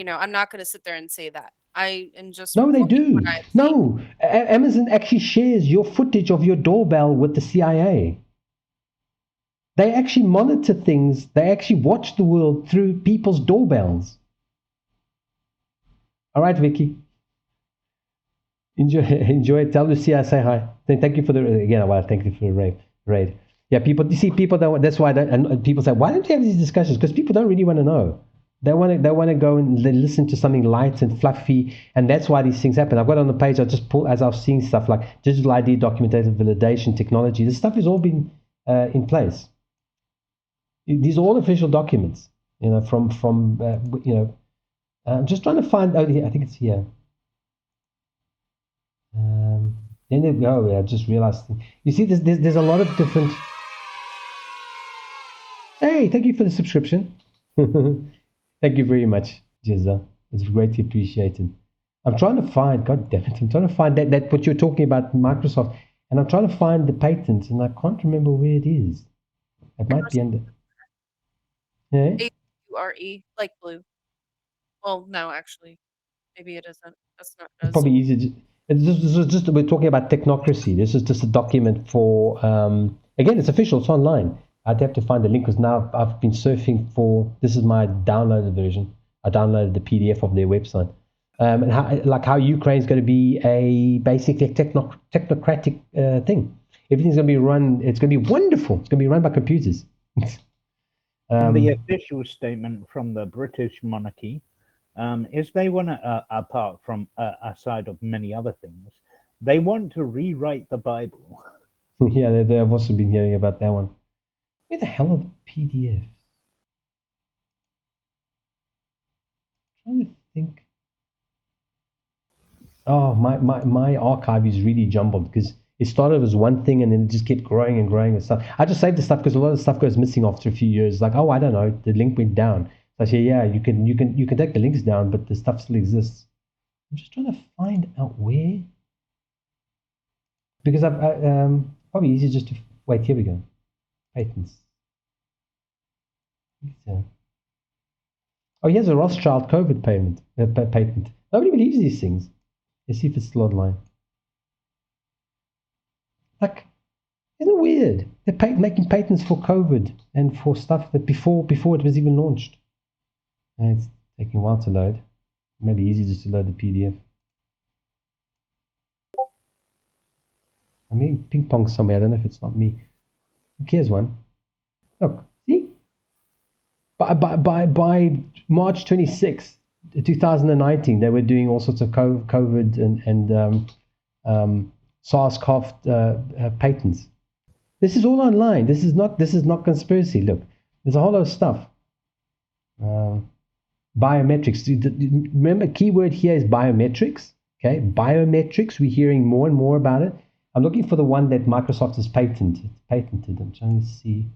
I'm not going to sit there and say that. I am just No, they reporting do. what I have seen. No, Amazon actually shares your footage of your doorbell with the CIA. They actually monitor things. They actually watch the world through people's doorbells. All right, Vicky. Enjoy it. Tell Lucia I say hi. Thank you for the again. Well, thank you for the raid. Yeah, people. You see, people don't. That's why. And people say, why don't you have these discussions? Because people don't really want to know. They want to go and listen to something light and fluffy, and that's why these things happen. I've got on the page. I just pull as I've seen stuff like digital ID, documentation, validation, technology. This stuff has all been in place. These are all official documents. From I'm just trying to find. Oh, I think it's here. I just realized. You see, there's a lot of different. Hey, thank you for the subscription. Thank you very much, Jizza. It's greatly appreciated. I'm trying to find. God damn it! I'm trying to find that what you're talking about, Microsoft, and I'm trying to find the patent, and I can't remember where it is. It might be under. Yeah. AURE, like blue. Well, no, actually, maybe it isn't. That's not. It's probably easy. This is just we're talking about technocracy. This is just a document for. Again, it's official. It's online. I'd have to find the link because now I've been surfing for. This is my downloaded version. I downloaded the PDF of their website. And how Ukraine's going to be basically a technocratic thing. Everything's going to be run. It's going to be wonderful. It's going to be run by computers. The official statement from the British monarchy is they want to, apart from aside of many other things, they want to rewrite the Bible. Yeah, I've also been hearing about that one. Where the hell are the PDFs? I'm trying to think. Oh, my archive is really jumbled because it started as one thing and then it just kept growing and growing and stuff. I just saved the stuff because a lot of stuff goes missing after a few years. Like, oh, I don't know, the link went down. So I say, yeah, you can take the links down, but the stuff still exists. I'm just trying to find out where. Because I've probably easier just to wait. Here we go. Patents. Oh, here's a Rothschild COVID patent. Nobody believes these things. Let's see if it's still online. Like, isn't it weird? They're making patents for COVID and for stuff that before it was even launched. And it's taking a while to load. Maybe easy just to load the PDF. I mean, ping pong somewhere. I don't know if it's not me. Here's one. Look, see? By March 26th, 2019, they were doing all sorts of COVID and SARS-CoV patents. This is all online. This is not conspiracy. Look, there's a whole lot of stuff. Biometrics. Remember, keyword here is biometrics. Okay, biometrics. We're hearing more and more about it. I'm looking for the one that Microsoft has patented. I'm trying to see.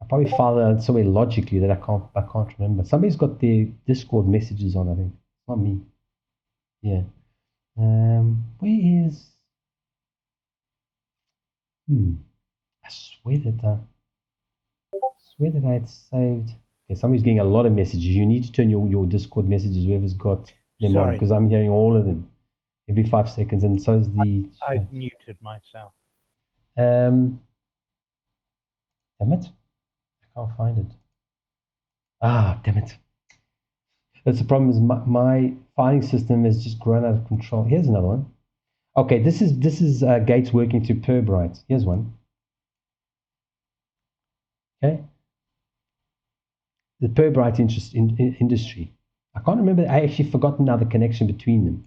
I probably filed it somewhere logically that I can't remember. Somebody's got their Discord messages on. I think it's not me. Yeah. Where is? I swear that I had saved. Okay, somebody's getting a lot of messages. You need to turn your Discord messages, whoever's got them on, because I'm hearing all of them every 5 seconds, and so is the. I've muted myself. Damn it. I can't find it. Damn it. That's the problem is my filing system has just grown out of control. Here's another one. Okay, this is Gates working to Perb rights. Here's one. Okay, the Pirbright industry. I can't remember. I actually forgotten now the connection between them.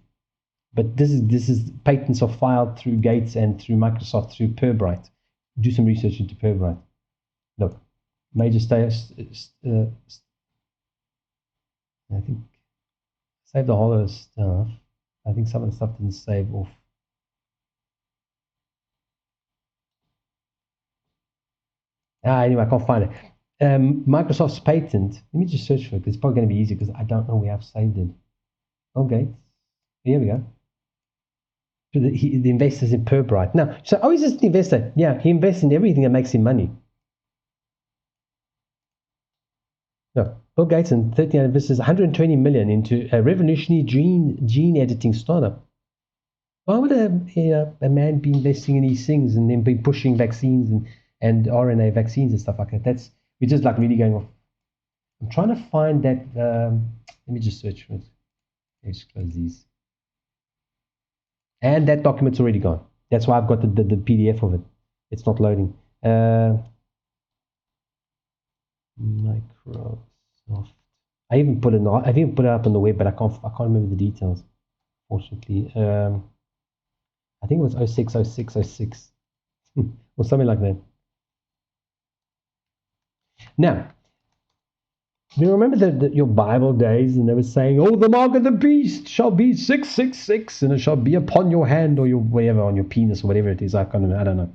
But this is patents are filed through Gates and through Microsoft through Pirbright. Do some research into Pirbright. Look, major I think save the whole of the stuff. I think some of the stuff didn't save off. Anyway, I can't find it. Microsoft's patent. Let me just search for it. It's probably going to be easy because I don't know where I've saved it. Okay, here we go. The investors in Pirbright. Now, so he's just an investor. Yeah, he invests in everything that makes him money. No, Bill Gates and 13 investors 120 million into a revolutionary gene editing startup. Why would a man be investing in these things and then be pushing vaccines and RNA vaccines and stuff like that? We're just like really going off. I'm trying to find that. Let me just search for it. Let's close these. And that document's already gone. That's why I've got the PDF of it. It's not loading. Microsoft. I even put it up on the web, but I can't remember the details. Fortunately, I think it was 06, 06, 06, or something like that. Now, do you remember your Bible days, and they were saying, "Oh, the mark of the beast shall be 666, and it shall be upon your hand or your whatever, on your penis or whatever it is." I don't know.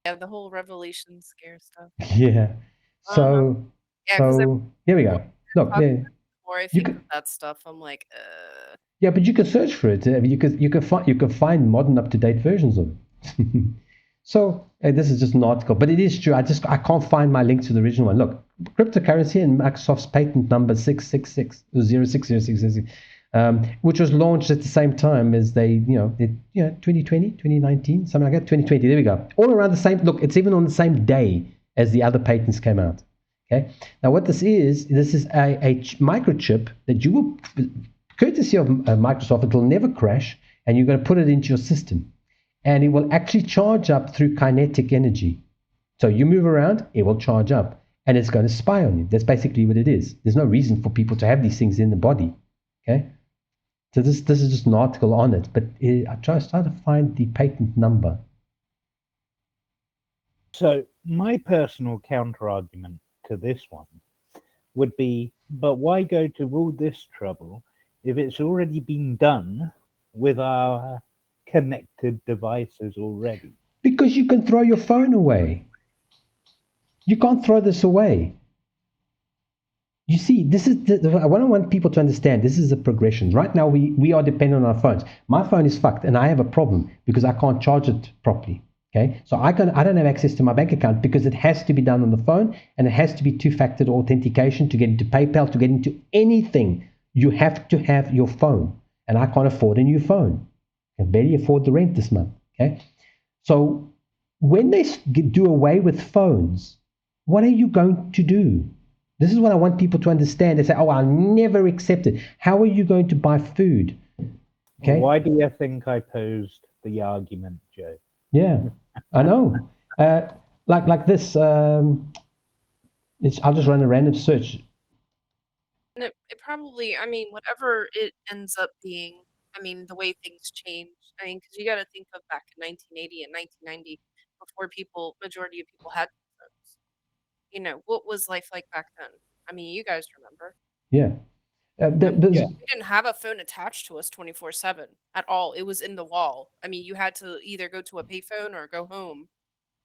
Yeah, the whole Revelation scare stuff. Yeah. So here we go. Look, yeah. Before I think of that stuff, I'm like, Yeah, but you can search for it. You can find modern, up-to-date versions of it. So this is just an article, but it is true. I can't find my link to the original one. Look, cryptocurrency and Microsoft's patent number 666 06066, which was launched at the same time as 2020, 2019, something like that. 2020. There we go. All around the same. Look, it's even on the same day as the other patents came out. Okay. Now, what this is a microchip that you will, courtesy of Microsoft, it will never crash, and you're going to put it into your system. And it will actually charge up through kinetic energy. So you move around, it will charge up, and it's going to spy on you. That's basically what it is. There's no reason for people to have these things in the body. Okay. So this is just an article on it, but I try to find the patent number. So my personal counter argument to this one would be, but why go to all this trouble if it's already been done with our connected devices already? Because you can throw your phone away. You can't throw this away. You see, this is what I want people to understand. This is a progression. Right now, we are dependent on our phones. My phone is fucked, and I have a problem because I can't charge it properly. Okay, so I don't have access to my bank account because it has to be done on the phone, and it has to be two-factor authentication to get into PayPal, to get into anything. You have to have your phone, and I can't afford a new phone. I can barely afford the rent this month. Okay, so when they do away with phones, what are you going to do? This is what I want people to understand. They say, "Oh, I'll never accept it." How are you going to buy food? Okay. Why do you think I posed the argument, Joe? Yeah, I know. Like this. I'll just run a random search. And it probably, I mean, whatever it ends up being, I mean, the way things change. I mean, because you got to think of back in 1980 and 1990, before majority of people had phones. What was life like back then? I mean, you guys remember. Yeah. We didn't have a phone attached to us 24/7 at all. It was in the wall. I mean, you had to either go to a payphone or go home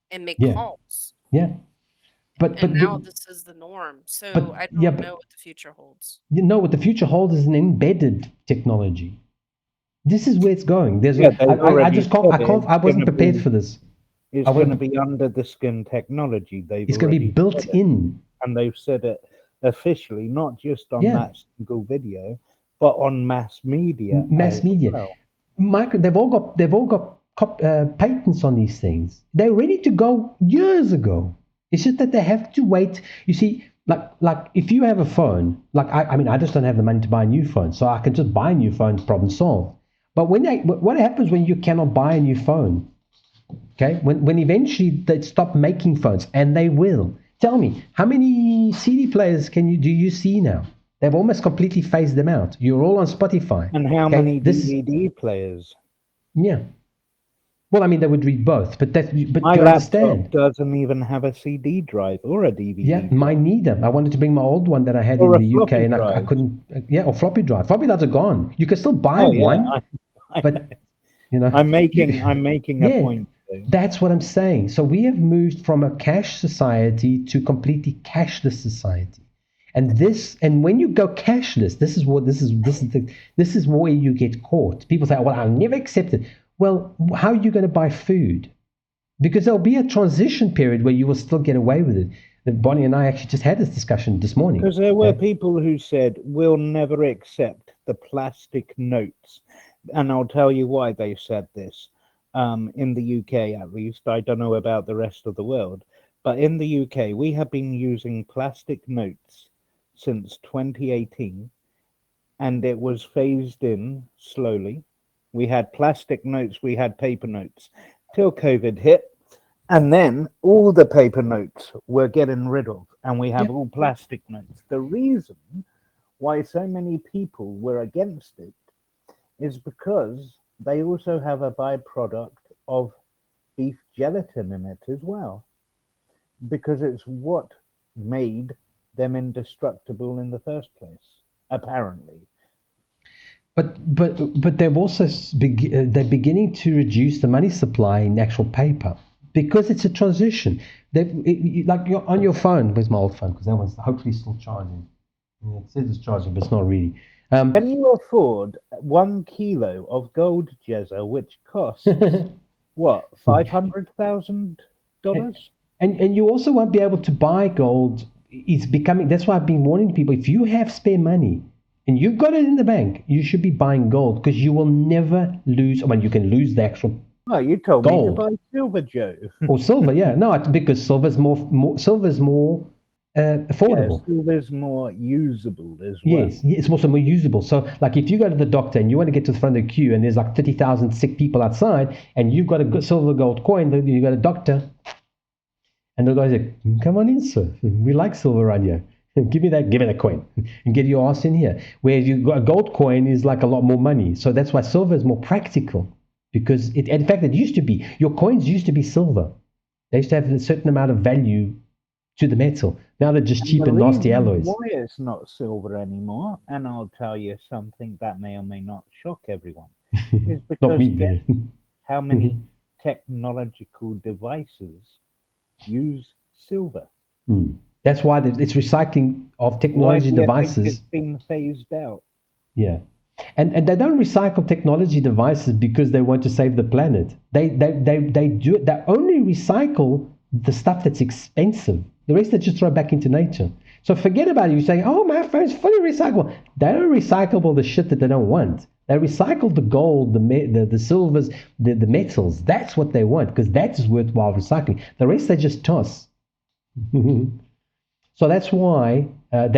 and make calls. Yeah. But now this is the norm. So I don't know what the future holds. You know what the future holds is an embedded technology. This is where it's going. I wasn't prepared for this. It's going to be under the skin technology. It's going to be built in. And they've said it officially, not just on that single video, but on mass media. Well. They've all got patents on these things. They're ready to go years ago. It's just that they have to wait. You see, like if you have a phone, I just don't have the money to buy a new phone, so I can just buy a new phone, problem solved. But what happens when you cannot buy a new phone? Okay, when eventually they stop making phones, and they will. Tell me, how many CD players do you see now? They've almost completely phased them out. You're all on Spotify. And how okay? many DVD players? Yeah. Well, I mean, they would read both, but my you laptop understand. doesn't even have a CD drive or a DVD. Yeah, mine neither. I wanted to bring my old one that I had or in the UK, floppy and I couldn't. Yeah, or floppy drive. Floppy drives are gone. You can still buy one, but you know, I'm making a yeah, point. That's what I'm saying. So we have moved from a cash society to completely cashless society. And when you go cashless, this is where you get caught. People say, "Well, I'll never accept it." Well, how are you going to buy food? Because there'll be a transition period where you will still get away with it. Bonnie and I actually just had this discussion this morning. Because there were people who said, "We'll never accept the plastic notes," and I'll tell you why they said this. In the UK, at least, I don't know about the rest of the world, but in the UK, we have been using plastic notes since 2018, and it was phased in slowly. We had plastic notes, we had paper notes till COVID hit, and then all the paper notes were getting rid of, and we have all plastic notes. The reason why so many people were against it is because they also have a byproduct of beef gelatin in it as well, because it's what made them indestructible in the first place, apparently. But they've also they're beginning to reduce the money supply in actual paper because it's a transition. Like you're on your phone. Where's my old phone? Because that one's hopefully still charging. Yeah, it says it's charging, but it's not really. Can you afford 1 kilo of gold jezza, which costs what, $500,000? And you also won't be able to buy gold. It's becoming. That's why I've been warning people. If you have spare money and you've got it in the bank, you should be buying gold because you will never lose. I mean, you can lose the actual. Oh, you told gold. me to buy silver, Joe. Or silver, yeah. No, because silver's more affordable. Yeah, silver's more usable as well. Yes, it's also more usable. So, like, if you go to the doctor and you want to get to the front of the queue, and there's like 30,000 sick people outside, and you've got a silver gold coin, then you got a doctor, and the guy say, "Come on in, sir. We like silver around here. Give me that coin, and get your ass in here." Whereas you got a gold coin is like a lot more money. So that's why silver is more practical. Because in fact, it used to be, your coins used to be silver. They used to have a certain amount of value to the metal. Now they're just cheap and nasty alloys. Why it's not silver anymore, and I'll tell you something that may or may not shock everyone, is because how many technological devices use silver. That's why it's recycling of technology devices. It's been phased out. Yeah. And they don't recycle technology devices because they want to save the planet. They only recycle the stuff that's expensive. The rest they just throw back into nature. So forget about it. You say, "Oh, my phone's fully recyclable." They don't recycle the shit that they don't want. They recycle the gold, the silvers, the metals. That's what they want because that is worthwhile recycling. The rest they just toss. So that's why. And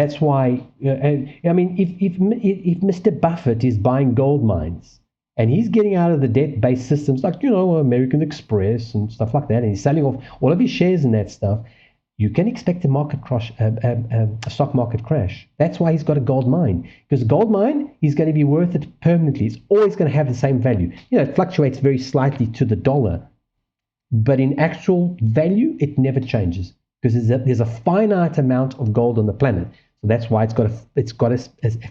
I mean, if Mr. Buffett is buying gold mines and he's getting out of the debt-based systems like American Express and stuff like that, and he's selling off all of his shares in that stuff, you can expect a market crash, a stock market crash. That's why he's got a gold mine, because a gold mine is going to be worth it permanently. It's always going to have the same value. It fluctuates very slightly to the dollar, but in actual value, it never changes. Because there's a finite amount of gold on the planet, so that's why it's got a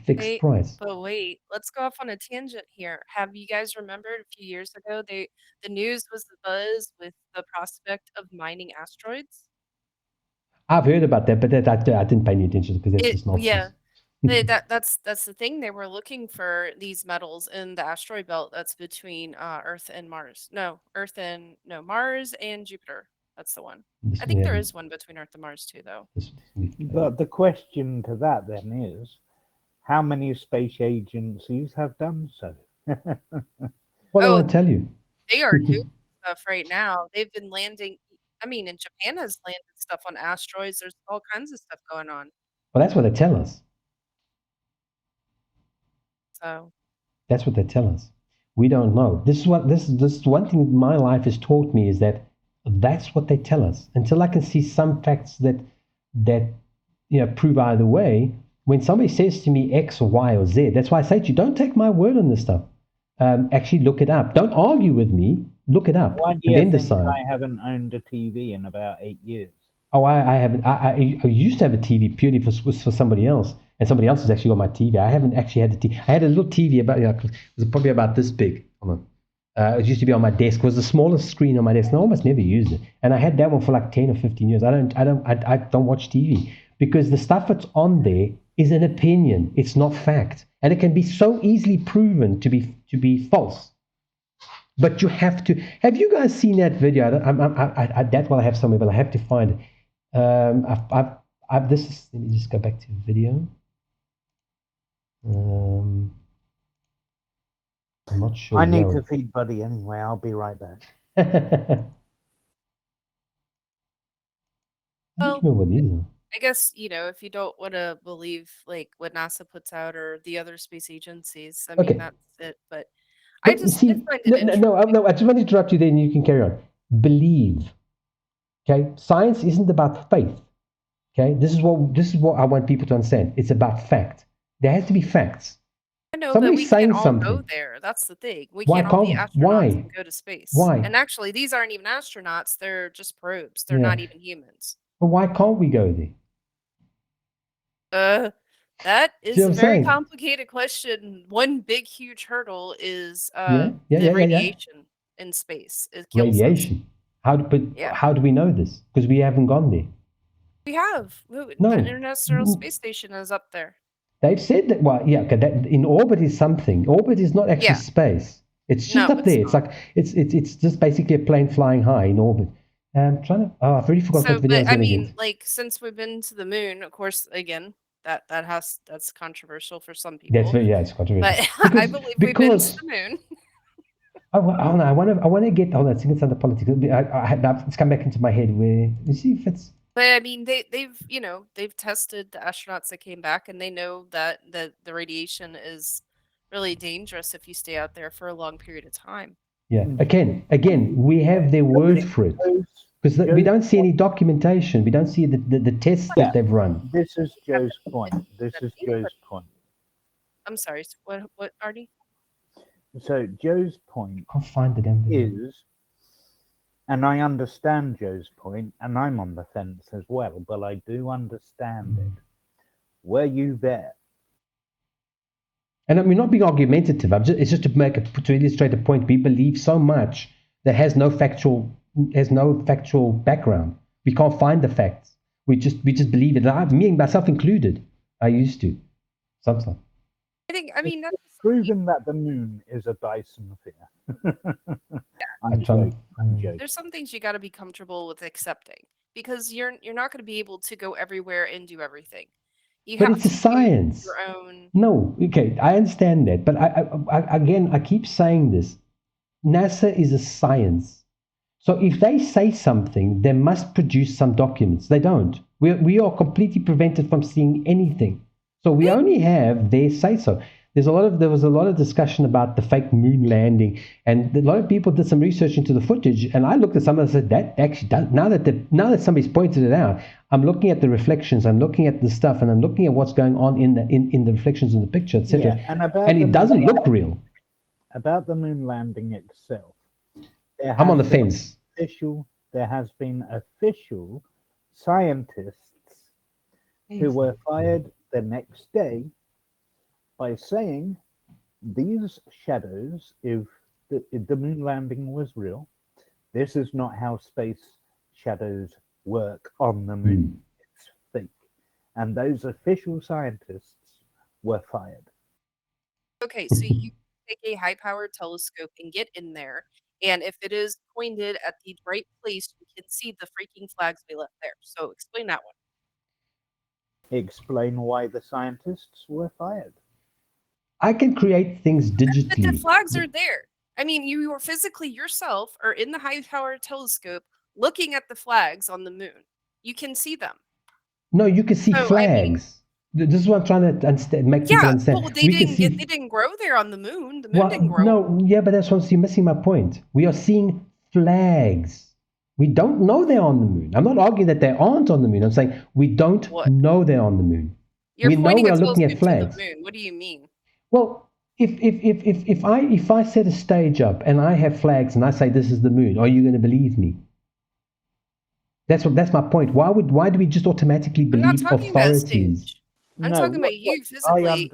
fixed price. But wait, let's go off on a tangent here. Have you guys remembered a few years ago the news was the buzz with the prospect of mining asteroids? I've heard about that, but I didn't pay any attention because that's just nonsense. Yeah. That's the thing. They were looking for these metals in the asteroid belt that's between Earth and Mars. Mars and Jupiter. That's the one. I think there is one between Earth and Mars too, though. But the question to that then is, how many space agencies have done so? Well, I won't tell you. They are doing stuff right now. They've been landing. I mean, and Japan has landed stuff on asteroids. There's all kinds of stuff going on. Well, that's what they tell us. So that's what they tell us. We don't know. This is what this one thing my life has taught me is that that's what they tell us. Until I can see some facts that prove either way. When somebody says to me X or Y or Z, that's why I say to you, don't take my word on this stuff. Actually, look it up. Don't argue with me. Look it up Why do and you then think decide. I haven't owned a TV in about 8 years? Oh, I haven't. I used to have a TV purely for somebody else, and somebody else has actually got my TV. I haven't actually had a TV. I had a little TV about it was probably about this big. Hold on. It used to be on my desk. It was the smallest screen on my desk, and I almost never used it. And I had that one for like 10 or 15 years. I don't watch TV because the stuff that's on there is an opinion. It's not fact, and it can be so easily proven to be false. But you have to. Have you guys seen that video? That's what I have somewhere, but I have to find it. This is, let me just go back to the video. I'm not sure. I need to feed Buddy anyway. I'll be right back. Well, I guess, if you don't want to believe like what NASA puts out or the other space agencies, I mean, that's it. But I find it interesting. No, I just want to interrupt you there and you can carry on. Believe. Okay? Science isn't about faith. Okay? This is what I want people to understand. It's about fact. There has to be facts. I know, Somebody's but we can't all something. go there. That's the thing. We Why can't all be can't- astronauts why? and go to space. Why? And actually, these aren't even astronauts. They're just probes. They're not even humans. But why can't we go there? That is See what a I'm very saying? complicated question. One big, huge hurdle is Yeah. the radiation in space. It kills us. Radiation. How do we know this? Because we haven't gone there. We have. No. The International Space Station is up there. They've said that. Well, yeah. Okay, that in orbit is something. Orbit is not actually space. It's just up there. It's like it's just basically a plane flying high in orbit. I'm trying to. Oh, I've already forgotten what video I was going to get. Like since we've been to the moon, of course, again, that's controversial for some people. It's controversial. But I believe we've been to the moon. I want to get. Hold on, I think it's under politics. It's come back into my head. Where you see if it's. But I mean, they've tested the astronauts that came back, and they know that the radiation is really dangerous if you stay out there for a long period of time. Yeah. Again, we have their word for it because we don't see any documentation. We don't see the tests that they've run. This is Joe's point. I'm sorry. What, Artie? So Joe's point I'll find the damn video. is, and I understand Joe's point, and I'm on the fence as well, but I do understand it. Were you there? And I'm not being argumentative. It's just to illustrate a point. We believe so much that has no factual background. We can't find the facts. We just believe it. Me and myself included. I used to. Sometimes. I mean, that's proven that the moon is a Dyson sphere. I'm joking. There's some things you got to be comfortable with accepting because you're not going to be able to go everywhere and do everything. But it's a science. Your own... No, okay, I understand that, but I keep saying this. NASA is a science. So if they say something, they must produce some documents. They don't. We are completely prevented from seeing anything. So we only have their say so. There was a lot of discussion about the fake moon landing, and a lot of people did some research into the footage. And I looked at some and said that actually does. Now that somebody's pointed it out, I'm looking at the reflections, I'm looking at the stuff, and I'm looking at what's going on in the reflections in the picture, etc. Yeah, and it doesn't look real. About the moon landing itself, I'm on the fence. There has been official scientists who were fired the next day by saying these shadows, if the moon landing was real, this is not how space shadows work on the moon. It's fake. And those official scientists were fired. Okay, so you take a high-powered telescope and get in there, and if it is pointed at the right place, you can see the freaking flags we left there. So explain that one. Explain why the scientists were fired. I can create things digitally. But the flags are there. I mean, you are physically yourself are in the high-powered telescope looking at the flags on the moon. You can see them. No, you can see flags. This is what I'm trying to understand, make people understand. Well, they didn't grow there on the moon. The moon didn't grow. No, yeah, but that's what you're missing my point. We are seeing flags. We don't know they're on the moon. I'm not arguing that they aren't on the moon. I'm saying we don't know they're on the moon. We know we are looking at flags. To the moon. What do you mean? Well, if I set a stage up and I have flags and I say this is the moon, are you going to believe me? That's my point. Why do we just automatically believe authorities? I'm talking about you physically.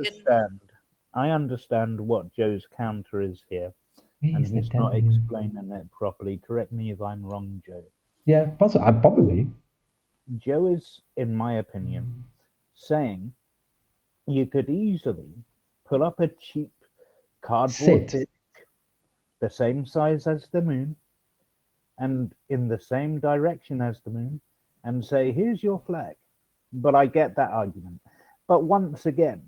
I understand what Joe's counter is here, and he's not explaining it properly. Correct me if I'm wrong, Joe. Yeah, probably. Joe is, in my opinion, saying you could easily pull up a cheap cardboard disc, the same size as the moon, and in the same direction as the moon, and say, here's your flag. But I get that argument. But once again,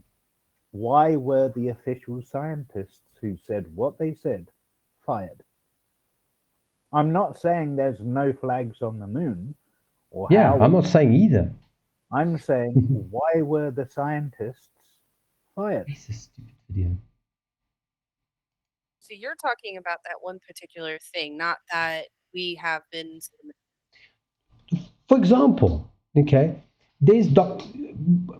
why were the official scientists who said what they said fired? I'm not saying there's no flags on the moon. I'm not saying either. I'm saying, why were the scientists fired? This is a stupid video. So you're talking about that one particular thing, not that we have been to the moon. For example, okay,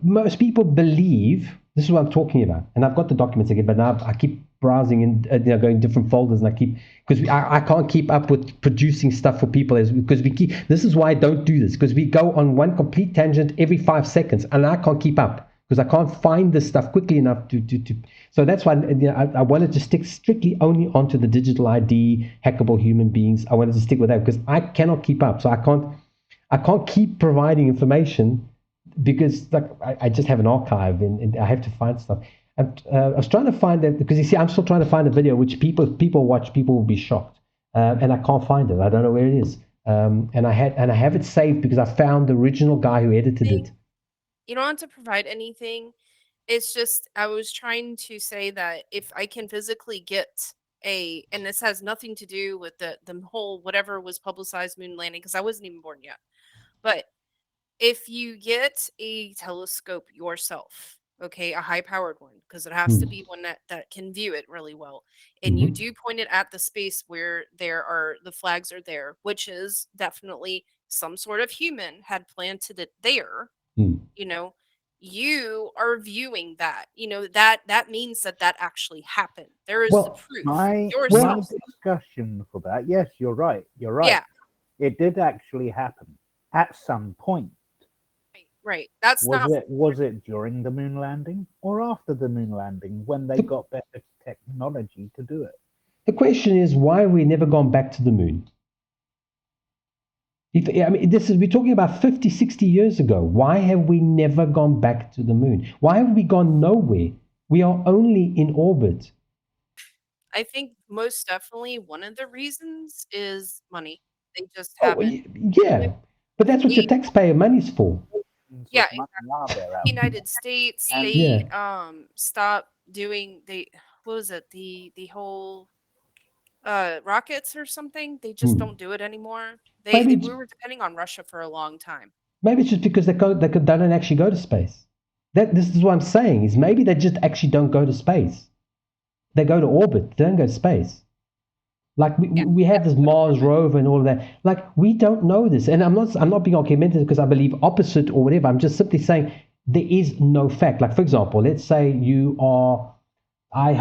most people believe, this is what I'm talking about, and I've got the documents again, but now I keep browsing and going different folders, and because I can't keep up with producing stuff for people, this is why I don't do this, because we go on one complete tangent every 5 seconds, and I can't keep up, because I can't find this stuff quickly enough to so that's why I wanted to stick strictly only onto the digital ID, hackable human beings. I wanted to stick with that, because I cannot keep up, so I can't keep providing information, because I just have an archive and I have to find stuff. And I was trying to find that, because you see, I'm still trying to find a video which people watch, people will be shocked, and I can't find it. I don't know where it is, and I have it saved because I found the original guy who edited it. You don't have to provide anything. It's just I was trying to say that if I can physically get and this has nothing to do with the whole whatever was publicized moon landing, because I wasn't even born yet. But if you get a telescope yourself, okay, a high-powered one, because it has to be one that can view it really well, and you do point it at the space where the flags are there, which is definitely some sort of human had planted it there, you are viewing that, that means that actually happened. There is the proof. My discussion for that, yes, you're right. Yeah. It did actually happen at some point. Right. That's was it during the moon landing or after the moon landing when they got better technology to do it? The question is, why have we never gone back to the moon? We're talking about 50, 60 years ago. Why have we never gone back to the moon? Why have we gone nowhere? We are only in orbit. I think most definitely one of the reasons is money. They just haven't. Yeah, but that's what your taxpayer money's for. Yeah, exactly. United States, they stopped doing what was it, the whole rockets or something. They just don't do it anymore. We were depending on Russia for a long time. Maybe it's just because they don't actually go to space. This is what I'm saying, is maybe they just actually don't go to space. They go to orbit, they don't go to space. Like we have this Mars rover and all of that. Like, we don't know this, and I'm not being argumentative because I believe opposite or whatever. I'm just simply saying there is no fact. Like, for example, let's say I've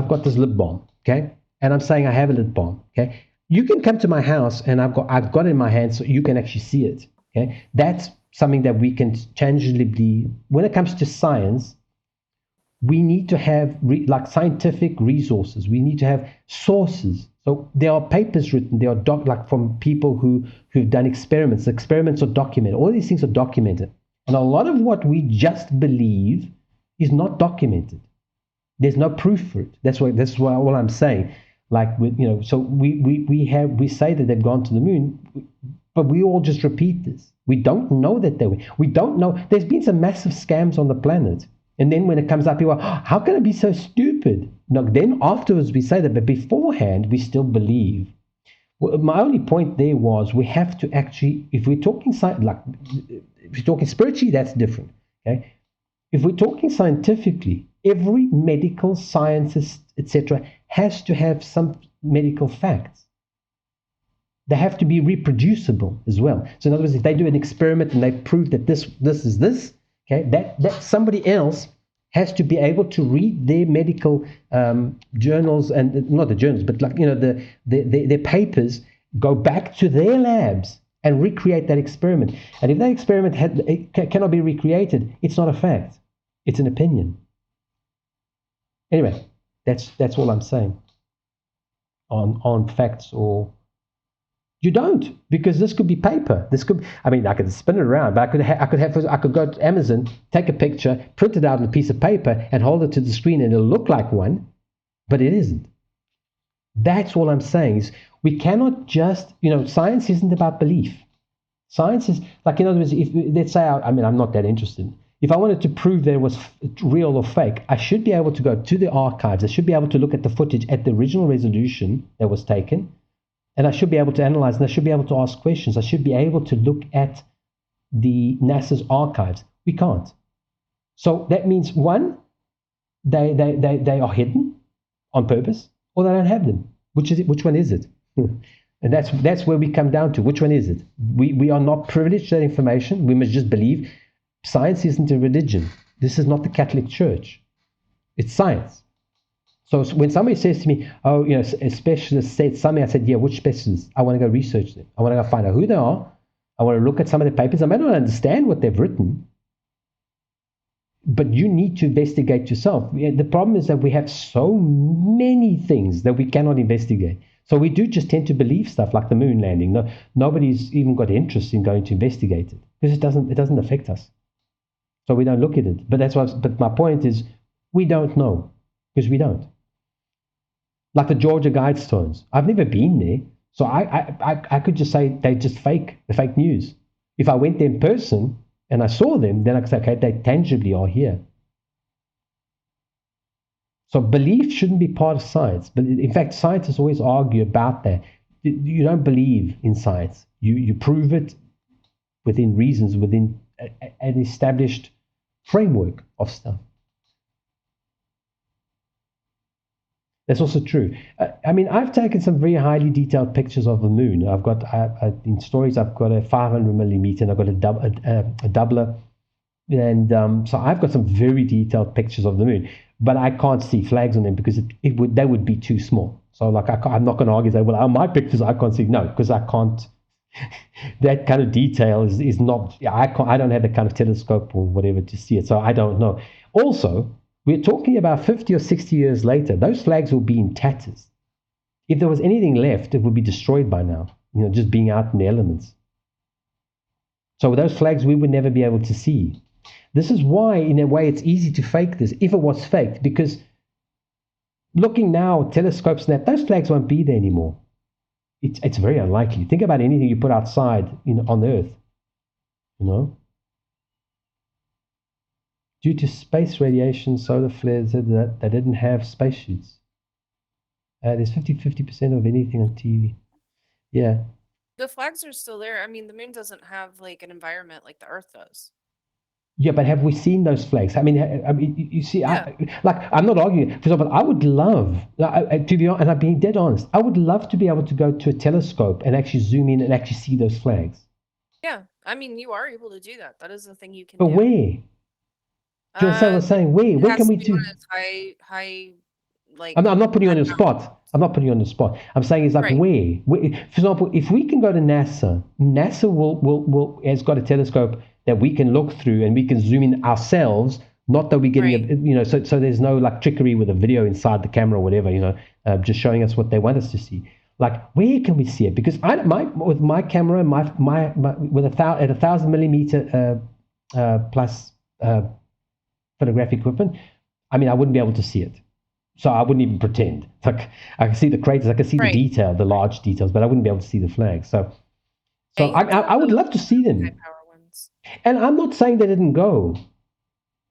got this lip balm, okay, and I'm saying I have a lip balm, okay. You can come to my house and I've got it in my hand, so you can actually see it, okay. That's something that we can tangibly. When it comes to science, we need to have scientific resources. We need to have sources. So there are papers written. There are from people who've done experiments. The experiments are documented. All these things are documented, and a lot of what we just believe is not documented. There's no proof for it. That's why all I'm saying. So we say that they've gone to the moon, but we all just repeat this. We don't know that they were. We don't know. There's been some massive scams on the planet. And then when it comes up, people are, how can it be so stupid? No, then afterwards we say that, but beforehand we still believe. Well, my only point there was we have to actually, if we're talking spiritually, that's different. Okay, if we're talking scientifically, every medical scientist, etc., has to have some medical facts. They have to be reproducible as well. So in other words, if they do an experiment and they prove that this is this, okay, that somebody else has to be able to read their medical journals, and not the journals, but like, you know, their papers, go back to their labs and recreate that experiment. And if that experiment cannot be recreated, it's not a fact. It's an opinion. Anyway, that's all I'm saying on facts. Or you don't, because this could be paper. This could, I mean, I could spin it around, but I could go to Amazon, take a picture, print it out on a piece of paper, and hold it to the screen, and it'll look like one, but it isn't. That's all I'm saying. Is we cannot just, you know, science isn't about belief. Science is, like, in other words, if let's say, I mean, I'm not that interested. If I wanted to prove that it was real or fake, I should be able to go to the archives. I should be able to look at the footage at the original resolution that was taken. And I should be able to analyze, and I should be able to ask questions. I should be able to look at the NASA's archives. We can't. So that means, one, they are hidden on purpose, or they don't have them. Which one is it? And that's where we come down to. Which one is it? We are not privileged to that information. We must just believe. Science isn't a religion. This is not the Catholic Church. It's science. So when somebody says to me, oh, you know, a specialist said something, I said, yeah, which specialist? I want to go research them. I want to go find out who they are. I want to look at some of the papers. I may not understand what they've written, but you need to investigate yourself. The problem is that we have so many things that we cannot investigate. So we do just tend to believe stuff like the moon landing. No, nobody's even got interest in going to investigate it because it doesn't affect us. So we don't look at it. But but my point is, we don't know because we don't. Like the Georgia Guidestones. I've never been there. So I could just say they're just fake news. If I went there in person and I saw them, then I could say, okay, they tangibly are here. So belief shouldn't be part of science. But in fact, scientists always argue about that. You don't believe in science. You prove it within reasons, within an established framework of stuff. That's also true. I mean, I've taken some very highly detailed pictures of the moon. I've got, in stories, I've got a 500 millimeter, and I've got a doubler. And so I've got some very detailed pictures of the moon. But I can't see flags on them because they would be too small. So like I'm not going to argue, say, well, my pictures I can't see. No, because I can't. That kind of detail is not. I don't have the kind of telescope or whatever to see it. So I don't know. Also, we're talking about 50 or 60 years later. Those flags will be in tatters. If there was anything left, it would be destroyed by now. You know, just being out in the elements. So those flags we would never be able to see. This is why, in a way, it's easy to fake this, if it was faked, because looking now at telescopes and that, those flags won't be there anymore. It's very unlikely. Think about anything you put outside on Earth, you know. Due to space radiation, solar flares, that they didn't have spacesuits. There's 50% of anything on TV. Yeah. The flags are still there. I mean, the moon doesn't have like an environment like the Earth does. Yeah, but have we seen those flags? I mean, you see, yeah. I'm not arguing. For example, I would love, to be honest, and I'm being dead honest, I would love to be able to go to a telescope and actually zoom in and actually see those flags. Yeah, I mean, you are able to do that. That is the thing you can do. But where? Do you understand what I'm saying? Where can we do? High, like. I'm not putting you on your spot. I'm not putting you on the spot. I'm saying it's like where? For example, if we can go to NASA, NASA has got a telescope that we can look through and we can zoom in ourselves. Not that we're getting so there's no like trickery with a video inside the camera or whatever, just showing us what they want us to see. Like, where can we see it? Because with my camera, with at 1,000 millimeter plus photographic equipment, I mean, I wouldn't be able to see it. So I wouldn't even pretend. Like, I can see the craters, I can see the detail, the large details, but I wouldn't be able to see the flags. So I would love to see them. And I'm not saying they didn't go.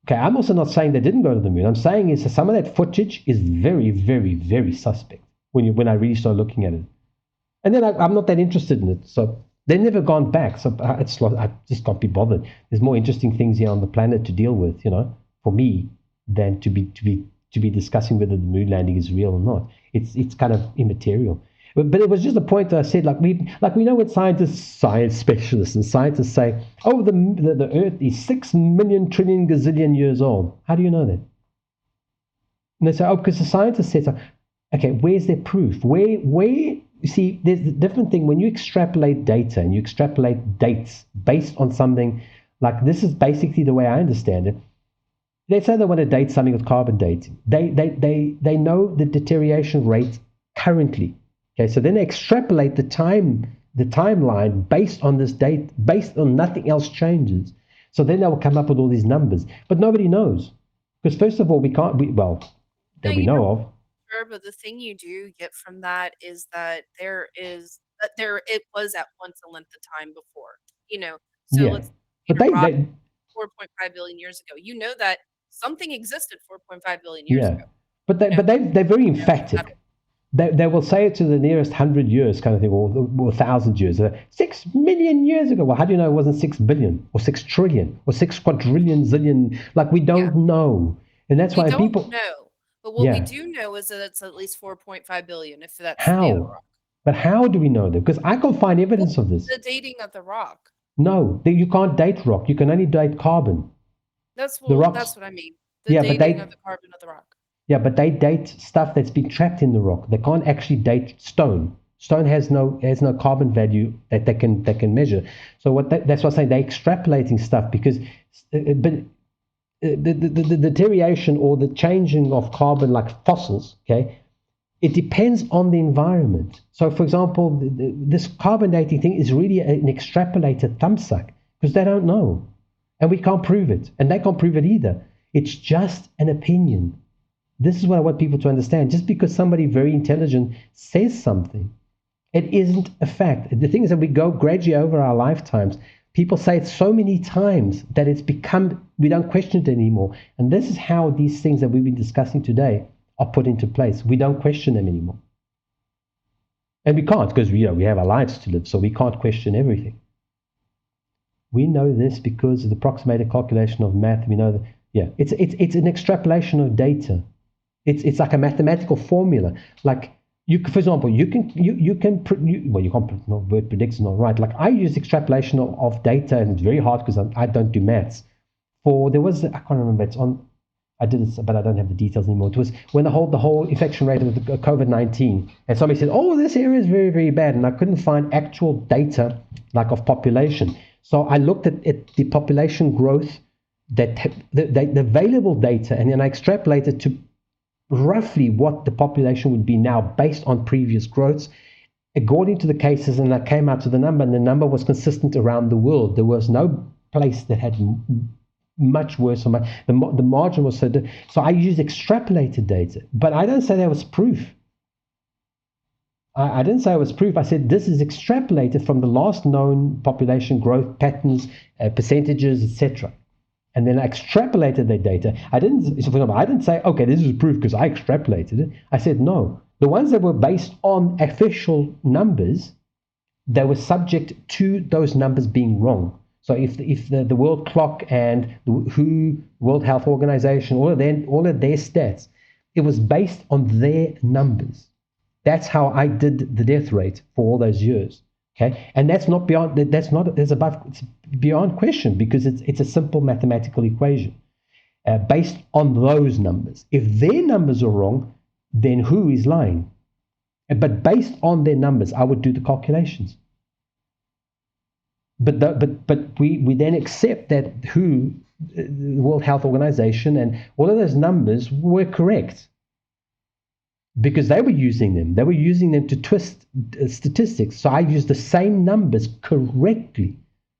Okay, I'm also not saying they didn't go to the moon. I'm saying is that some of that footage is very, very, very suspect when I really start looking at it. And then I'm not that interested in it. So They've never gone back, so I just can't be bothered. There's more interesting things here on the planet to deal with, for me, than to be discussing whether the moon landing is real or not. It's kind of immaterial. But it was just a point that I said, like we know what science specialists and scientists say, oh, the Earth is 6 million trillion gazillion years old. How do you know that? And they say, oh, because the scientists said so. Okay, where's their proof? Where you see, there's a different thing when you extrapolate data and you extrapolate dates based on something, like this is basically the way I understand it. Let's say they want to date something with carbon dating. They know the deterioration rate currently. Okay, so then they extrapolate the timeline based on this date, based on nothing else changes. So then they will come up with all these numbers. But nobody knows. Because first of all, we know of. Sure, but the thing you do get from that is that it was at once a length of time before. So Yeah. let's But Rock they 4.5 billion years ago. You know that something existed 4.5 billion years yeah. ago. But they're very emphatic. They will say it to the nearest 100 years kind of thing, or 1,000 years. 6 million years ago. Well, how do you know it wasn't 6 billion or 6 trillion or 6 quadrillion zillion? Like, we don't know. And that's why people... We don't know. But what we do know is that it's at least 4.5 billion, if that's the date of the rock. But how do we know that? Because I can't find evidence of this. The dating of the rock. No, you can't date rock. You can only date carbon. That's what I mean. Dating of the carbon of the rock. Yeah, but they date stuff that's been trapped in the rock. They can't actually date stone. Stone has no carbon value that they can measure. So that's what I'm saying. They're extrapolating stuff because, but the deterioration or the changing of carbon, like fossils, okay, it depends on the environment. So, for example, this carbon dating thing is really an extrapolated thumbsuck because they don't know, and we can't prove it, and they can't prove it either. It's just an opinion. This is what I want people to understand. Just because somebody very intelligent says something, it isn't a fact. The thing is that we go gradually over our lifetimes. People say it so many times that it's become, we don't question it anymore. And this is how these things that we've been discussing today are put into place. We don't question them anymore. And we can't because we have our lives to live, so we can't question everything. We know this because of the approximated calculation of math. We know that, it's an extrapolation of data. It's like a mathematical formula. Like, for example, you can't, no, word predicts is not right. Like, I use extrapolation of data, and it's very hard because I don't do maths. I can't remember, I did it, but I don't have the details anymore. It was when the whole infection rate of the COVID-19, and somebody said, oh, this area is very, very bad, and I couldn't find actual data, like, of population. So I looked at the population growth, the available data, and then I extrapolated to roughly what the population would be now based on previous growths according to the cases, and I came out to the number, and the number was consistent around the world. There was no place that had much worse. The margin was so I used extrapolated data, but I don't say that was proof. I didn't say it was proof. I said this is extrapolated from the last known population growth patterns, percentages, etc. And then I extrapolated that data. I didn't say, okay, this is proof because I extrapolated it. I said, no. The ones that were based on official numbers, they were subject to those numbers being wrong. So if the World Clock and the WHO, World Health Organization, all of their stats, it was based on their numbers. That's how I did the death rate for all those years. Okay, and it's beyond question because it's a simple mathematical equation based on those numbers. If their numbers are wrong, then who is lying? But based on their numbers, I would do the calculations. But we then accept that WHO, the World Health Organization, and all of those numbers were correct. Because they were using them. They were using them to twist statistics. So I used the same numbers correctly.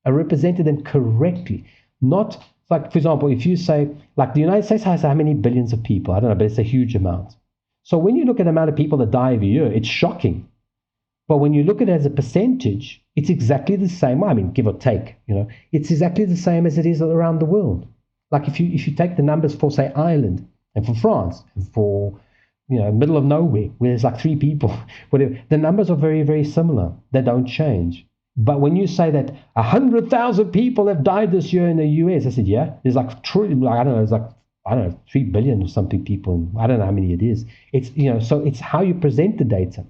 I represented them correctly. Not like, for example, if you say, like the United States has how many billions of people? I don't know, but it's a huge amount. So when you look at the amount of people that die every year, it's shocking. But when you look at it as a percentage, it's exactly the same. I mean, give or take, it's exactly the same as it is around the world. Like if you take the numbers for, say, Ireland and for France and for middle of nowhere, where there's like 3 people, whatever. The numbers are very, very similar. They don't change. But when you say that 100,000 people have died this year in the US, I said, yeah, there's like, I don't know, it's like, I don't know, 3 billion or something people, and I don't know how many it is. It's, so it's how you present the data.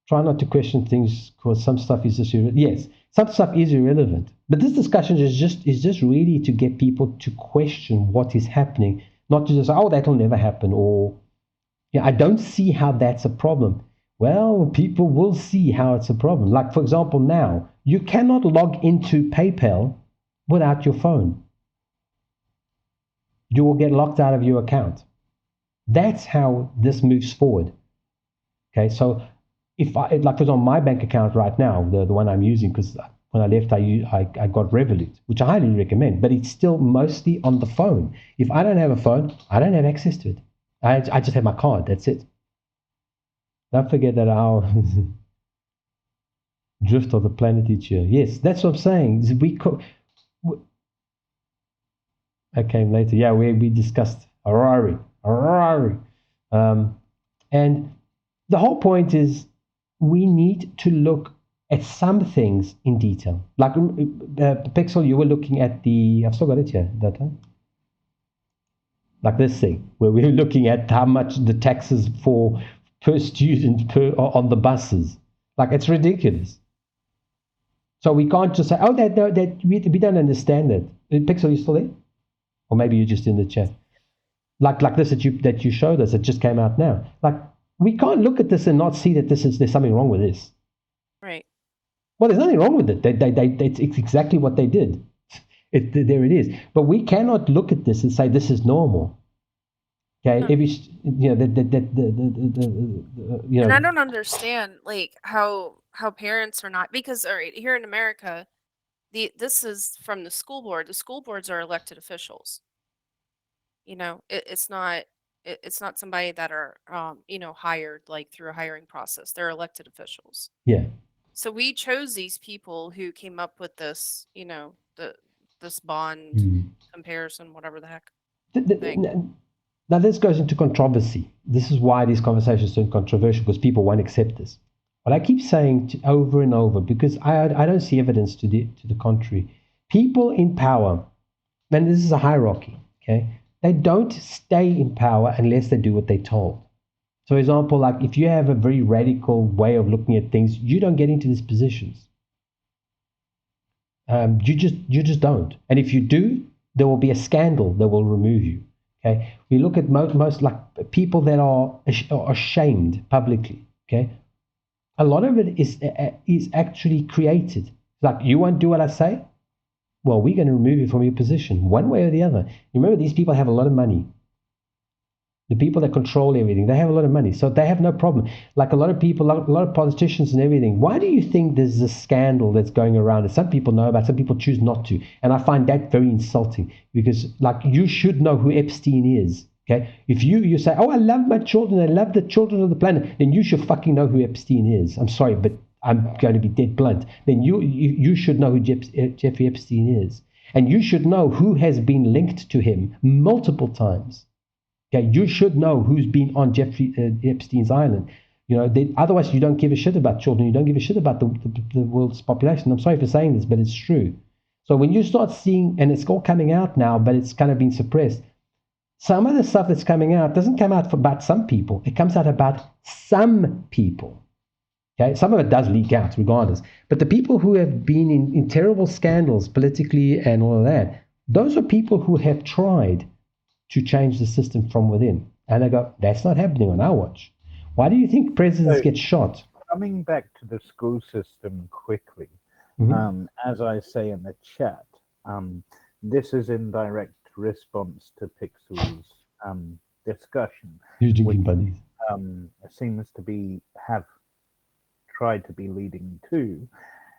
Try not to question things because some stuff is just yes, some stuff is irrelevant. But this discussion is just really to get people to question what is happening, not to just say, oh, that'll never happen, or I don't see how that's a problem. Well, people will see how it's a problem. Like, for example, now you cannot log into PayPal without your phone. You will get locked out of your account. That's how this moves forward. Okay, so if I, like, for example, my bank account right now, the one I'm using, because when I left, I got Revolut, which I highly recommend, but it's still mostly on the phone. If I don't have a phone, I don't have access to it. I just have my card. That's it. Don't forget that our drift of the planet each year. Yes, that's what I'm saying. I came later. Yeah, we discussed Harari. And the whole point is we need to look at some things in detail. Like Pixel, you were looking at I've still got it here, that time. Like this thing, where we're looking at how much the taxes per student on the buses. Like, it's ridiculous. So we can't just say, oh, that we don't understand that. Pixel, you still there? Or maybe you're just in the chat. Like this that you showed us, it just came out now. Like, we can't look at this and not see that there's something wrong with this. Right. Well, there's nothing wrong with it. It's exactly what they did. There it is. But we cannot look at this and say this is normal. Okay, if and I don't understand like how parents are not, because all right, here in America, this is from the school board. The school boards are elected officials. It's not it's not somebody that are hired like through a hiring process. They're elected officials. Yeah. So we chose these people who came up with this, this bond comparison, whatever the heck. Now this goes into controversy. This is why these conversations are controversial, because people won't accept this. But I keep saying over and over, because I don't see evidence to the contrary. People in power, and this is a hierarchy, okay? They don't stay in power unless they do what they're told. So, for example, like if you have a very radical way of looking at things, you don't get into these positions. You just don't. And if you do, there will be a scandal that will remove you. Okay, we look at most like people that are ashamed publicly. Okay, a lot of it is actually created. Like, you won't do what I say, well, we're going to remove you from your position, one way or the other. Remember, these people have a lot of money. The people that control everything, they have a lot of money, so they have no problem. Like a lot of people, a lot of politicians and everything. Why do you think there's a scandal that's going around that some people know about, some people choose not to? And I find that very insulting, because like, you should know who Epstein is. Okay, if you say, oh, I love my children, I love the children of the planet, then you should fucking know who Epstein is. I'm sorry, but I'm going to be dead blunt. Then you should know who Jeffrey Epstein is, and you should know who has been linked to him multiple times. Okay, you should know who's been on Jeffrey Epstein's island. Otherwise you don't give a shit about children. You don't give a shit about the world's population. I'm sorry for saying this, but it's true. So when you start seeing, and it's all coming out now, but it's kind of been suppressed. Some of the stuff that's coming out doesn't come out about some people. It comes out about some people. Okay, some of it does leak out regardless. But the people who have been in terrible scandals politically and all of that, those are people who have tried to change the system from within. And I go, that's not happening on our watch. Why do you think presidents get shot? Coming back to the school system quickly, as I say in the chat, this is in direct response to Pixel's discussion, You're drinking buddies. Seems to have tried to be leading to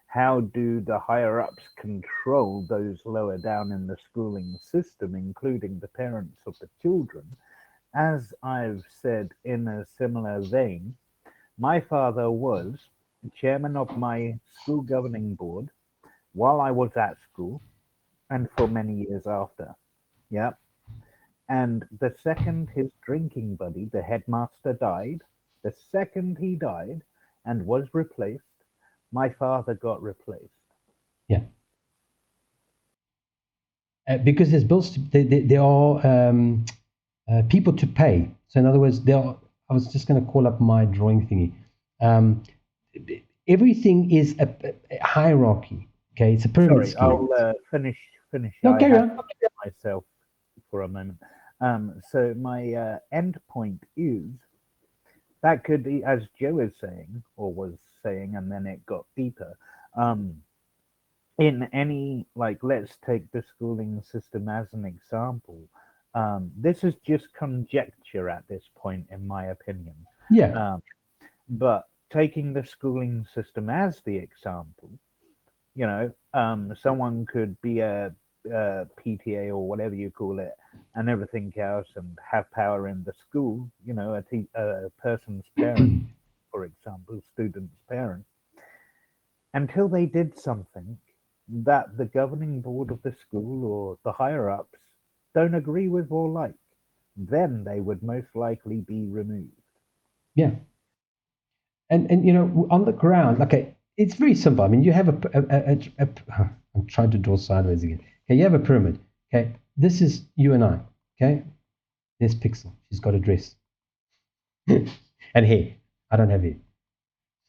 how do the higher-ups control those lower down in the schooling system, including the parents of the children? As I've said in a similar vein, my father was chairman of my school governing board while I was at school and for many years after. Yeah. And the second his drinking buddy, the headmaster, died, the second he died and was replaced, my father got replaced. Yeah. Because there's bills, there are people to pay. So in other words, I was just going to call up my drawing thingy. Everything is a hierarchy. Okay, it's a pyramid scheme. I'll finish. No, carry on. Myself for a moment. So my end point is that could be, as Joe is saying, or was saying, and then it got deeper. In any, like, let's take the schooling system as an example. This is just conjecture at this point, in my opinion. Yeah. But taking the schooling system as the example, you know, someone could be a PTA or whatever you call it, and everything else, and have power in the school. You know, a person's parent, for example, student's parent, until they did something that the governing board of the school or the higher ups don't agree with or like, then they would most likely be removed. Yeah. And you know, on the ground, okay, it's very simple. I mean, you have I'm trying to draw sideways again. Okay, you have a pyramid. Okay, this is you and I. Okay, there's Pixel. She's got a dress and hair. I don't have hair.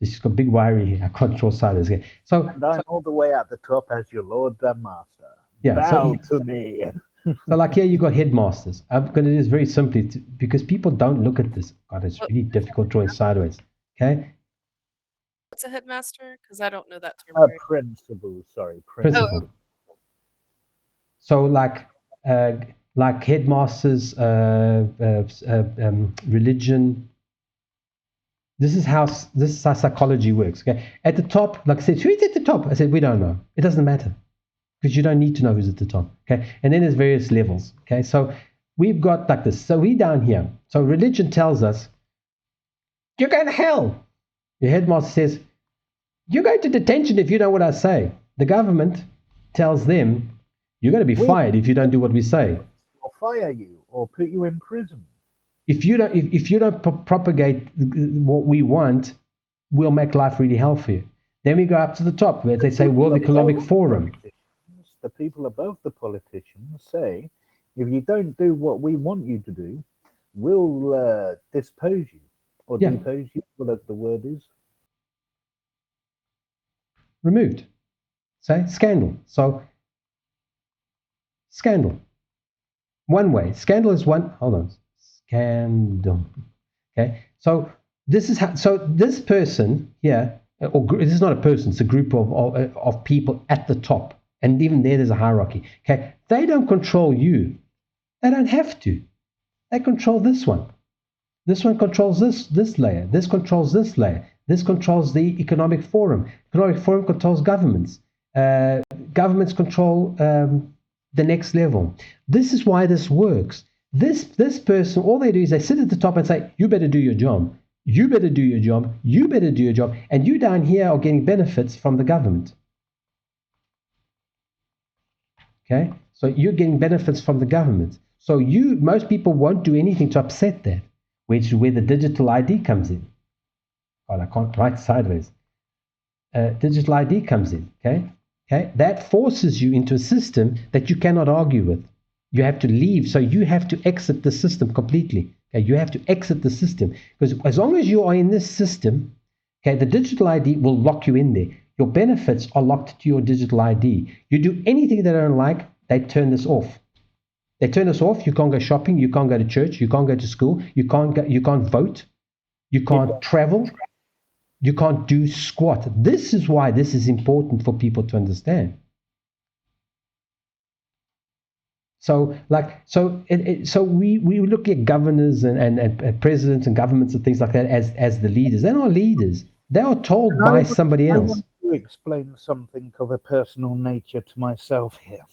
So she's got big wiry hair. I can't draw sideways. Okay, so And I'm all the way at the top as your Lord and Master. Yeah, bow to me. So like here you got headmasters. I'm going to do this very simply because people don't look at this. God, it's really difficult drawing sideways. Okay. What's a headmaster? Because I don't know that term. Principal. Sorry, principal. So like headmasters, religion. This is how psychology works. Okay. At the top, like I said, who's at the top? I said we don't know. It doesn't matter. Because you don't need to know who's at the top, okay? And then there's various levels, okay? So we've got like this. So we down here. So religion tells us, you're going to hell. Your headmaster says, you're going to detention if you don't know what I say. The government tells them, you're going to be fired if you don't do what we say. Or fire you, or put you in prison. If you don't propagate what we want, we'll make life really hell for you. Then we go up to the top where they say World Economic Forum. The people above the politicians say, if you don't do what we want you to do, we'll dispose you or depose you, whatever the word is. Removed. Say scandal. So scandal. One way. Scandal is one. Hold on. Scandal. Okay. So this is how. So this person here, or this is not a person. It's a group of people at the top. And even there's a hierarchy. Okay, they don't control you. They don't have to. They control this one. This one controls this layer. This controls this layer. This controls the economic forum. Economic forum controls governments. Governments control the next level. This is why this works. This person, all they do is they sit at the top and say, you better do your job. You better do your job. You better do your job. And you down here are getting benefits from the government. Okay, so you're getting benefits from the government. So most people won't do anything to upset that, which is where the digital ID comes in. God, I can't write sideways. Digital ID comes in. Okay, that forces you into a system that you cannot argue with. You have to leave, so you have to exit the system completely. Okay, you have to exit the system because as long as you are in this system, okay, the digital ID will lock you in there. Your benefits are locked to your digital ID. You do anything they don't like, they turn this off. They turn this off. You can't go shopping. You can't go to church. You can't go to school. You can't vote. You can't travel. You can't do squat. This is why this is important for people to understand. So we look at governors and presidents and governments and things like that as the leaders. They're not leaders. They are told by somebody else. I want to explain something of a personal nature to myself here.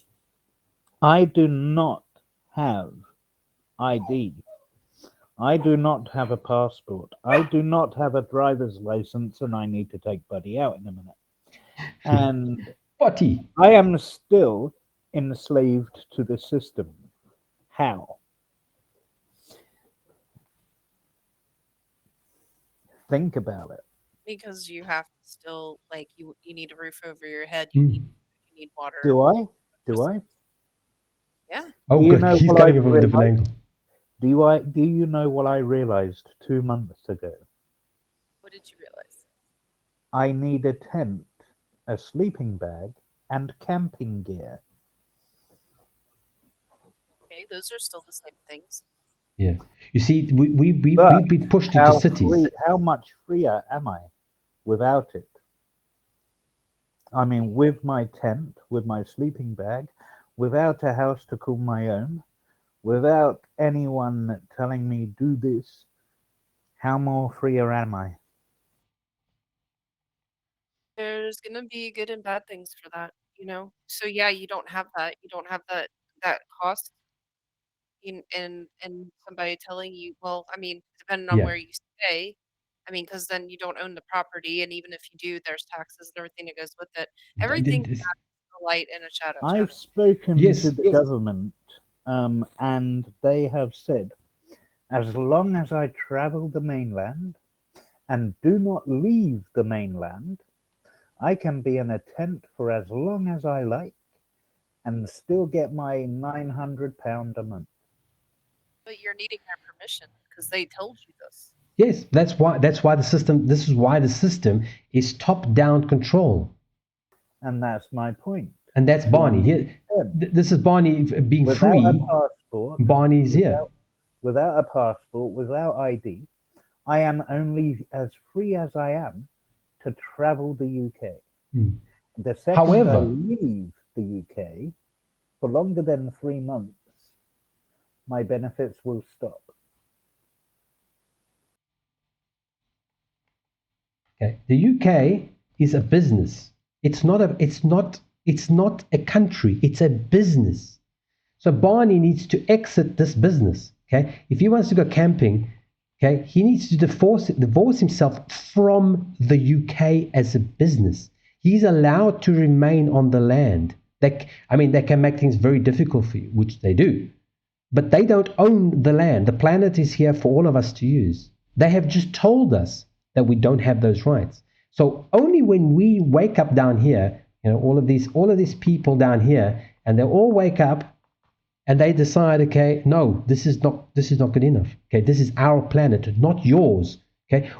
I do not have ID. I do not have a passport. I do not have a driver's license, and I need to take Buddy out in a minute. And Buddy, I am still enslaved to the system. How? Think about it. Because you have to still, like, you need a roof over your head, you need water. Do I? Do I? Yeah. Oh, good. He's cutting it from a different angle. Do you know what I realized 2 months ago? What did you realize? I need a tent, a sleeping bag, and camping gear. Okay, those are still the same things. Yeah. You see, we've been pushed into cities. How much freer am I without it? I mean, with my tent, with my sleeping bag, without a house to call my own, without anyone telling me do this, how more freer am I? There's gonna be good and bad things for that, So yeah, you don't have that. You don't have that cost and somebody telling you, well, I mean, depending on Yeah. where you stay, I mean, because then you don't own the property, and even if you do, there's taxes and everything that goes with it. Everything has a light and a shadow. I've spoken to the government, and they have said, as long as I travel the mainland and do not leave the mainland, I can be in a tent for as long as I like and still get my £900 a month. But you're needing their permission because they told you this. Yes, that's why the system. This is why the system is top-down control. And that's my point. And that's Barney. Here, this is Barney being without free. A passport, Barney's here. Without a passport, without ID, I am only as free as I am to travel the UK. The second I leave the UK for longer than 3 months, my benefits will stop. Okay. The UK is a business. It's not a country. It's a business. So Barney needs to exit this business. Okay. If he wants to go camping, okay, he needs to divorce himself from the UK as a business. He's allowed to remain on the land. They can make things very difficult for you, which they do. But they don't own the land. The planet is here for all of us to use. They have just told us that we don't have those rights. So only when we wake up down here, all of these people down here, and they all wake up and they decide, okay, no, this is not good enough. Okay, this is our planet, not yours. Okay,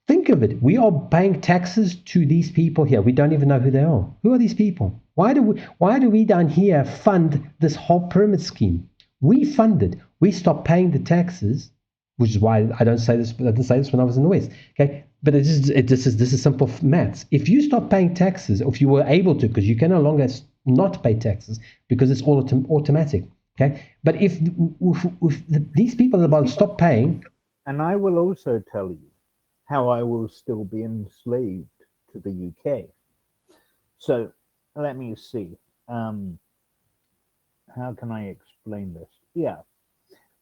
think of it. We are paying taxes to these people here. We don't even know who they are. Who are these people? Why do we down here fund this whole pyramid scheme? We fund it. We stop paying the taxes, which is why I didn't say this when I was in the West. Okay, but this is simple maths. If you stop paying taxes, or if you were able to, because you can no longer not pay taxes because it's all automatic. Okay, but if these people are about to stop paying, and I will also tell you how I will still be enslaved to the UK. So let me see. How can I explain this? Yeah.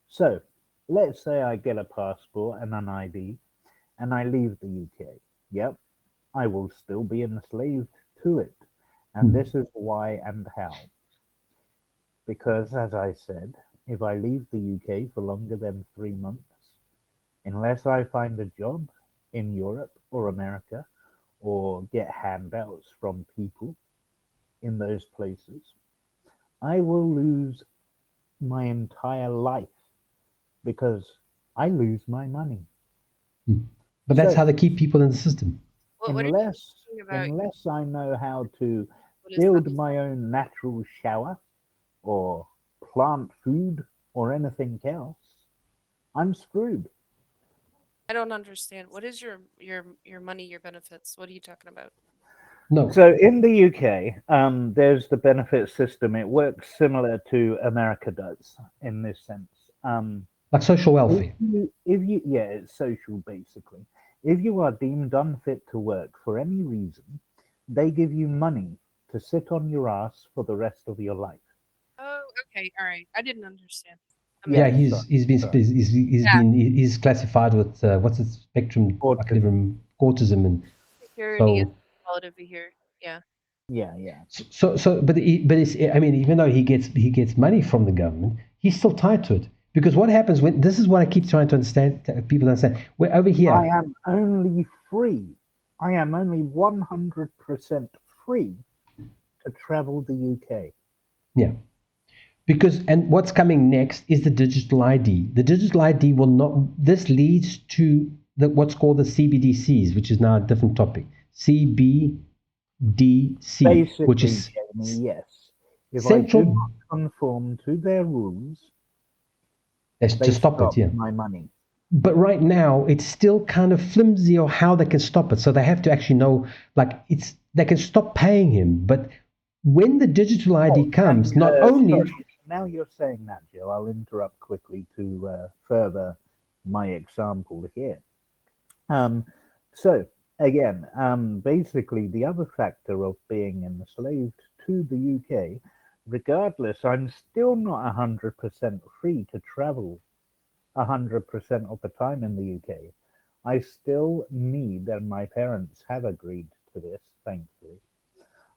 So let's say I get a passport and an ID and I leave the UK. Yep. I will still be enslaved to it. And this is why and how. Because, as I said, if I leave the UK for longer than 3 months, unless I find a job in Europe or America or get handouts from people in those places, I will lose my entire life because I lose my money. But that's how they keep people in the system. Unless I know how to build my own natural shower or plant food or anything else, I'm screwed. I don't understand. What is your money, your benefits? What are you talking about? No. So in the UK, there's the benefit system. It works similar to America does in this sense. Like social welfare. It's social basically. If you are deemed unfit to work for any reason, they give you money to sit on your ass for the rest of your life. Oh, okay, all right. I didn't understand. Yeah, he's classified with what's the spectrum? Autism and security is relative here. Yeah. Yeah. But it's, I mean, even though he gets money from the government, he's still tied to it. Because what happens when, this is what I keep trying to understand, people understand. We're over here. I am only free. I am only 100% free to travel the UK. Yeah. Because, and what's coming next is the digital ID. The digital ID will not, this leads to what's called the CBDCs, which is now a different topic. CBDC, Basically, which is Jamie, yes. If central, I do not conform to their rules, to stop it, yeah. my money. But right now, it's still kind of flimsy on how they can stop it. So they have to actually know, like, they can stop paying him. But when the digital ID comes, not only... Sorry, now you're saying that, Joe, I'll interrupt quickly to further my example here. So, again, basically, the other factor of being enslaved to the UK, regardless, I'm still not 100% free to travel 100% of the time in the UK. I still need, and my parents have agreed to this, thankfully,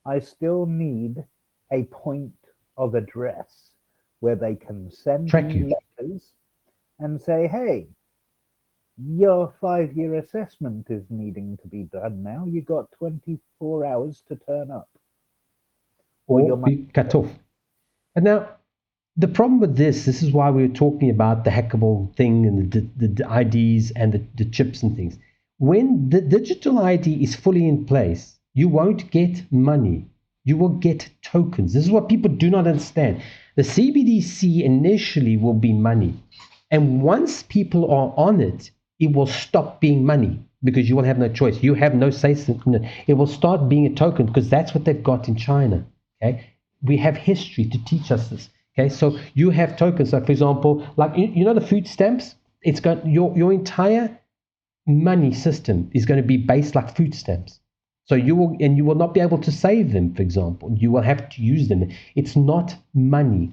I still need a point of address where they can send me letters and say, hey, your 5-year assessment is needing to be done now. You got 24 hours to turn up. Or be cut off. And now, the problem with this is why we were talking about the hackable thing and the IDs and the chips and things. When the digital ID is fully in place, you won't get money. You will get tokens. This is what people do not understand. The CBDC initially will be money. And once people are on it, it will stop being money because you will have no choice. You have no say. It will start being a token because that's what they've got in China. Okay, we have history to teach us this. Okay, so you have tokens. So, for example, like you know the food stamps. It's got your entire money system is going to be based like food stamps. So you will not be able to save them. For example, you will have to use them. It's not money,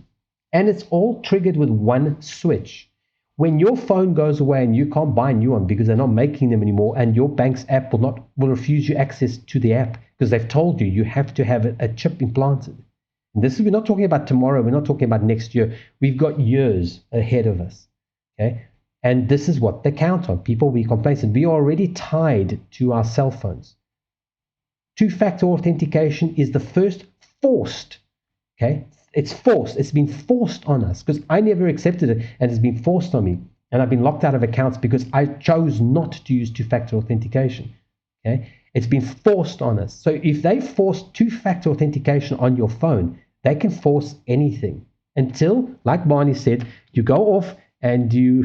and it's all triggered with one switch. When your phone goes away and you can't buy a new one because they're not making them anymore, and your bank's app will refuse you access to the app because they've told you have to have a chip implanted. And we're not talking about tomorrow. We're not talking about next year. We've got years ahead of us. Okay, and this is what they count on. People be complacent. We are already tied to our cell phones. Two-factor authentication is the first forced. Okay. It's forced. It's been forced on us because I never accepted it and it's been forced on me. And I've been locked out of accounts because I chose not to use two-factor authentication. Okay? It's been forced on us. So if they force two-factor authentication on your phone, they can force anything until, like Barney said, you go off and you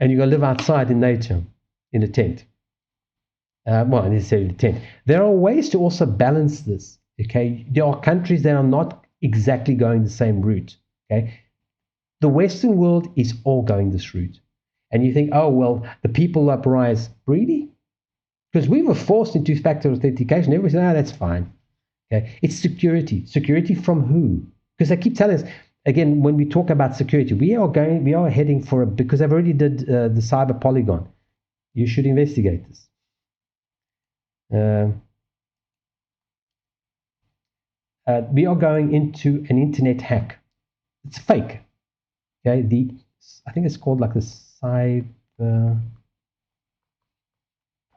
go live outside in nature in a tent. Well, not necessarily a tent. There are ways to also balance this. Okay, there are countries that are not exactly going the same route. Okay, the Western world is all going this route, and you think, oh well, the people uprise. Really? Because we were forced into two-factor authentication. Everybody said, that's fine. Okay, it's security. Security from who? Because they keep telling us again when we talk about security, we are heading for because they've already did the cyber polygon. You should investigate this. We are going into an internet hack. It's fake. Okay, I think it's called like the cyber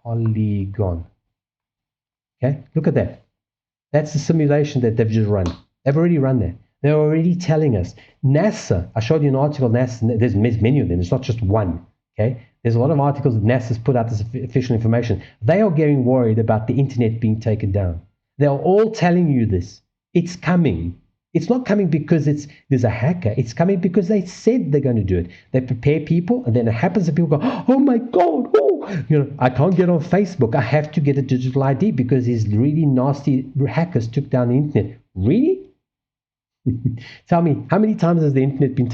polygon. Okay, look at that. That's the simulation that they've just run. They've already run that. They're already telling us. NASA, I showed you an article, NASA, there's many of them, it's not just one. Okay, there's a lot of articles that NASA's put out this official information. They are getting worried about the internet being taken down. They're all telling you this. It's coming. It's not coming because there's a hacker. It's coming because they said they're going to do it. They prepare people, and then it happens that people go, oh my God, I can't get on Facebook. I have to get a digital ID because these really nasty hackers took down the internet. Really? Tell me, how many times has the internet been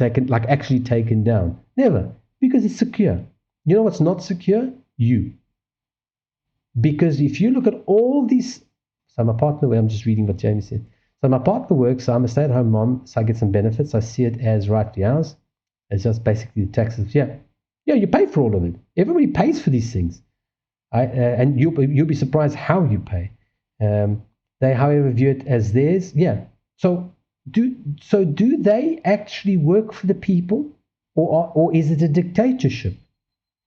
actually taken down? Never. Because it's secure. You know what's not secure? You. Because if you look at all these, so my partner, I'm just reading what Jamie said. So my partner works, so I'm a stay-at-home mom, so I get some benefits. I see it as rightly ours. It's just basically the taxes. Yeah, you pay for all of it. Everybody pays for these things. And you'll be surprised how you pay. They, however, view it as theirs. Yeah. So do they actually work for the people, or is it a dictatorship?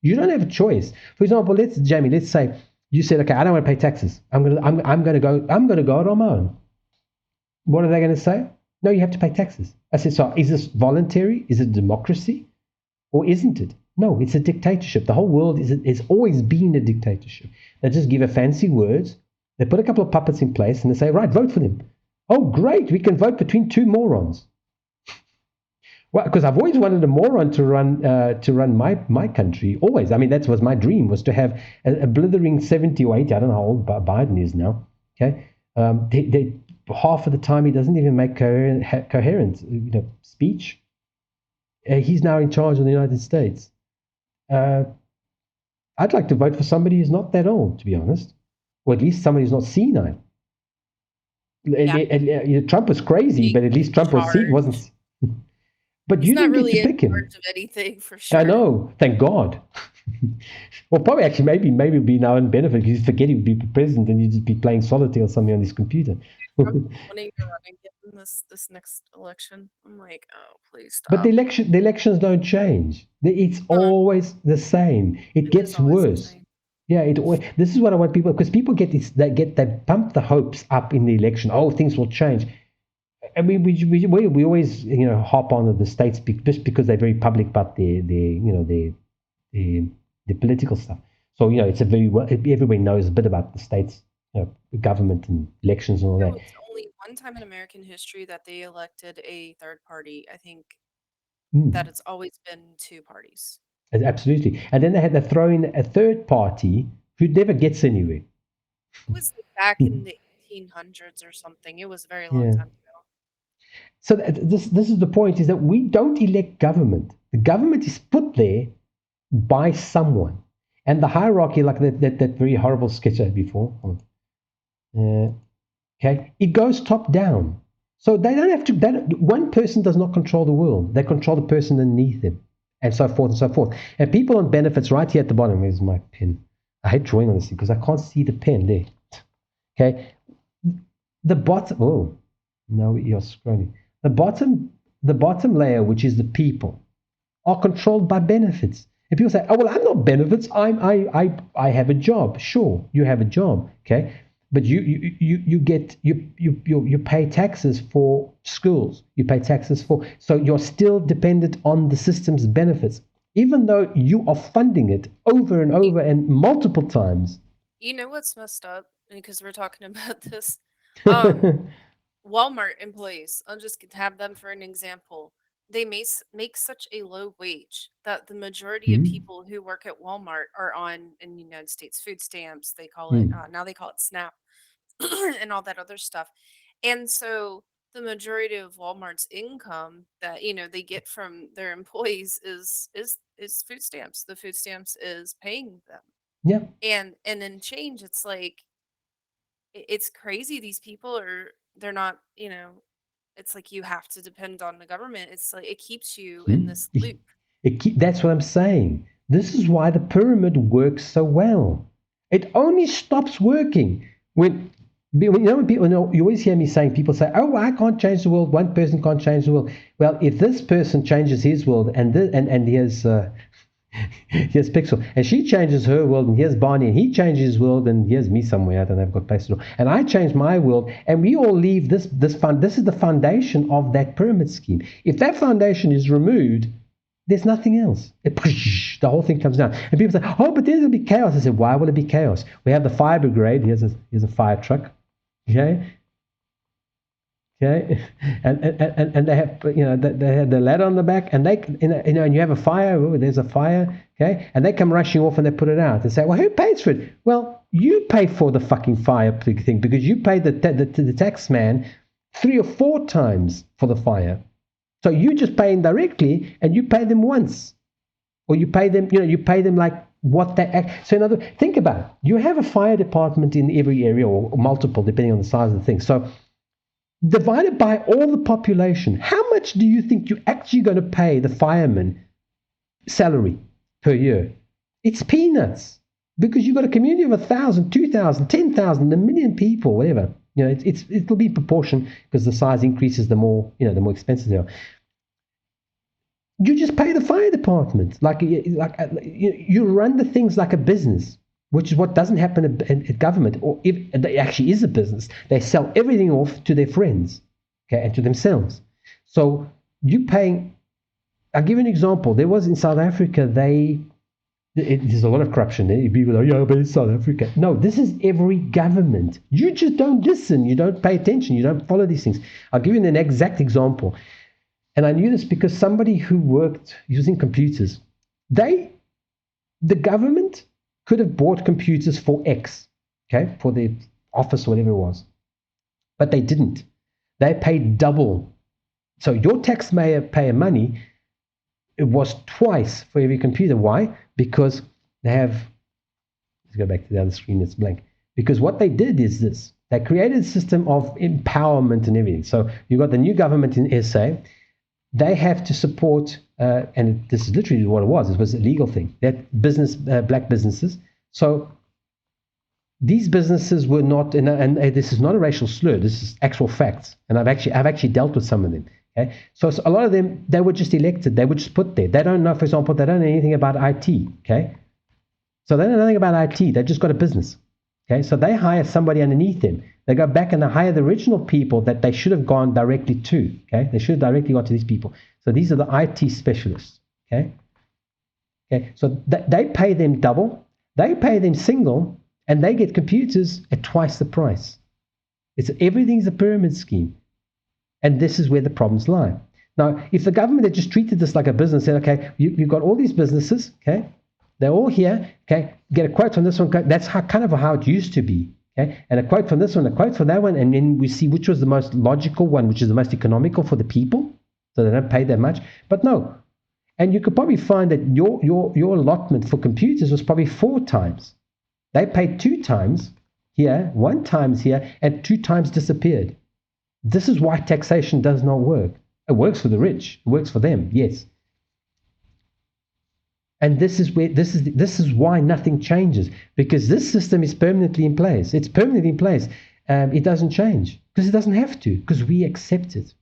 You don't have a choice. For example, let's say You said, okay, I don't want to pay taxes. I'm gonna go out on my own. What are they going to say? No, you have to pay taxes. I said, so is this voluntary? Is it democracy? Or isn't it? No, it's a dictatorship. The whole world is always been a dictatorship. They just give a fancy words. They put a couple of puppets in place and they say, right, vote for them. Oh, great, we can vote between two morons. Well, because I've always wanted a moron to run my country. Always. I mean, that was my dream, was to have a blithering 70 or 80. I don't know how old Biden is now. Okay, half of the time he doesn't even make coherent speech. He's now in charge of the United States. I'd like to vote for somebody who's not that old, to be honest, or at least somebody who's not senile. Yeah. Trump was crazy, but at least Trump wasn't. But He's you didn't really get to pick him. Of anything, for sure. I know, thank God. Well, probably actually maybe it'd be now in benefit because you'd forget he'd be president and you'd just be playing solitaire or something on his computer. I'm wanting to run again this next election. I'm like, oh, please stop. But the elections don't change. It's always the same. It gets worse. Yeah, this is what I want people, because people get this, they pump the hopes up in the election. Oh, things will change. I mean, we always harp on the states just because they're very public about their political stuff. So it's everybody knows a bit about the states, government and elections and all that. It's only one time in American history that they elected a third party. I think that it's always been two parties. Absolutely, and then they had to throw in a third party who never gets anywhere. It was back in the 1800s or something. It was a very long time ago. So this is the point, is that we don't elect government. The government is put there by someone. And the hierarchy, like that very horrible sketch I had before, okay, it goes top down. So they don't have to, one person does not control the world. They control the person underneath them, and so forth and so forth. And people on benefits right here at the bottom, where's my pen? I hate drawing on this because I can't see the pen there. Okay, the bottom, oh, no, you're scrolling. The bottom layer, which is the people, are controlled by benefits. And people say, oh, well, I'm not benefits. I have a job. Sure, you have a job, okay? But you pay taxes for schools. You pay taxes so you're still dependent on the system's benefits, even though you are funding it over and over and multiple times. You know what's messed up? Because we're talking about this. Walmart employees, I'll just have them for an example. They make such a low wage that the majority of people who work at Walmart are on, in the United States, food stamps. They call it, now they call it SNAP and all that other stuff. And so the majority of Walmart's income that, they get from their employees is food stamps. The food stamps is paying them. Yeah. And in change, it's like, it's crazy. These people they're not, it's like you have to depend on the government. It's like it keeps you in this loop. That's what I'm saying. This is why the pyramid works so well. It only stops working when people, you always hear me saying, people say, oh, I can't change the world. One person can't change the world. Well, if this person changes his world and here's Pixel, and she changes her world, and here's Barney, and he changes his world, and here's me somewhere, I don't know, I've got place to do, and I change my world, and we all leave this fund. This is the foundation of that pyramid scheme. If that foundation is removed, there's nothing else. The whole thing comes down. And people say, oh, but there'll be chaos. I said, why will it be chaos? We have the fire brigade. Here's a fire truck. Okay, and they have they have the ladder on the back, and they and you have a fire. Oh, there's a fire. Okay, and they come rushing off and they put it out and say, well, who pays for it? Well, you pay for the fucking fire thing because you pay the tax man 3 or 4 times for the fire. So you just pay indirectly, and you pay them once, or you pay them like what they act. So in other, think about it. You have a fire department in every area, or multiple, depending on the size of the thing. So divided by all the population, how much do you think you're actually going to pay the fireman salary per year? It's peanuts, because you've got a community of 1,000, 2,000, 10,000, 1 million people, whatever. It'll be proportion, because the size increases, the more expensive they are. You just pay the fire department like you run the things like a business. which is what doesn't happen at government, or if it actually is a business. They sell everything off to their friends, okay, and to themselves. So you paying. I'll give you an example. There was in South Africa, there's a lot of corruption. People are, yeah, but it's South Africa. No, this is every government. You just don't listen. You don't pay attention. You don't follow these things. I'll give you an exact example. And I knew this because somebody who worked using computers, the government could have bought computers for X, okay, for their office or whatever it was. But they didn't. They paid double. So your taxpayer money, it was twice for every computer. Why? Because they have, let's go back to the other screen, it's blank. Because what they did is this. They created a system of empowerment and everything. So you got the new government in SA. They have to support, and this is literally what it was a legal thing, that black businesses. So these businesses were not, and this is not a racial slur, this is actual facts. And I've actually dealt with some of them. Okay? So a lot of them, they were just elected, they were just put there. They don't know, for example, they don't know anything about IT. Okay? So they don't know nothing about IT, they just got a business. Okay? So they hire somebody underneath them. They go back and they hire the original people that they should have gone directly to. Okay, they should have directly gone to these people. So these are the IT specialists. Okay, so they pay them double, they pay them single, and they get computers at twice the price. Everything's a pyramid scheme, and this is where the problems lie. Now, if the government had just treated this like a business, said, okay, you've got all these businesses, okay, they're all here, okay, get a quote from this one. That's kind of how it used to be. Okay? And a quote from this one, a quote from that one, and then we see which was the most logical one, which is the most economical for the people, so they don't pay that much. But no, and you could probably find that your allotment for computers was probably 4 times. They paid 2 times here, 1 times here, and 2 times disappeared. This is why taxation does not work. It works for the rich. It works for them, yes. And this is why nothing changes, because this system is permanently in place. It's permanently in place. It doesn't change because it doesn't have to, because we accept it.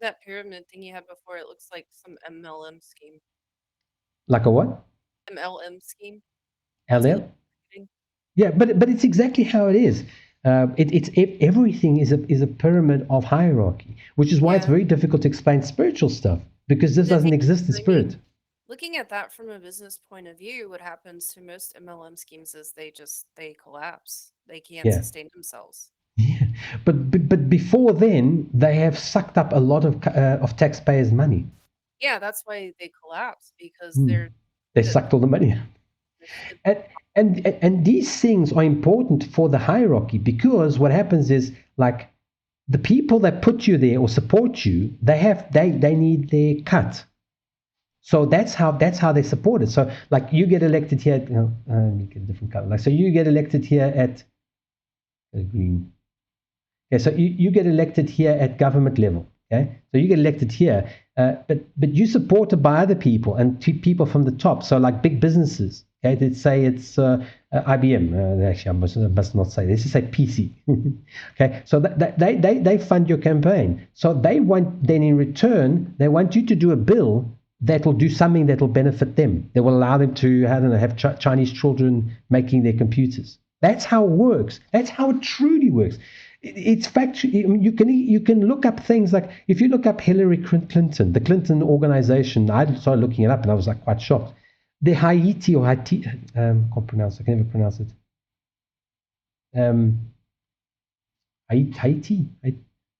That pyramid thing you had before, it looks like some MLM scheme. Like a what? MLM scheme. LL? Yeah, but it's exactly how it is. Everything is a pyramid of hierarchy, which is why it's very difficult to explain spiritual stuff, because this doesn't exist in spirit. Looking at that from a business point of view, what happens to most MLM schemes is they collapse. They can't sustain themselves. Yeah, but before then, they have sucked up a lot of taxpayers' money. Yeah, that's why they collapse, because they sucked all the money out. And these things are important for the hierarchy, because what happens is, like, the people that put you there or support you, they need their cut. So that's how they support it. So, like, you get elected here. Let me get a different color. Like, so you get elected here at green. Okay, so you get elected here at government level. Okay, so you get elected here, but you're supported by other people and people from the top. So, like, big businesses. Okay, let's say it's IBM. Actually, I must not say this. Let's say PC. Okay, so they fund your campaign. So they want, then in return, they want you to do a bill that will do something that will benefit them. That will allow them to, I don't know, have Chinese children making their computers. That's how it works. That's how it truly works. It's factual. You can look up things like, if you look up Hillary Clinton, the Clinton organization. I started looking it up and I was like quite shocked. The Haiti, I can't pronounce it. I can never pronounce it. Haiti.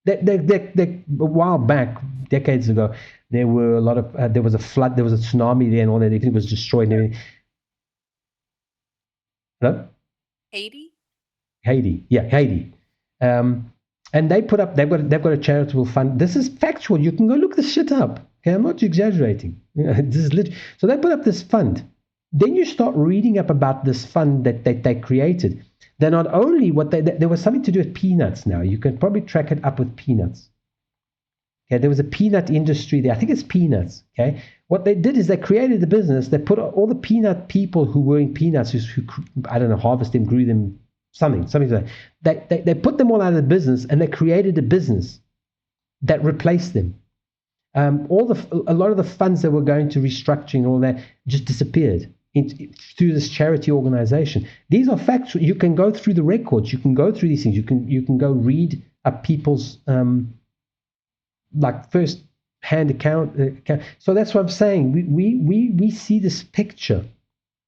A while back, decades ago, there were a lot of there was a flood, there was a tsunami there, and all that. Everything was destroyed and everything. Hello? Haiti, yeah, Haiti. And they've got a charitable fund. This is factual. You can go look this shit up. Okay, I'm not exaggerating. This is so they put up this fund. Then you start reading up about this fund that they created. They're not only there was something to do with peanuts. Now you can probably track it up with peanuts. Okay, there was a peanut industry there. I think it's peanuts. Okay, what they did is they created a business. They put all the peanut people who were in peanuts, who I don't know, harvest them, grew them, something like that. They put them all out of the business, and they created a business that replaced them. A lot of the funds that were going to restructuring and all that just disappeared through this charity organization. These are facts. You can go through the records. You can go through these things. You can go read up people's like first hand account. So that's what I'm saying. We see this picture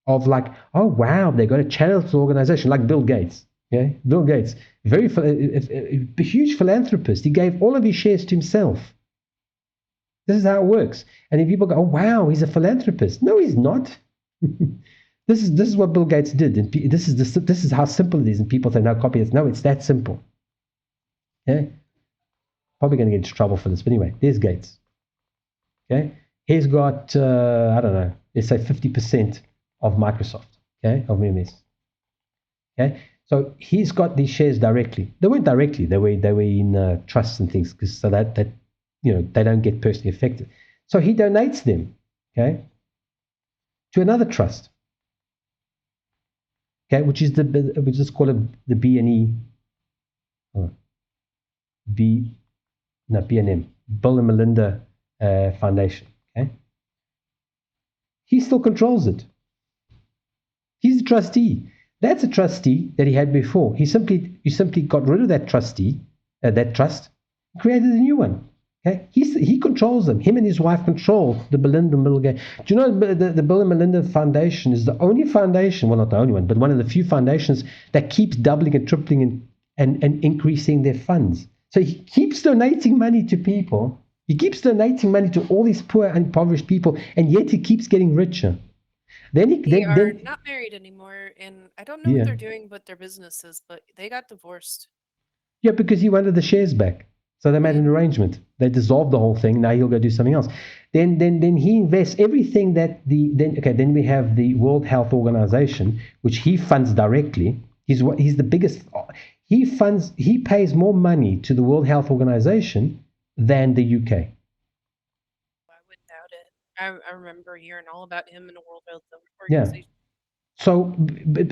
of like, oh wow, they got a charitable organization like Bill Gates. Yeah, Bill Gates, a huge philanthropist. He gave all of his shares to himself. This is how it works. And if people go, oh wow, he's a philanthropist. No, he's not. This is what Bill Gates did, and this is how simple it is. And people say, no, copy it. No, it's that simple. Yeah, probably going to get into trouble for this, but anyway, there's Gates. Okay, he's got I don't know, let's say 50% of Microsoft. Okay, of MMS. Okay, so he's got these shares directly. They weren't directly. They were in trusts and things, because so that they don't get personally affected. So he donates them. Okay, to another trust, okay, which is called the B&E, B&M, Bill and Melinda Foundation. Okay, he still controls it. He's a trustee. That's a trustee that he had before. He simply got rid of that trustee, that trust, and created a new one. Okay, he controls them. Him and his wife control the Bill and Melinda. Do you know the Bill and Melinda Foundation is the only foundation, well, not the only one, but one of the few foundations that keeps doubling and tripling and increasing their funds. So he keeps donating money to people. He keeps donating money to all these poor, impoverished people, and yet he keeps getting richer. They are not married anymore, and I don't know what they're doing with their businesses, but they got divorced. Yeah, because he wanted the shares back. So they made an arrangement. They dissolved the whole thing. Now he'll go do something else. Then he invests everything that then we have the World Health Organization, which he funds directly. He's the biggest. He pays more money to the World Health Organization than the UK. I wouldn't doubt it. I remember hearing all about him in the World Health Organization. Yeah. So,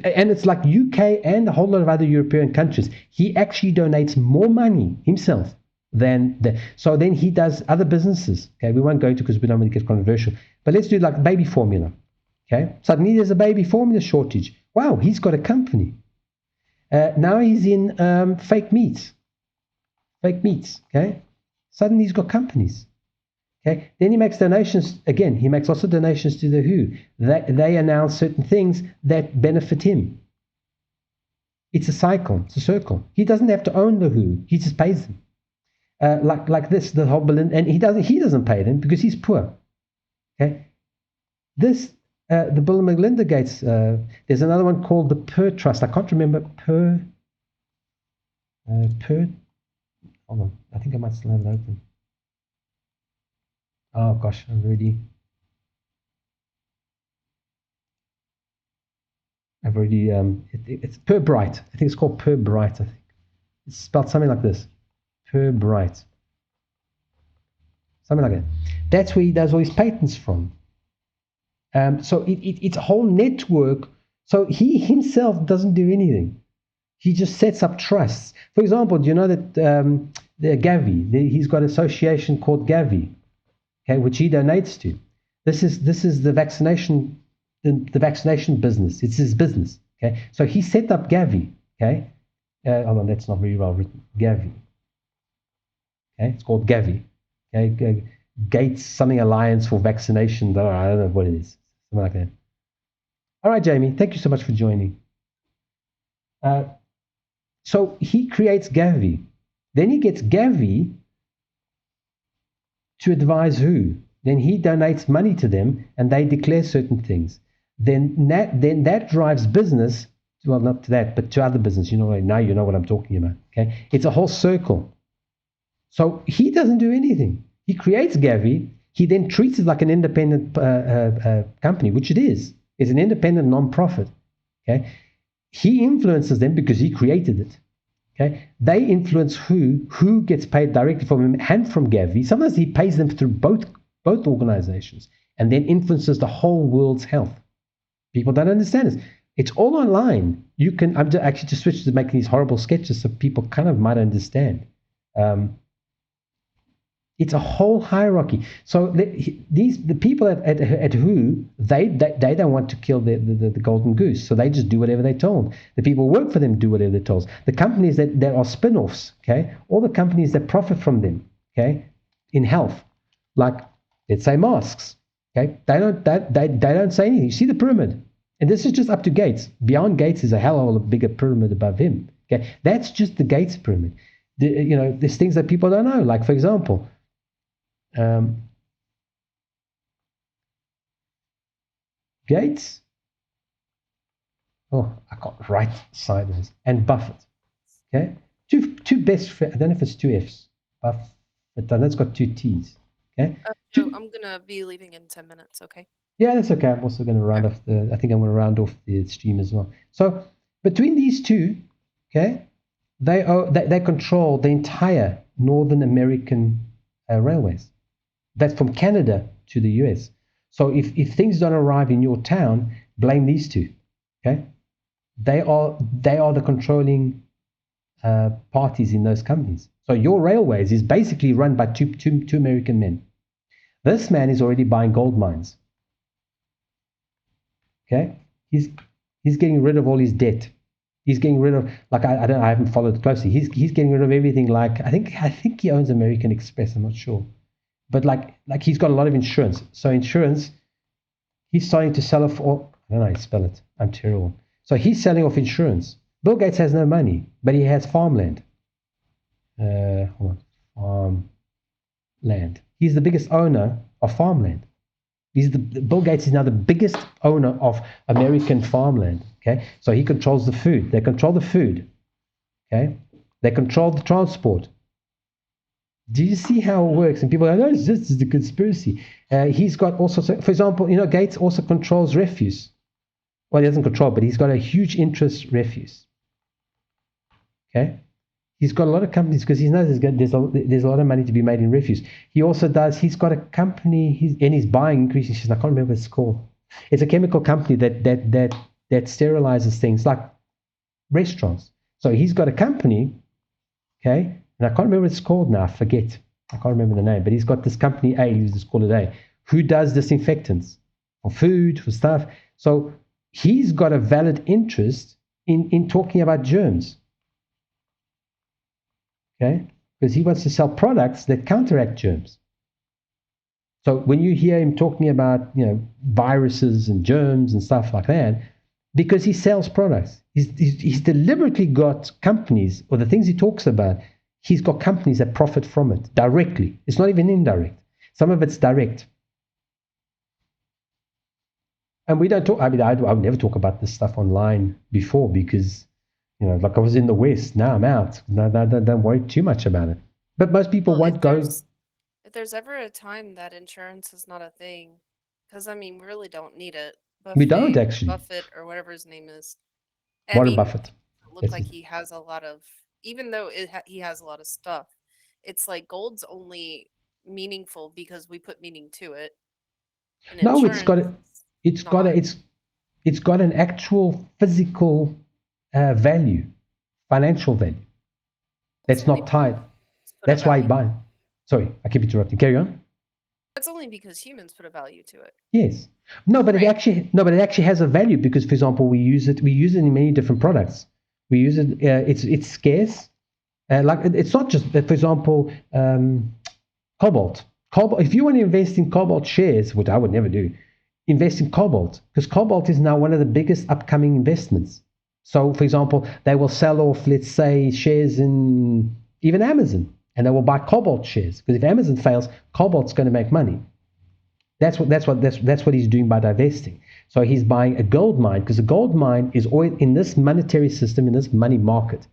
and it's like UK and a whole lot of other European countries. He actually donates more money himself than so then he does other businesses. Okay, we won't go into because we don't want to get controversial. But let's do like baby formula. Okay, suddenly there's a baby formula shortage. Wow, he's got a company. Now he's in fake meats. Okay, suddenly he's got companies. Okay, then he makes donations again. He makes lots of donations to the WHO. They announce certain things that benefit him. It's a cycle. It's a circle. He doesn't have to own the WHO. He just pays them. Like this, the whole Berlin, and he doesn't pay them because he's poor. Okay, the Bill and Melinda Gates. There's another one called the Per Trust. I can't remember Per. Hold on, I think I might still have it open. Oh gosh, I've already. It's Per Bright. I think it's called Per Bright. I think it's spelled something like this. Per Bright. Something like that. That's where he does all his patents from. So it's a whole network. So he himself doesn't do anything. He just sets up trusts. For example, do you know that the Gavi? He's got an association called Gavi, okay, which he donates to. This is the vaccination, the vaccination business. It's his business. Okay, so he set up Gavi. Okay, hold on, that's not very well written. Gavi. Okay, it's called Gavi. Okay, Gates something Alliance for Vaccination. I don't know what it is. Something like that. All right, Jamie, thank you so much for joining. So he creates Gavi. Then he gets Gavi to advise WHO. Then he donates money to them, and they declare certain things. Then that drives business. Well, not to that, but to other business. You know, now you know what I'm talking about. Okay, it's a whole circle. So he doesn't do anything. He creates Gavi. He then treats it like an independent company, which it is. It's an independent non-profit. Okay, he influences them because he created it. Okay, they influence who gets paid directly from him and from Gavi. Sometimes he pays them through both organizations, and then influences the whole world's health. People don't understand this. It's all online. You can. I'm actually just switched to making these horrible sketches so people kind of might understand. It's a whole hierarchy. So the people at WHO, they don't want to kill the golden goose, so they just do whatever they're told. The people who work for them do whatever they're told. The companies that are spin-offs, okay, all the companies that profit from them, okay, in health, like let's say masks, okay, they don't say anything. You see the pyramid, and this is just up to Gates. Beyond Gates is a hell of a bigger pyramid above him. Okay, that's just the Gates pyramid. There's things that people don't know, like for example. Gates, I got right sideways, and Buffett. Okay, two best friends. I don't know if it's two F's. Buffett, I know it's got two T's. Okay. So I'm gonna be leaving in 10 minutes. Okay. Yeah, that's okay. I'm also going to round off I think I'm going to round off the stream as well. So between these two, okay, they control the entire Northern American railways. That's from Canada to the US. So if things don't arrive in your town, blame these two. Okay, they are the controlling parties in those companies. So your railways is basically run by two American men. This man is already buying gold mines. Okay, he's getting rid of all his debt. He's getting rid of, like, I haven't followed closely. He's getting rid of everything. Like I think he owns American Express. I'm not sure. But like he's got a lot of insurance. So insurance, he's starting to sell off all, I don't know how to spell it. I'm terrible. So he's selling off insurance. Bill Gates has no money, but he has farmland. Hold on. Farmland. He's the biggest owner of farmland. Bill Gates is now the biggest owner of American farmland. Okay, so he controls the food. They control the food. Okay, they control the transport. Do you see how it works? And people are like, no, this is the conspiracy. He's got also, for example, Gates also controls refuse. Well, he doesn't control, but he's got a huge interest refuse. Okay? He's got a lot of companies because he knows there's a lot of money to be made in refuse. He also he's got a company, and he's buying increasing shares. I can't remember what it's called. It's a chemical company that sterilizes things like restaurants. So he's got a company, okay? And I can't remember what it's called now. I forget. I can't remember the name. But he's got this company A, let's just call it A, who does disinfectants for food, for stuff. So he's got a valid interest in talking about germs. Okay? Because he wants to sell products that counteract germs. So when you hear him talking about, viruses and germs and stuff like that, because he sells products, he's deliberately got companies, or the things he talks about, he's got companies that profit from it directly. It's not even indirect. Some of it's direct. And we don't talk, I would never talk about this stuff online before because, like I was in the West, now I'm out. No, don't worry too much about it. But most people won't go. If there's ever a time that insurance is not a thing, because, we really don't need it. We don't actually. Buffett or whatever his name is. Warren Buffett. Looks like he has a lot of, even though he has a lot of stuff, it's like gold's only meaningful because we put meaning to it. And no, it's got an actual physical value, financial value. That's not tied. That's why you buy. Sorry, I keep interrupting. Carry on. That's only because humans put a value to it. Yes. No, but it actually has a value because, for example, we use it in many different products. We use it. It's scarce. It's not just, for example, cobalt. If you want to invest in cobalt shares, which I would never do, invest in cobalt because cobalt is now one of the biggest upcoming investments. So, for example, they will sell off, let's say, shares in even Amazon, and they will buy cobalt shares because if Amazon fails, cobalt's going to make money. That's what he's doing by divesting. So he's buying a gold mine because a gold mine is always in this monetary system, in this money market.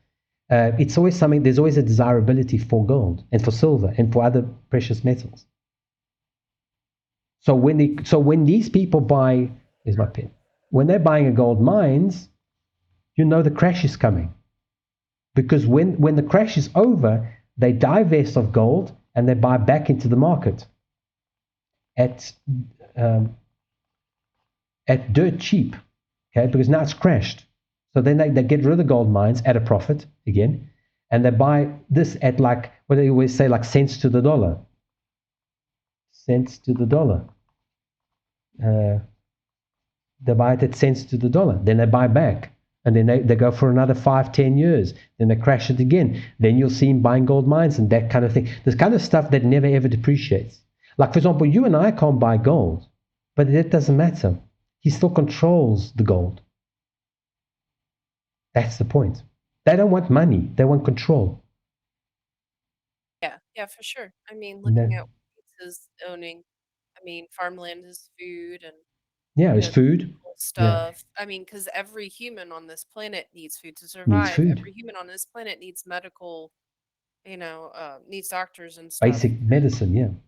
It's always something. There's always a desirability for gold and for silver and for other precious metals. So when these people buy, here's my pen. When they're buying a gold mines, the crash is coming, because when the crash is over, they divest of gold and they buy back into the market at dirt cheap, okay? Because now it's crashed. So then they get rid of the gold mines at a profit again, and they buy this at like what they always say, like cents to the dollar. cents to the dollar. They buy it at cents to the dollar. Then they buy back. And then they go for another 5-10 years. Then they crash it again. Then you'll see him buying gold mines and that kind of thing. This kind of stuff that never ever depreciates. Like, for example, you and I can't buy gold, but that doesn't matter. He still controls the gold. That's the point. They don't want money. They want control. Yeah, for sure. I mean, looking at is owning, I mean, farmland is food and it's food stuff. I mean, because every human on this planet needs food to survive. Needs food. Every human on this planet needs medical, needs doctors and stuff. Basic medicine,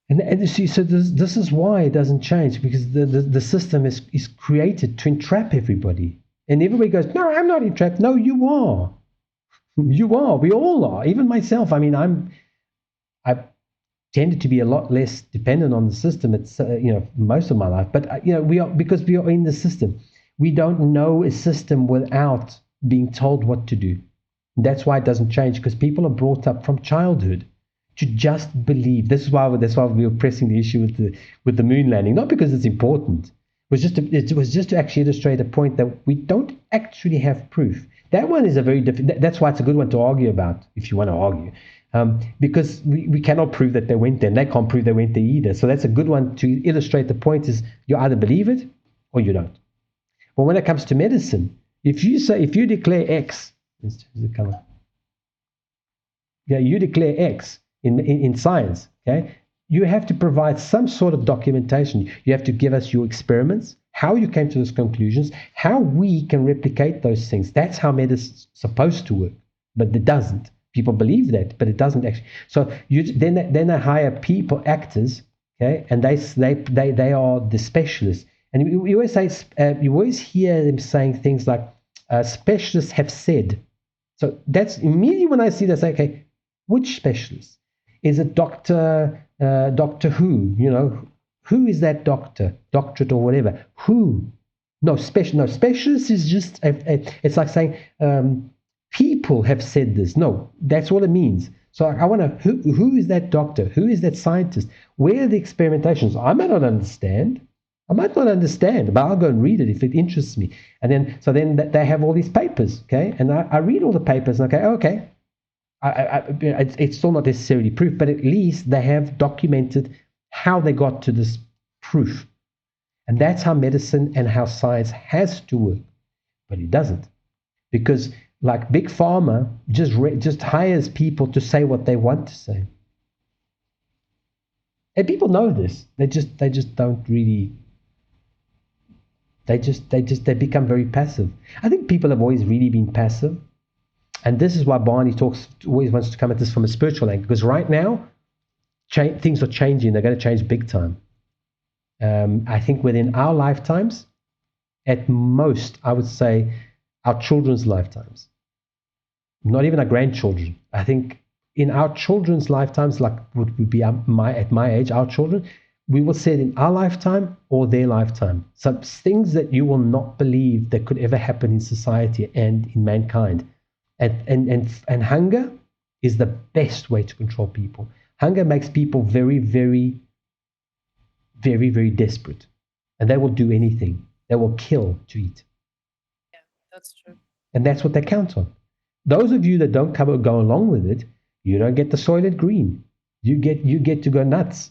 And you see, so this is why it doesn't change, because the system is created to entrap everybody. And everybody goes, no, I'm not entrapped. No, you are. You are. We all are. Even myself. I mean, I've tended to be a lot less dependent on the system. It's most of my life. But because we are in the system. We don't know a system without being told what to do. That's why it doesn't change, because people are brought up from childhood to just believe. That's why we were pressing the issue with the moon landing, not because it's important. It was just to actually illustrate a point that we don't actually have proof. That one is a very different. That's why it's a good one to argue about, if you want to argue, because we cannot prove that they went there, and they can't prove they went there either. So that's a good one to illustrate the point. Is you either believe it or you don't. But when it comes to medicine, if you declare X, let's change the color. Yeah, you declare X in science. Okay. You have to provide some sort of documentation. You have to give us your experiments, how you came to those conclusions, how we can replicate those things. That's how medicine's supposed to work, but it doesn't. People believe that, but it doesn't actually. So then they hire people, actors, okay, and they are the specialists. And you always say, you always hear them saying things like, specialists have said. So that's immediately when I see that, I say, okay, which specialist? Is it Dr. Who? Who is that doctor, doctorate or whatever? Who? No, specialist is just, it's like saying, people have said this. No, that's all it means. So I want to, who is that doctor? Who is that scientist? Where are the experimentations? I might not understand, but I'll go and read it if it interests me. And then they have all these papers, okay? And I read all the papers and okay. It's still not necessarily proof, but at least they have documented how they got to this proof. And that's how medicine and how science has to work. But it doesn't. Because like Big Pharma just hires people to say what they want to say. And people know this. They just don't really. They become very passive. I think people have always really been passive. And this is why Barney always wants to come at this from a spiritual angle, because right now, things are changing. They're going to change big time. I think within our lifetimes, at most, I would say our children's lifetimes, not even our grandchildren. I think in our children's lifetimes, like would be at my age, our children, we will say it in our lifetime or their lifetime. Some things that you will not believe that could ever happen in society and in mankind. And hunger is the best way to control people. Hunger makes people very, very, very, very desperate. And they will do anything. They will kill to eat. Yeah, that's true. And that's what they count on. Those of you that don't go along with it, you don't get the Soylent Green. You get to go nuts.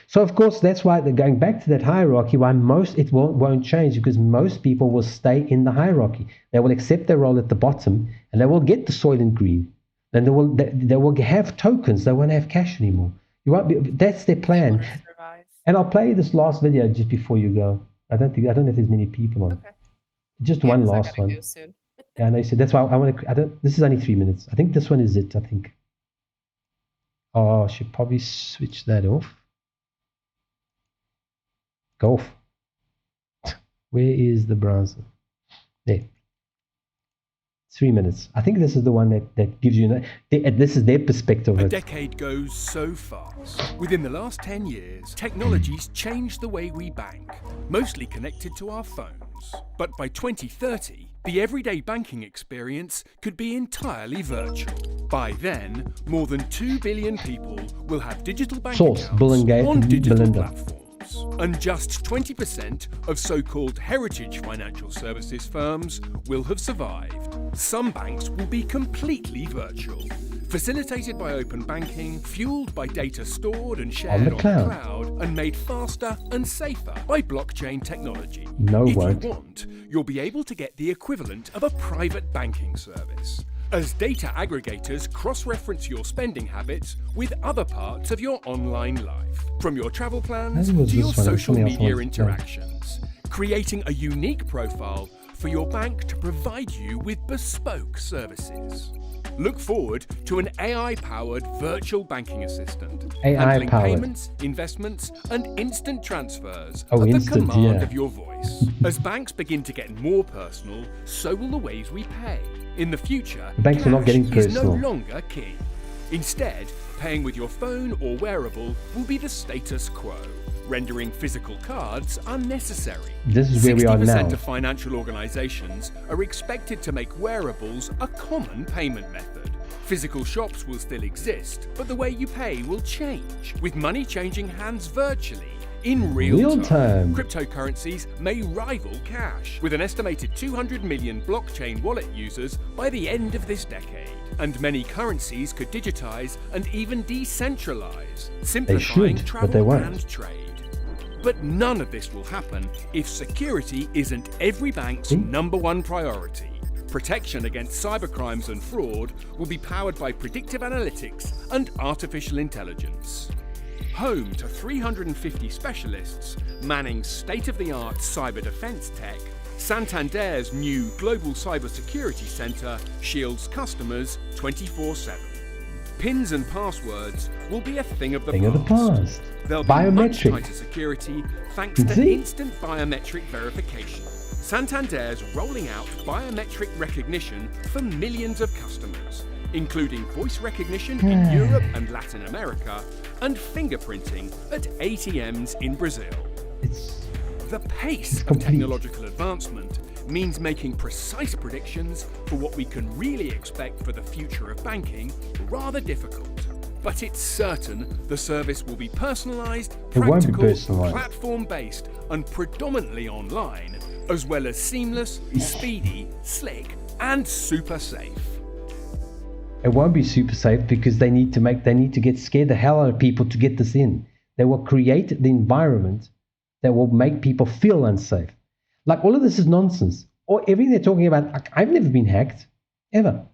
So of course that's why they're going back to that hierarchy. Why it won't change, because most people will stay in the hierarchy. They will accept their role at the bottom, and they will get the Soylent Green. Then they will have tokens. They won't have cash anymore. That's their plan. And I'll play this last video just before you go. I don't know if there's many people on. Okay. Just one last one. Go soon. Yeah, I know. So that's why I want to. This is only 3 minutes. I think this one is it. I think. Oh, I should probably switch that off. Golf. Where is the browser? There. 3 minutes. I think this is the one that gives you. This is their perspective. A decade goes so fast. Within the last 10 years, technology's changed the way we bank, mostly connected to our phones. But by 2030, the everyday banking experience could be entirely virtual. By then, more than 2 billion people will have digital bank Source, accounts Bill and Gates on and digital Belinda. platforms. And just 20% of so-called heritage financial services firms will have survived. Some banks will be completely virtual, facilitated by open banking, fueled by data stored and shared on the cloud, and made faster and safer by blockchain technology. No, if won't. you want, you'll be able to get the equivalent of a private banking service, as data aggregators cross-reference your spending habits with other parts of your online life, from your travel plans to your social media interactions, creating a unique profile for your bank to provide you with bespoke services. Look forward to an AI-powered virtual banking assistant, handling payments, investments, and instant transfers at the command of your voice. As banks begin to get more personal, so will the ways we pay. In the future, banks are not getting cash is personal. no longer king. Instead, paying with your phone or wearable will be the status quo, rendering physical cards unnecessary. This is where we are now. 60% of financial organizations are expected to make wearables a common payment method. Physical shops will still exist, but the way you pay will change, with money changing hands virtually. In real time, cryptocurrencies may rival cash, with an estimated 200 million blockchain wallet users by the end of this decade. And many currencies could digitize and even decentralize, simplifying travel and trade. But none of this will happen if security isn't every bank's number one priority. Protection against cybercrimes and fraud will be powered by predictive analytics and artificial intelligence. Home to 350 specialists manning state-of-the-art cyber defense tech, Santander's new Global Cybersecurity Center shields customers 24/7. Pins and passwords will be a thing of the past. There'll be much tighter security thanks to instant biometric verification. Santander's rolling out biometric recognition for millions of customers, including voice recognition in Europe and Latin America, and fingerprinting at ATMs in Brazil. The pace of technological advancement means making precise predictions for what we can really expect for the future of banking rather difficult. But it's certain the service will be personalised, practical, platform-based, and predominantly online, as well as seamless, speedy, slick, and super safe. It won't be super safe because they need to get scared the hell out of people to get this in. They will create the environment that will make people feel unsafe. Like, all of this is nonsense. Or everything they're talking about, like, I've never been hacked, ever.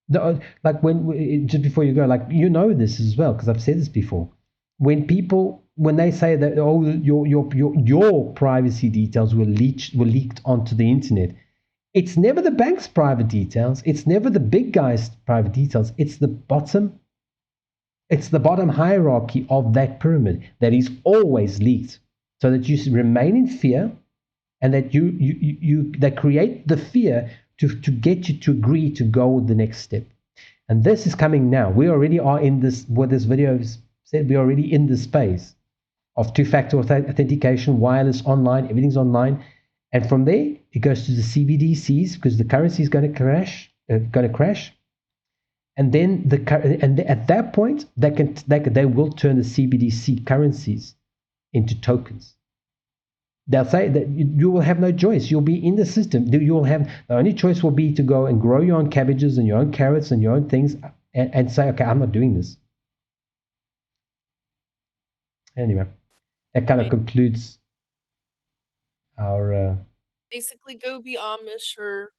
Like, just before you go, like, you know this as well, because I've said this before. When they say that, oh, your privacy details were leaked onto the internet, it's never the bank's private details. It's never the big guy's private details. It's the bottom hierarchy of that pyramid that is always leaked, so that you remain in fear, and that they create the fear to get you to agree to go the next step. And this is coming now. We already are in this. What this video said, we're already in this space of two-factor authentication, wireless, online. Everything's online. And from there, it goes to the CBDCs, because the currency is going to crash. And then at that point, they will turn the CBDC currencies into tokens. They'll say that you will have no choice. You'll be in the system. You will have, the only choice will be to go and grow your own cabbages and your own carrots and your own things, and say, okay, I'm not doing this. Anyway, that kind of concludes our basically go be Amish or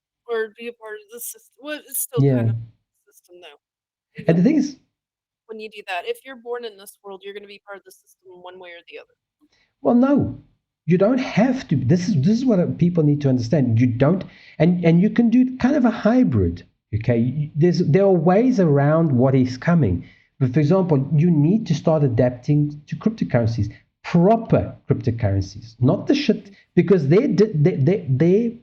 be a part of the system. Well, it's still kind of a system though. And the thing is, when you do that, if you're born in this world, you're going to be part of the system one way or the other. Well, no, you don't have to. This is what people need to understand. You don't, and you can do kind of a hybrid. Okay, there are ways around what is coming. But for example, you need to start adapting to cryptocurrencies. Proper cryptocurrencies, not the shit, because their CBDCs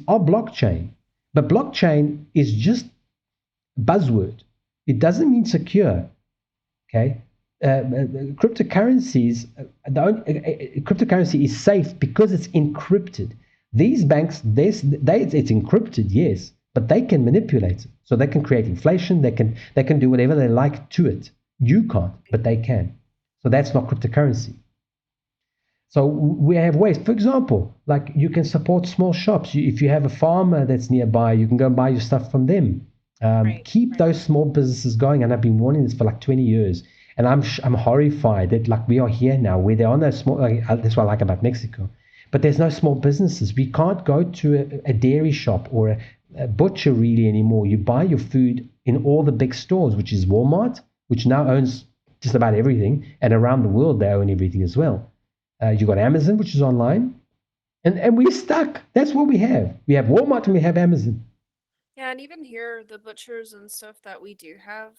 are blockchain, but blockchain is just a buzzword. It doesn't mean secure. Okay, cryptocurrencies, cryptocurrency is safe because it's encrypted. These banks, it's encrypted, yes, but they can manipulate it. So they can create inflation. They can do whatever they like to it. You can't, but they can. So that's not cryptocurrency. So we have ways. For example, like you can support small shops. If you have a farmer that's nearby, you can go and buy your stuff from them. Keep those small businesses going. And I've been warning this for like 20 years. And I'm horrified that like we are here now where there are no small. That's what I like about Mexico. But there's no small businesses. We can't go to a dairy shop or a butcher really anymore. You buy your food in all the big stores, which is Walmart, which now owns just about everything. And around the world, they own everything as well. You got Amazon, which is online. And we're stuck. That's what we have. We have Walmart and we have Amazon. Yeah, and even here, the butchers and stuff that we do have,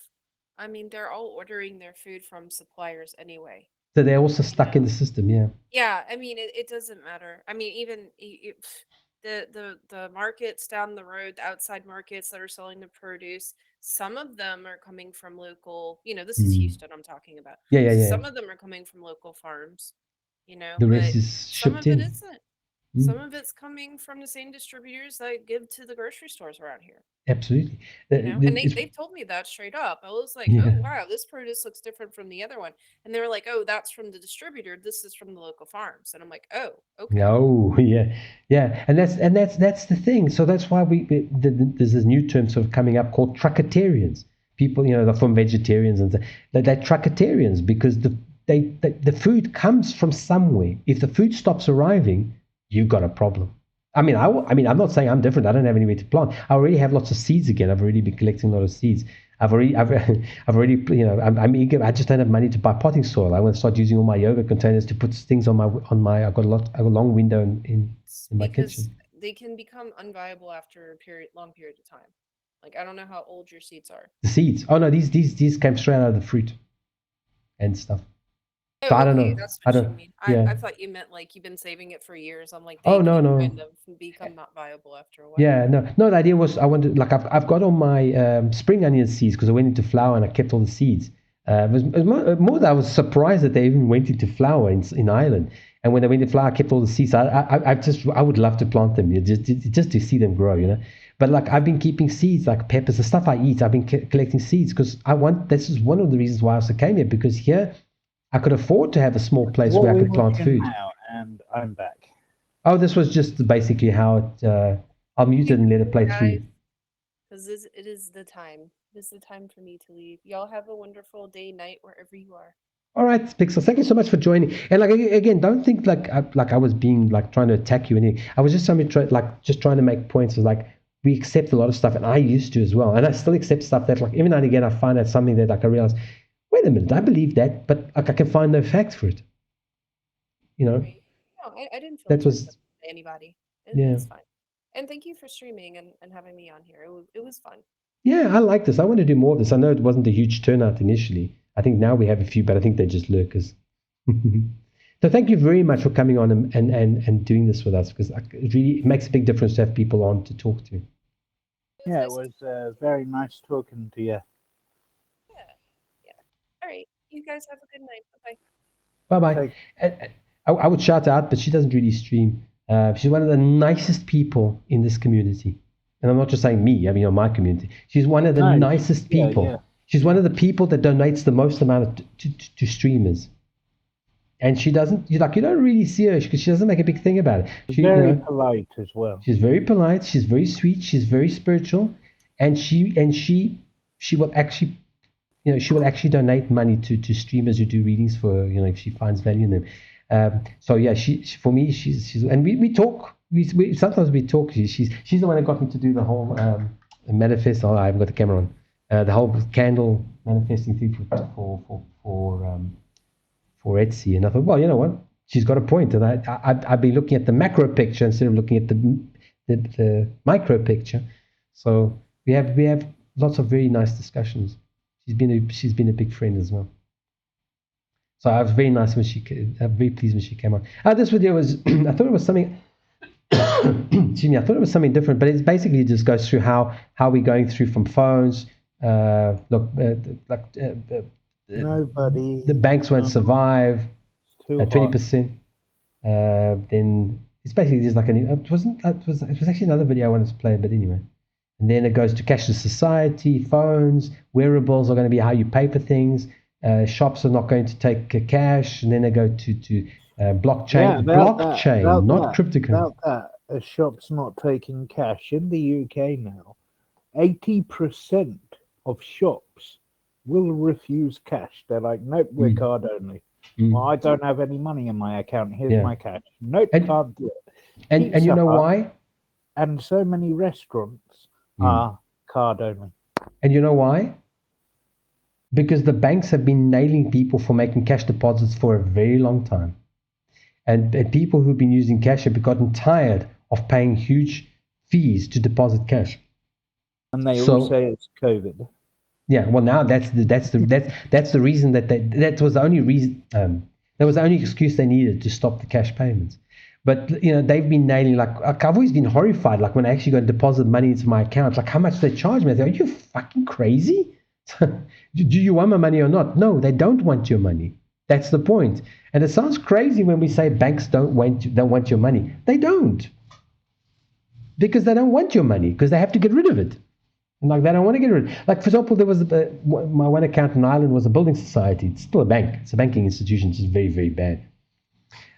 I mean, they're all ordering their food from suppliers anyway. So they're also stuck in the system, yeah. Yeah, I mean, it doesn't matter. I mean, even the markets down the road, the outside markets that are selling the produce, some of them are coming from local, this is Houston I'm talking about. Yeah. Some of them are coming from local farms, The rest but is some shipped of it in. isn't. Some of it's coming from the same distributors that give to the grocery stores around here. Absolutely. And they've told me that straight up. I was like, oh, wow, this produce looks different from the other one. And they were like, oh, that's from the distributor. This is from the local farms. And I'm like, oh, okay. No, yeah. And that's the thing. So that's why there's this new term sort of coming up called truckatarians. People, they're from vegetarians and they're truckatarians because the food comes from somewhere. If the food stops arriving, you've got a problem. I mean, I'm not saying I'm different. I don't have anywhere to plant. I already have lots of seeds again. I've already been collecting a lot of seeds. I've already, I'm eager. I just don't have money to buy potting soil. I want to start using all my yogurt containers to put things on my. I've got a long window in my kitchen. They can become unviable after a long period of time. Like I don't know how old your seeds are. The seeds. Oh no, these came straight out of the fruit and stuff. Oh, so I don't okay, know. that's what you mean. Yeah. I thought you meant like you've been saving it for years. I'm like, oh no. kind of become not viable after a while. Yeah, no. The idea was I wanted like I've got all my spring onion seeds because I went into flower and I kept all the seeds. It was more that I was surprised that they even went into flower in Ireland. And when they went into flower, I kept all the seeds. I would love to plant them just to see them grow, But like I've been keeping seeds like peppers, the stuff I eat. I've been collecting seeds because this is one of the reasons why I also came here because here I could afford to have a small place where I could plant food. Now, and I'm back. Oh, this was just basically how it. I'll mute it and let it play through. Because it is the time. This is the time for me to leave. Y'all have a wonderful day, night, wherever you are. All right, Pixel. Thank you so much for joining. And like again, don't think like I was being like trying to attack you. Anything. I was just trying to make points. Of like we accept a lot of stuff, and I used to as well, and I still accept stuff that like every now and again I find out something that like I realize. Wait a minute, I believe that, but like I can find no facts for it. Right. No, I didn't feel that anybody. It's fine. And thank you for streaming and having me on here. It was fun. Yeah, I like this. I want to do more of this. I know it wasn't a huge turnout initially. I think now we have a few, but I think they're just lurkers. So thank you very much for coming on and doing this with us because it makes a big difference to have people on to talk to. Yeah, it was very nice talking to you. All right. You guys have a good night. Bye-bye. And I would shout out, but she doesn't really stream. She's one of the nicest people in this community. And I'm not just saying me, I mean, on my community. She's one of the nicest people. Yeah. She's one of the people that donates the most amount to streamers. And she doesn't, you don't really see her because she doesn't make a big thing about it. She's very polite as well. She's very polite. She's very sweet. She's very spiritual. And she will actually she will actually donate money to streamers who do readings for her, if she finds value in them. So yeah, she for me, she's and we talk. We sometimes we talk. She's the one that got me to do the whole manifest. Oh, I haven't got the camera on. The whole candle manifesting thing for Etsy. And I thought, well, you know what? She's got a point. And I've been looking at the macro picture instead of looking at the micro picture. So we have lots of very nice discussions. She's been a big friend as well. So I was very nice I'm very pleased when she came on. This video was I thought it was something excuse me, I thought it was something different, but it basically just goes through how we're going through from phones. Nobody. The banks won't survive. 20%. Then It's basically just like it wasn't. It was actually another video I wanted to play, but anyway. And then it goes to cashless society, phones, wearables are going to be how you pay for things. Shops are not going to take cash, and then they go to blockchain. Blockchain, not cryptocurrency. About that, a shop's not taking cash in the UK now. 80% of shops will refuse cash. They're like, nope, we're card only. Well, I don't have any money in my account. Here's my cash. Nope, can't do it. And you know why? And so many restaurants are card only. And you know why? Because the banks have been nailing people for making cash deposits for a very long time. And people who've been using cash have gotten tired of paying huge fees to deposit cash. And they all say it's COVID. Yeah, well, now that's the reason that was the only reason. That was the only excuse they needed to stop the cash payments. But they've been nailing, like I've always been horrified. Like when I actually go and deposit money into my account, like how much they charge me. I think, are you fucking crazy? Do you want my money or not? No, they don't want your money. That's the point. And it sounds crazy when we say banks don't want your money. They don't, because they don't want your money, because they have to get rid of it. And like they don't want to get rid of it. Like for example, there was my one account in Ireland was a building society. It's still a bank. It's a banking institution. It's just very, very bad.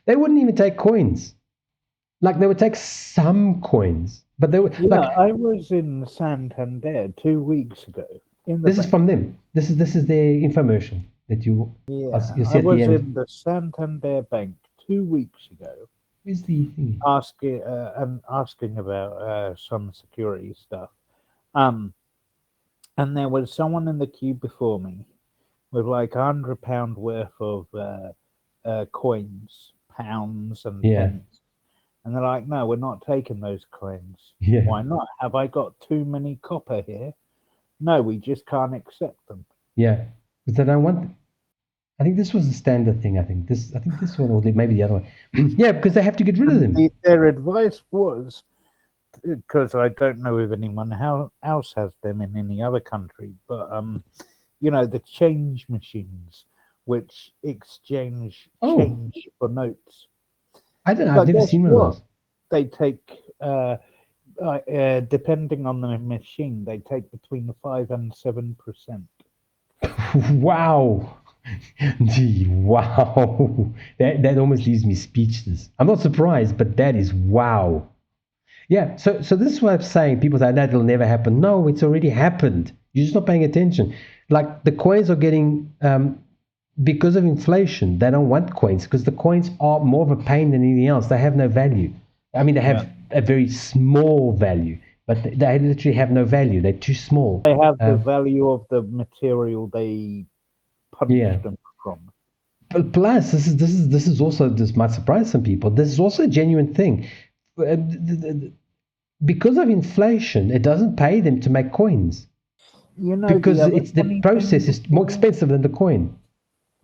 They wouldn't even take coins. Like they would take some coins, but they would. Yeah, I was in Santander 2 weeks ago. This is from them. This is their infomercial that you. Yeah, you I was in the Santander Bank 2 weeks ago. Where's the thing? Asking about some security stuff. And there was someone in the queue before me with like £100 worth of coins, pounds, and pence. And they're like, no, we're not taking those coins. Yeah. Why not? Have I got too many copper here? No, we just can't accept them. Yeah, because they don't want them. I think this was the standard thing. I think this one, or maybe the other one. Yeah, because they have to get rid of them. Their advice was, because I don't know if anyone else has them in any other country, but the change machines which exchange change for notes. I don't know. I've never seen one of those. They take, depending on the machine, they take between 5 and 7%. Wow. Gee, wow. That almost leaves me speechless. I'm not surprised, but that is wow. Yeah, so this is what I'm saying. People say that will never happen. No, it's already happened. You're just not paying attention. Like the coins are getting, because of inflation, they don't want coins because the coins are more of a pain than anything else. They have no value. I mean, they have a very small value, but they literally have no value. They're too small. They have the value of the material they punish them from. But plus, this is also, this might surprise some people. This is also a genuine thing. Because of inflation, it doesn't pay them to make coins. Because the process is more expensive than the coin.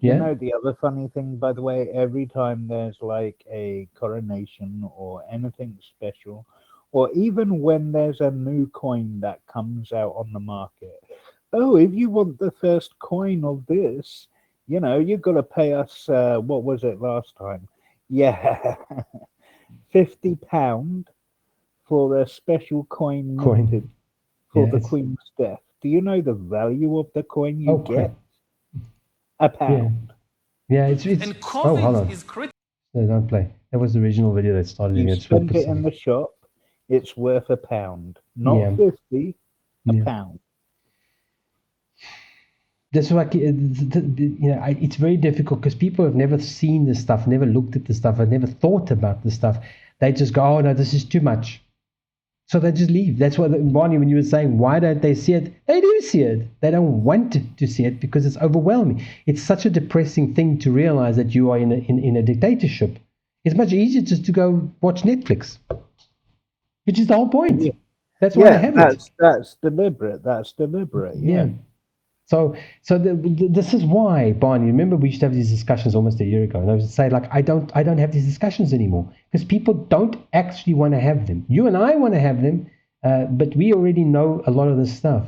Yeah? You know, the other funny thing, by the way, every time there's like a coronation or anything special, or even when there's a new coin that comes out on the market, if you want the first coin of this, you've got to pay us, what was it last time? Yeah, £50 for a special coin minted for the Queen's death. Do you know the value of the coin you get? £1. Yeah, it's and COVID is critical. No, don't play. That was the original video that started. You spend it in the shop, it's worth £1, not 50, £1. That's why it's very difficult because people have never seen this stuff, never looked at this stuff, have never thought about this stuff. They just go, oh no, this is too much. So they just leave. That's why, Bonnie, when you were saying, why don't they see it? They do see it. They don't want to see it because it's overwhelming. It's such a depressing thing to realize that you are in a dictatorship. It's much easier just to go watch Netflix, which is the whole point. Yeah. That's why they have it. That's deliberate. That's deliberate. Yeah. So this is why, Barney, remember we used to have these discussions almost a year ago, and I would say, like, I don't have these discussions anymore because people don't actually want to have them. You and I want to have them, but we already know a lot of this stuff.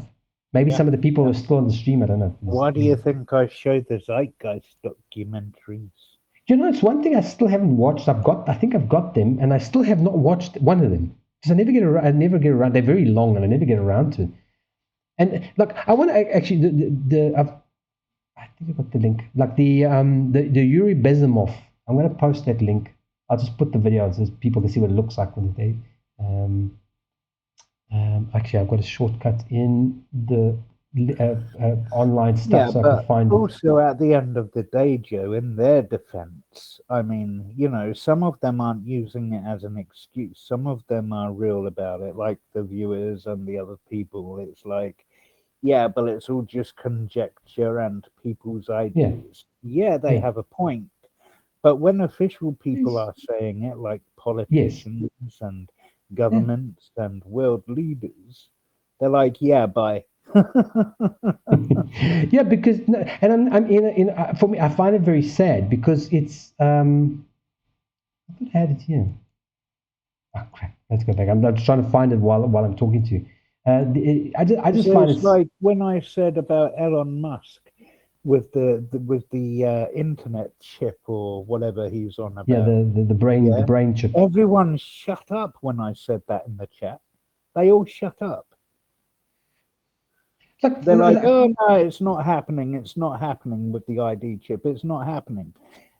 Maybe some of the people are still on the stream, I don't know. Why do you think I showed the Zeitgeist documentaries? You know, it's one thing I still haven't watched. I think I've got them, and I still have not watched one of them because I never get around. They're very long, and I never get around to it. And look, I want to actually I think I got the link. Like the Yuri Bezimov. I'm going to post that link. I'll just put the video so people can see what it looks like when they. Actually, I've got a shortcut in the online stuff, so I can find also, at the end of the day, Joe, in their defense, I mean, you know, some of them aren't using it as an excuse. Some of them are real about it, like the viewers and the other people. It's like, yeah, but it's all just conjecture and people's ideas. Yeah, they have a point. But when official people are saying it, like politicians and governments and world leaders, they're like, yeah, bye. Yeah, because and I'm in for me, I find it very sad because it's I thought I had it here. Oh crap! Let's go back. I'm just trying to find it while I'm talking to you. I just find it's like when I said about Elon Musk with the internet chip or whatever he's on about. Yeah, the brain chip. Everyone shut up when I said that in the chat. They all shut up. They're like, oh no, it's not happening. It's not happening with the ID chip. It's not happening.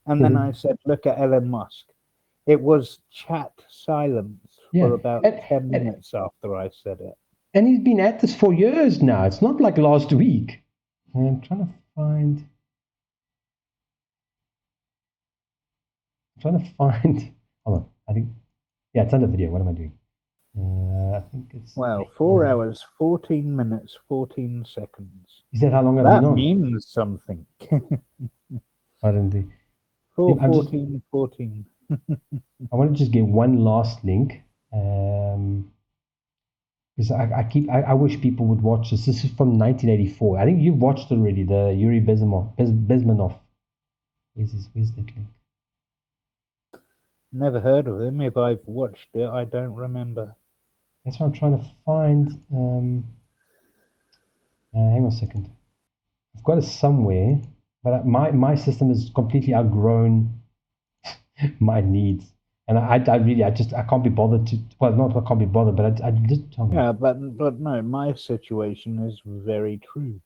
And then I said, look at Elon Musk. It was chat silence for about 10 minutes after I said it. And he's been at this for years now. It's not like last week. I'm trying to find. Hold on. I think. Yeah, it's under video. What am I doing? I think it's. Well, 4 hours, 14 minutes, 14 seconds. Is that how long I've been on? That means something. I don't think. 14. I want to just get one last link. Because I wish people would watch this. This is from 1984. I think you've watched already, the Yuri Bezmenov. Where's that link? Never heard of him. If I've watched it, I don't remember. That's what I'm trying to find. Hang on a second. I've got it somewhere, but my system has completely outgrown my needs. And I can't be bothered to. Well, not I can't be bothered, but I did tell me. Yeah, but no, my situation is very true.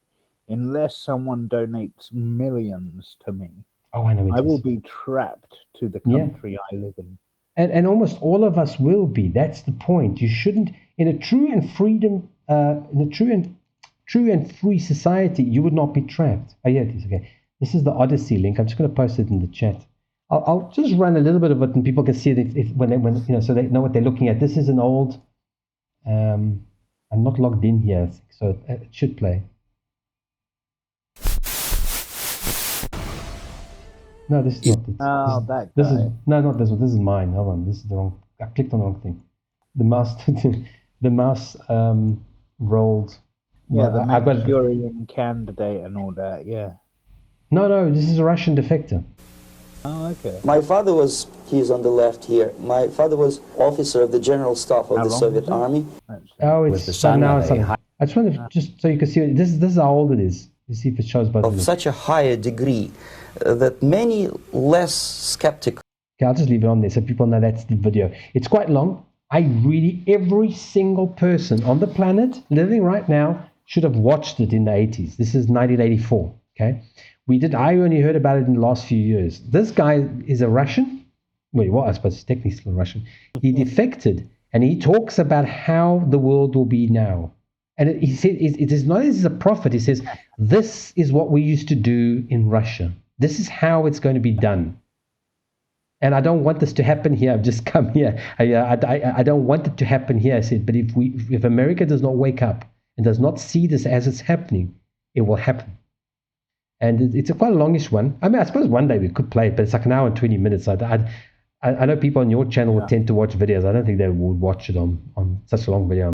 Unless someone donates millions to me, I know I will be trapped to the country I live in. And almost all of us will be. That's the point. You shouldn't, in a true and free society, you would not be trapped. Oh yeah, it is okay. This is the Odyssey link. I'm just going to post it in the chat. I'll just run a little bit of it, and people can see it when so they know what they're looking at. This is an old. I'm not logged in here, so it should play. No, this is not it. Oh, that guy. This is not this one. This is mine. Hold on, this is the wrong. I clicked on the wrong thing. The mouse rolled. Yeah, the Manchurian candidate and all that. Yeah. No, this is a Russian defector. Oh, okay. My father he's on the left here. My father was officer of the general staff of the Soviet army. Oh, it's now. I just want to just so you can see this is how old it is. You see if it shows both of them. Such a higher degree that many less skeptical. Okay, I'll just leave it on there so people know that's the video. It's quite long. Every single person on the planet living right now should have watched it in the 80s. This is 1984. Okay. I only heard about it in the last few years. This guy is a Russian. Well, I suppose he's technically still Russian. He defected, and he talks about how the world will be now. And he said, it is not as a prophet. He says, this is what we used to do in Russia. This is how it's going to be done. And I don't want this to happen here. I've just come here. I don't want it to happen here. I said, but if America does not wake up and does not see this as it's happening, it will happen. And it's quite a longish one. I mean, I suppose one day we could play it, but it's like an hour and 20 minutes. I know people on your channel would tend to watch videos. I don't think they would watch it on such a long video.